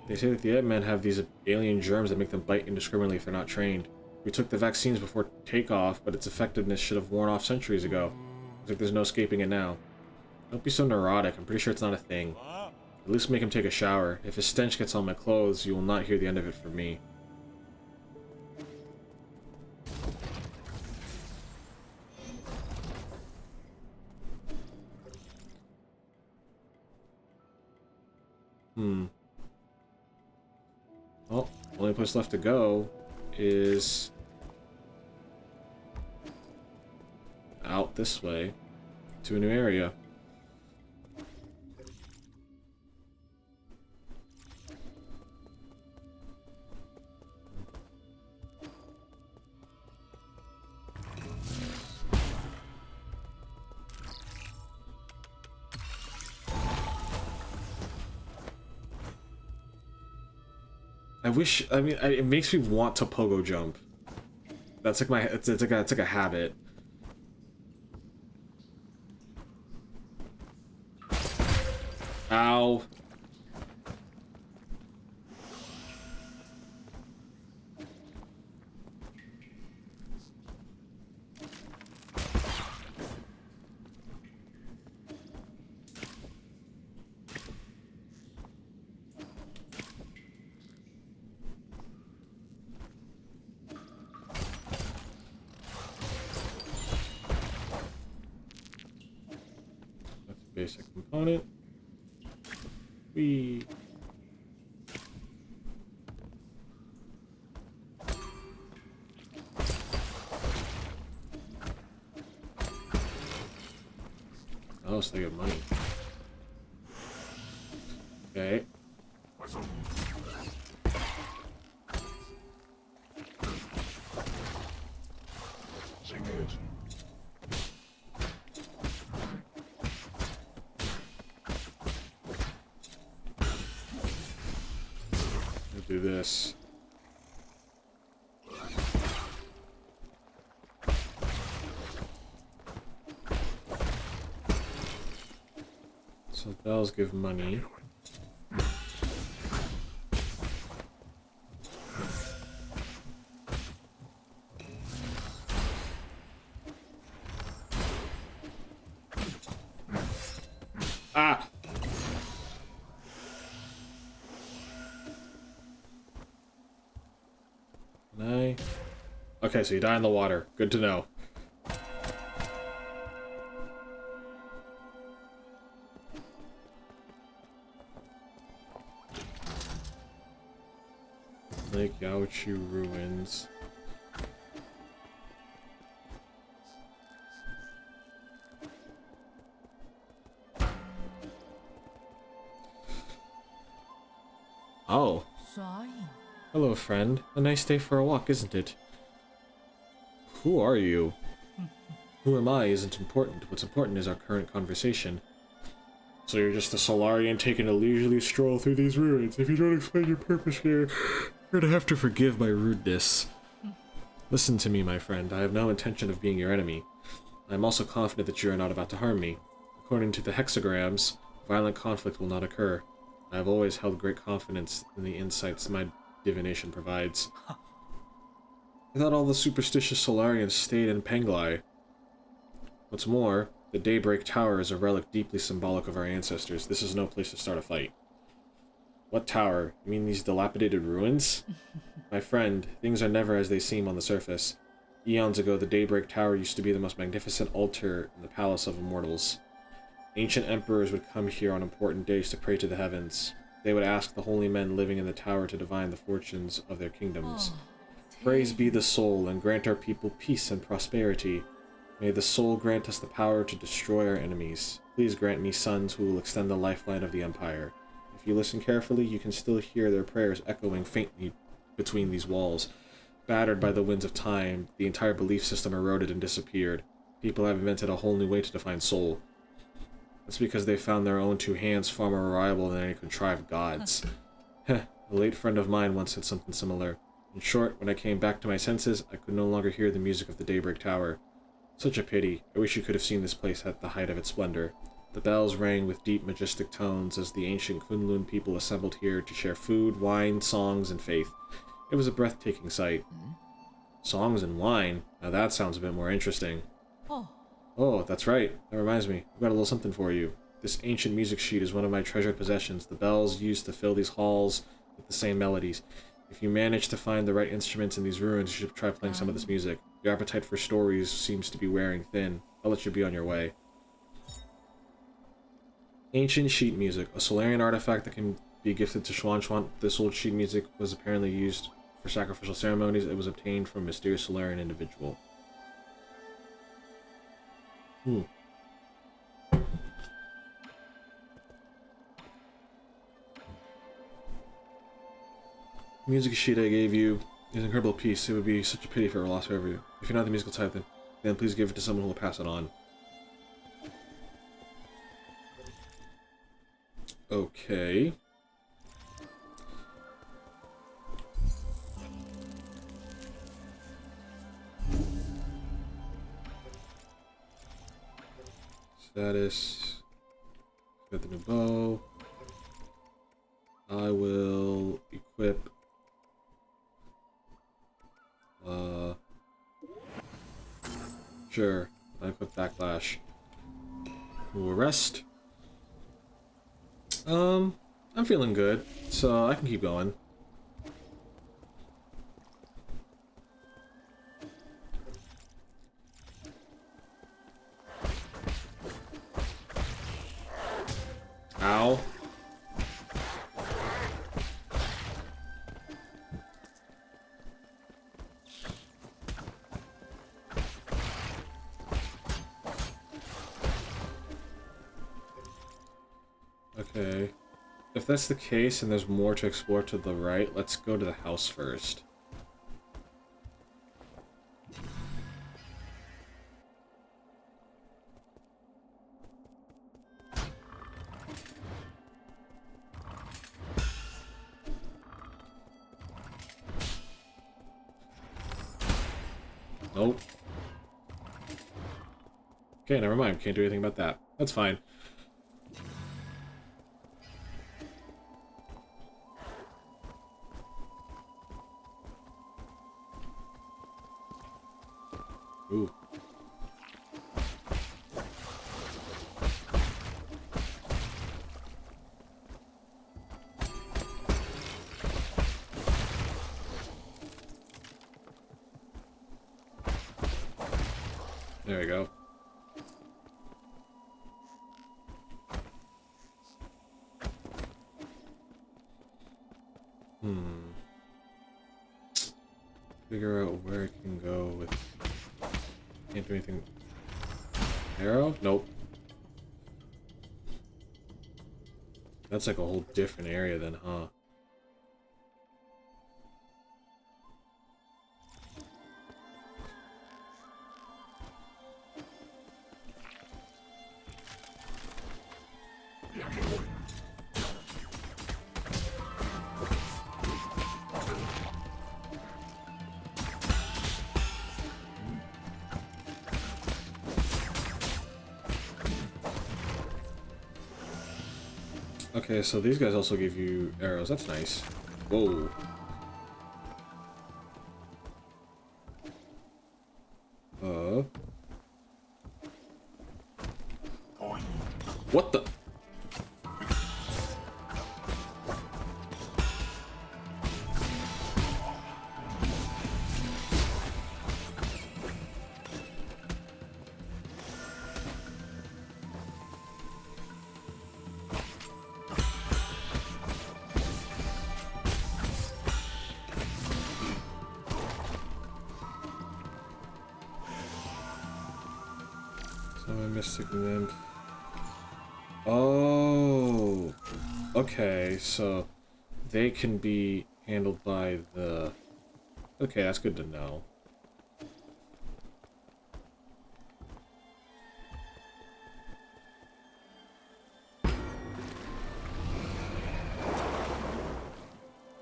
They say that the Ed Men have these alien germs that make them bite indiscriminately if they're not trained. We took the vaccines before takeoff, but its effectiveness should have worn off centuries ago. Looks like there's no escaping it now. Don't be so neurotic. I'm pretty sure it's not a thing. At least make him take a shower. If his stench gets on my clothes, you will not hear the end of it from me. Well, only place left to go is out this way to a new area. It makes me want to pogo jump. That's like it's like a habit. Ow. Basic component. Oh, so they get money. Okay. Do this. So bells give money. Ah! Okay, so you die in the water. Good to know. Lake Yaochu Ruins. Oh. Hello, friend. A nice day for a walk, isn't it? Who are you? Who am I isn't important. What's important is our current conversation. So you're just a Solarian taking a leisurely stroll through these ruins. If you don't explain your purpose here, you're gonna have to forgive my rudeness. Listen to me, my friend. I have no intention of being your enemy. I am also confident that you are not about to harm me. According to the hexagrams, violent conflict will not occur. I have always held great confidence in the insights my divination provides. I thought all the superstitious Solarians stayed in Penglai. What's more, the Daybreak Tower is a relic deeply symbolic of our ancestors. This is no place to start a fight. What tower? You mean these dilapidated ruins? My friend, things are never as they seem on the surface. Eons ago, the Daybreak Tower used to be the most magnificent altar in the Palace of Immortals. Ancient emperors would come here on important days to pray to the heavens. They would ask the holy men living in the tower to divine the fortunes of their kingdoms. Praise be the soul, and grant our people peace and prosperity. May the soul grant us the power to destroy our enemies. Please grant me sons who will extend the lifeline of the Empire. If you listen carefully, you can still hear their prayers echoing faintly between these walls. Battered by the winds of time, the entire belief system eroded and disappeared. People have invented a whole new way to define soul. That's because they found their own two hands far more reliable than any contrived gods. Heh, a late friend of mine once said something similar. In short, when I came back to my senses, I could no longer hear the music of the Daybreak Tower. Such a pity. I wish you could have seen this place at the height of its splendor. The bells rang with deep, majestic tones as the ancient Kunlun people assembled here to share food, wine, songs, and faith. It was a breathtaking sight. Songs and wine? Now that sounds a bit more interesting. Oh, that's right. That reminds me. I've got a little something for you. This ancient music sheet is one of my treasured possessions. The bells used to fill these halls with the same melodies. If you manage to find the right instruments in these ruins, you should try playing some of this music. Your appetite for stories seems to be wearing thin. I'll let you be on your way. Ancient sheet music. A Solarian artifact that can be gifted to Xuan Xuan. This old sheet music was apparently used for sacrificial ceremonies. It was obtained from a mysterious Solarian individual. Music sheet I gave you is an incredible piece. It would be such a pity if it were lost forever. If you're not the musical type, then please give it to someone who will pass it on. Okay. Status. Got the new bow. I will equip sure. I equip backlash. We'll rest. I'm feeling good, so I can keep going. Ow. Okay. If that's the case and there's more to explore to the right, let's go to the house first. Nope. Okay, never mind. Can't do anything about that. That's fine. Ooh. There we go. Figure out where I can go with... Can't do anything. Arrow? Nope. That's like a whole different area then, huh? Okay, so these guys also give you arrows. That's nice. Whoa. What the? Summon Mystic Nymph. Oh. Okay, so they can be handled by the... Okay, that's good to know.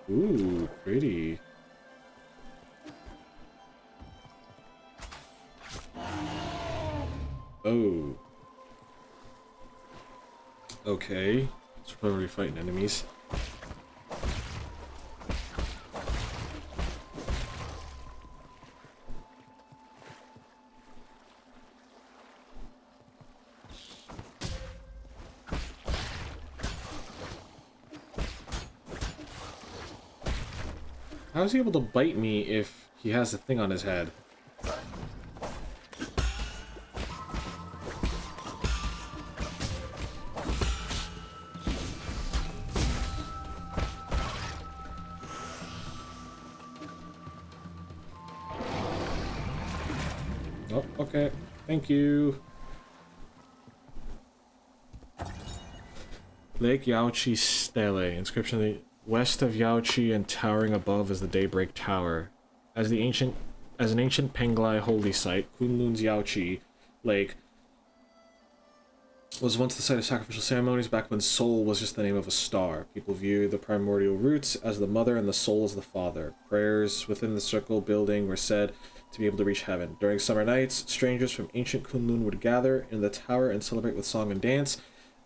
Ooh, pretty. Oh. Okay. So we're probably fighting enemies. How is he able to bite me if he has a thing on his head? Oh, okay. Thank you. Lake Yaochi Stele. Inscription: the west of Yaochi and towering above is the Daybreak Tower. As an ancient Penglai holy site, Kunlun's Yaochi Lake was once the site of sacrificial ceremonies back when Sol was just the name of a star. People view the primordial roots as the mother and the soul as the father. Prayers within the circle building were said to be able to reach heaven. During summer nights, strangers from ancient Kunlun would gather in the tower and celebrate with song and dance,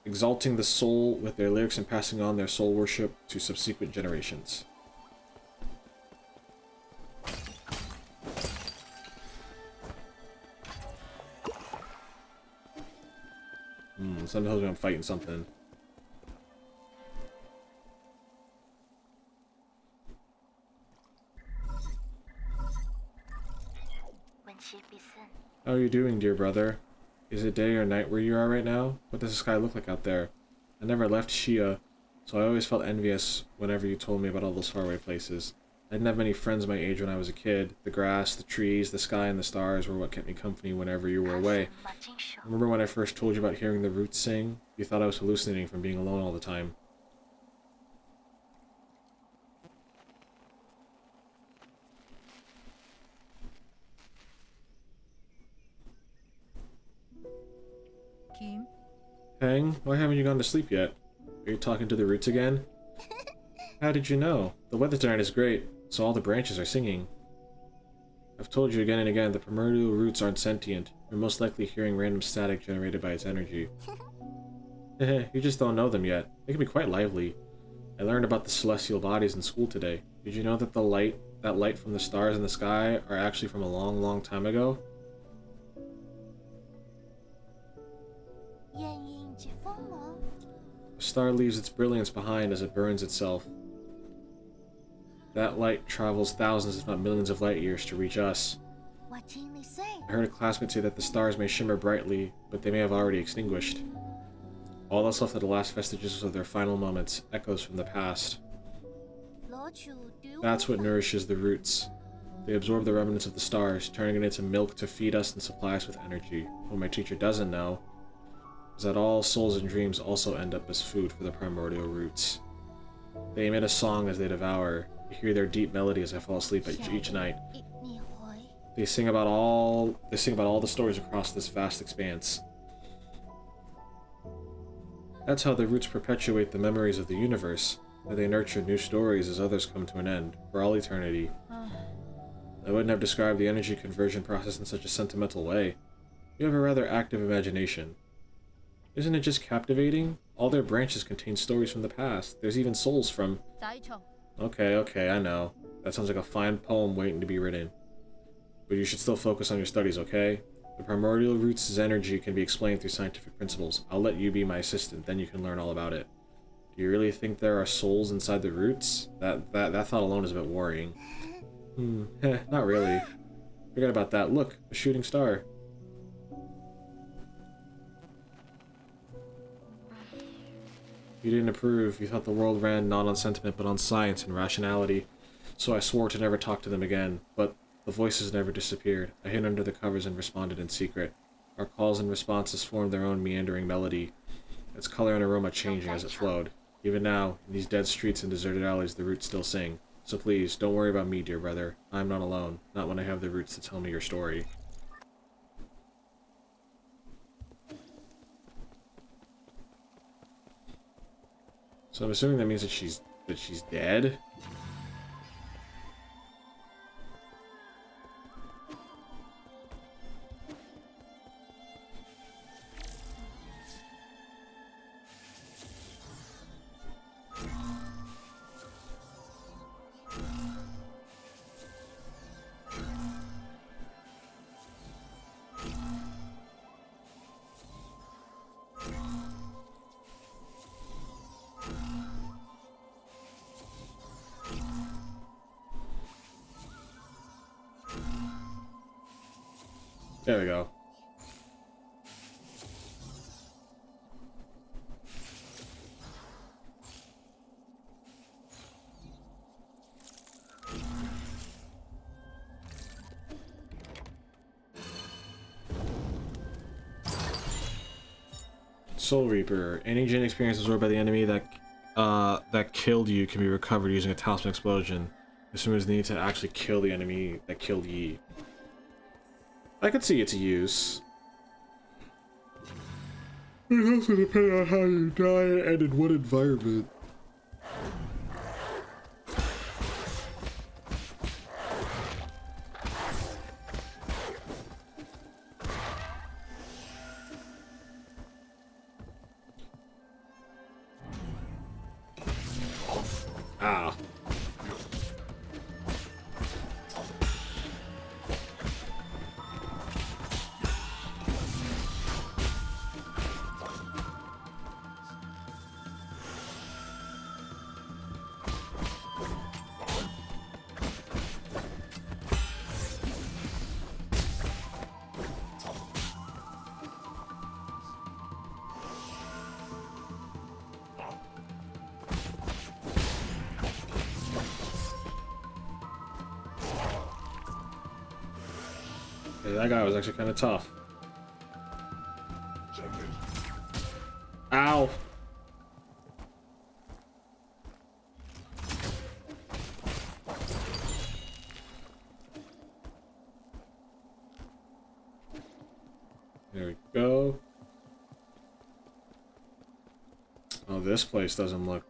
exalting the soul with their lyrics and passing on their soul worship to subsequent generations. Something tells me I'm fighting something. How are you doing, dear brother? Is it day or night where you are right now? What does the sky look like out there? I never left Shia, so I always felt envious whenever you told me about all those faraway places. I didn't have many friends my age when I was a kid. The grass, the trees, the sky, and the stars were what kept me company whenever you were away. Remember when I first told you about hearing the roots sing? You thought I was hallucinating from being alone all the time. Kim? Heng, why haven't you gone to sleep yet? Are you talking to the roots again? How did you know? The weather tonight is great, so all the branches are singing. I've told you again and again, the primordial roots aren't sentient. You're most likely hearing random static generated by its energy. You just don't know them yet. They can be quite lively. I learned about the celestial bodies in school today. Did you know that that light from the stars in the sky are actually from a long, long time ago? A star leaves its brilliance behind as it burns itself. That light travels thousands, if not millions of light years to reach us. I heard a classmate say that the stars may shimmer brightly, but they may have already extinguished. All that's left are the last vestiges of their final moments, echoes from the past. That's what nourishes the roots. They absorb the remnants of the stars, turning it into milk to feed us and supply us with energy. What my teacher doesn't know is that all souls and dreams also end up as food for the primordial roots. They emit a song as they devour. I hear their deep melody as I fall asleep each night. They sing about all the stories across this vast expanse. That's how the roots perpetuate the memories of the universe, that they nurture new stories as others come to an end, for all eternity. I wouldn't have described the energy conversion process in such a sentimental way. You have a rather active imagination. Isn't it just captivating? All their branches contain stories from the past. There's even souls from... Zaicho. Okay, I know. That sounds like a fine poem waiting to be written. But you should still focus on your studies, okay? The primordial roots' energy can be explained through scientific principles. I'll let you be my assistant, then you can learn all about it. Do you really think there are souls inside the roots? That thought alone is a bit worrying. Not really. Forget about that. Look, a shooting star. You didn't approve. You thought the world ran not on sentiment, but on science and rationality. So I swore to never talk to them again, but the voices never disappeared. I hid under the covers and responded in secret. Our calls and responses formed their own meandering melody, its color and aroma changing as it flowed. Even now, in these dead streets and deserted alleys, the roots still sing. So please, don't worry about me, dear brother. I'm not alone. Not when I have the roots to tell me your story. So I'm assuming that means that she's dead? There we go. Soul Reaper. Any Jin experience absorbed by the enemy that killed you can be recovered using a talisman explosion. Assuming there's the need to actually kill the enemy that killed Yi. I could see its use. It also depends on how you die and in what environment. Ah. Yeah, that guy was actually kind of tough. Ow! There we go. Oh, this place doesn't look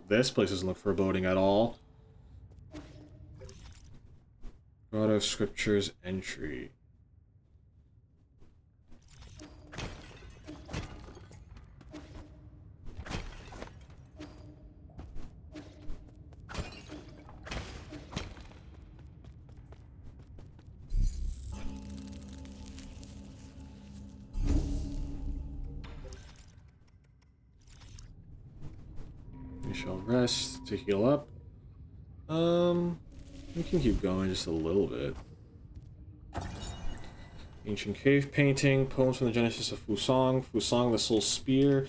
this place doesn't look foreboding at all. God of Scriptures entry. We shall rest to heal up. We can keep going just a little bit. Ancient cave painting, poems from the Genesis of Fusang. Fusang, the soul spear.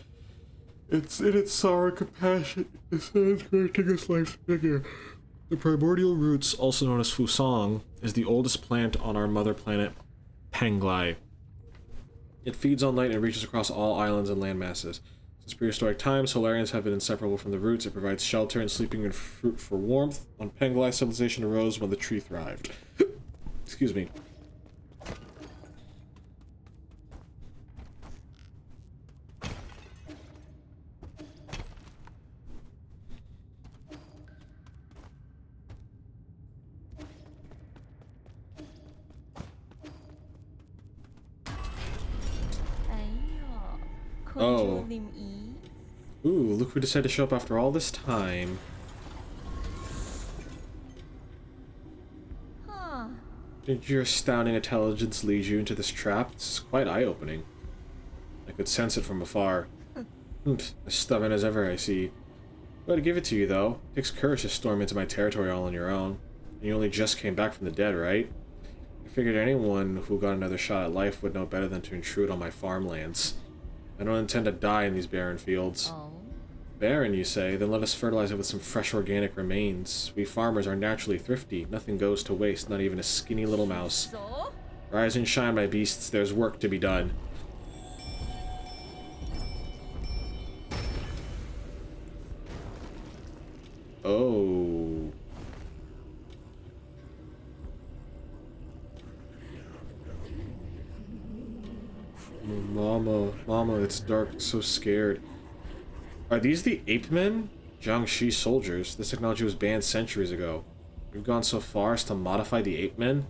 It's in its sorrow and compassion. It says granting us life's vigor. The primordial roots, also known as Fusang, is the oldest plant on our mother planet, Penglai. It feeds on light and reaches across all islands and land masses. Since prehistoric times, Solarians have been inseparable from the roots. It provides shelter and sleeping and fruit for warmth. On Penglai, civilization arose when the tree thrived. Excuse me. Oh. 念意。 Ooh, look who decided to show up after all this time. Huh. Did your astounding intelligence lead you into this trap? This is quite eye-opening. I could sense it from afar. As stubborn as ever, I see. Well, to give it to you, though. It takes courage to storm into my territory all on your own. And you only just came back from the dead, right? I figured anyone who got another shot at life would know better than to intrude on my farmlands. I don't intend to die in these barren fields. Oh. Barren, you say? Then let us fertilize it with some fresh organic remains. We farmers are naturally thrifty. Nothing goes to waste, not even a skinny little mouse. So? Rise and shine, my beasts. There's work to be done. Oh. Mama, it's dark, so scared. Are these the ape men? Jiangxi soldiers. This technology was banned centuries ago. We've gone so far as to modify the ape men?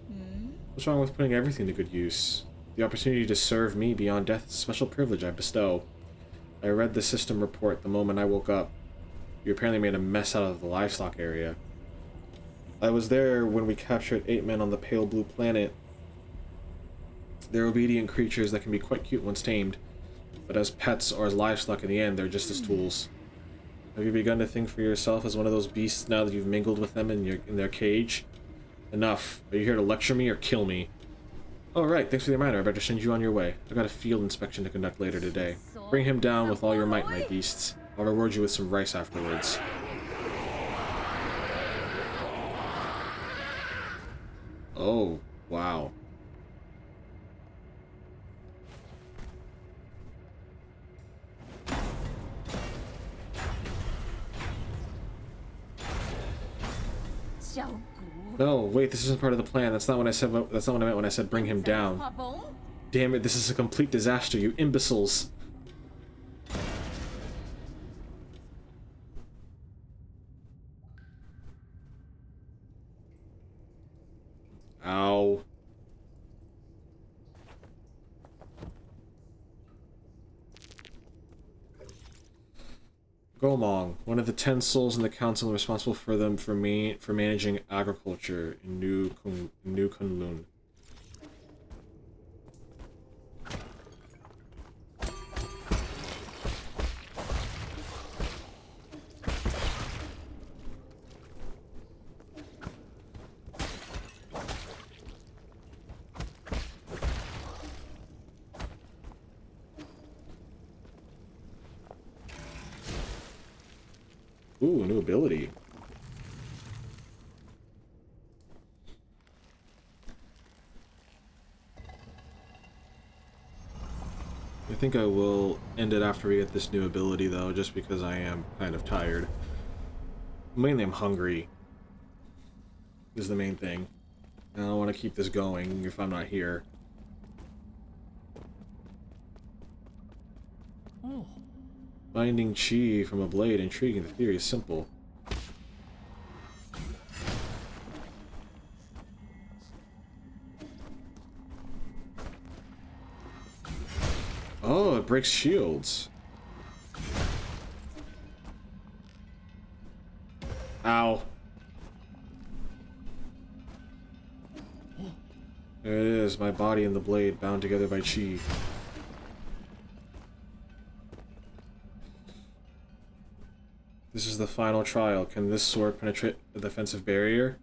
What's wrong with putting everything to good use? The opportunity to serve me beyond death is a special privilege I bestow. I read the system report the moment I woke up. You apparently made a mess out of the livestock area. I was there when we captured 8 men on the pale blue planet. They're obedient creatures that can be quite cute once tamed, but as pets or as livestock in the end, they're just as tools. Have you begun to think for yourself as one of those beasts now that you've mingled with them in their cage? Enough. Are you here to lecture me or kill me? Oh, right. Thanks for the reminder. I better send you on your way. I've got a field inspection to conduct later today. Bring him down with all your might, my beasts. I'll reward you with some rice afterwards. Oh, wow. No, wait, this isn't part of the plan. That's not what I said. That's not what I meant when I said bring him down. Damn it, this is a complete disaster, you imbeciles. Ow. Gomong, one of the 10 souls in the council responsible for managing agriculture in New Kunlun. Ooh, a new ability. I think I will end it after we get this new ability, though, just because I am kind of tired. Mainly I'm hungry, is the main thing. And I don't want to keep this going if I'm not here. Oh. Finding chi from a blade, intriguing. The theory is simple. Oh, it breaks shields. Ow. There it is, my body and the blade bound together by chi. This is the final trial. Can this sword penetrate the defensive barrier?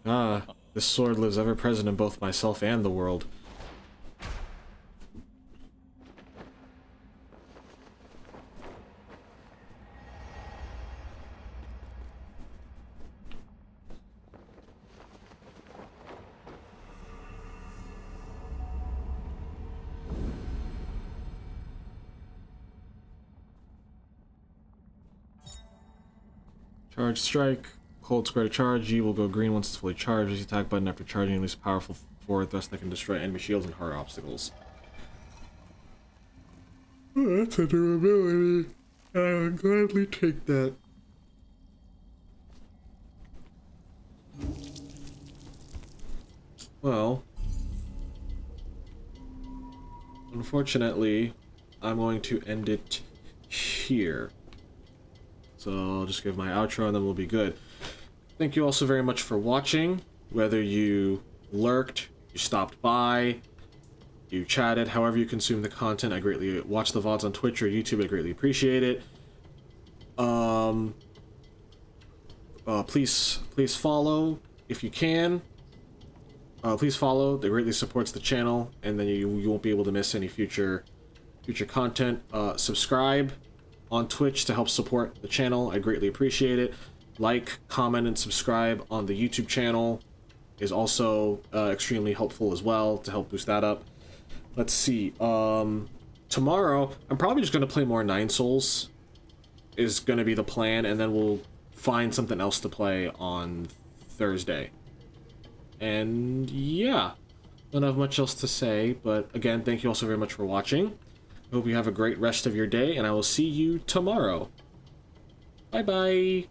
Ah, this sword lives ever present in both myself and the world. Charge strike. Hold square to charge. G will go green once it's fully charged. Use the attack button after charging. Release powerful forward thrust that can destroy enemy shields and hard obstacles. Oh, that's a durability. I would gladly take that. Well, unfortunately, I'm going to end it here. So I'll just give my outro and then we'll be good. Thank you also very much for watching. Whether you lurked, you stopped by, you chatted, however you consume the content, I greatly watch the VODs on Twitch or YouTube, I greatly appreciate it. Please follow if you can. Please follow. That greatly supports the channel, and then you won't be able to miss any future content. Subscribe on Twitch to help support the channel. I greatly appreciate it. Like, comment, and subscribe on the YouTube channel is also extremely helpful as well to help boost that up. Let's see. Tomorrow, I'm probably just going to play more Nine Souls is going to be the plan, and then we'll find something else to play on Thursday. And yeah, don't have much else to say, but again, thank you also very much for watching. I hope you have a great rest of your day, and I will see you tomorrow. Bye bye.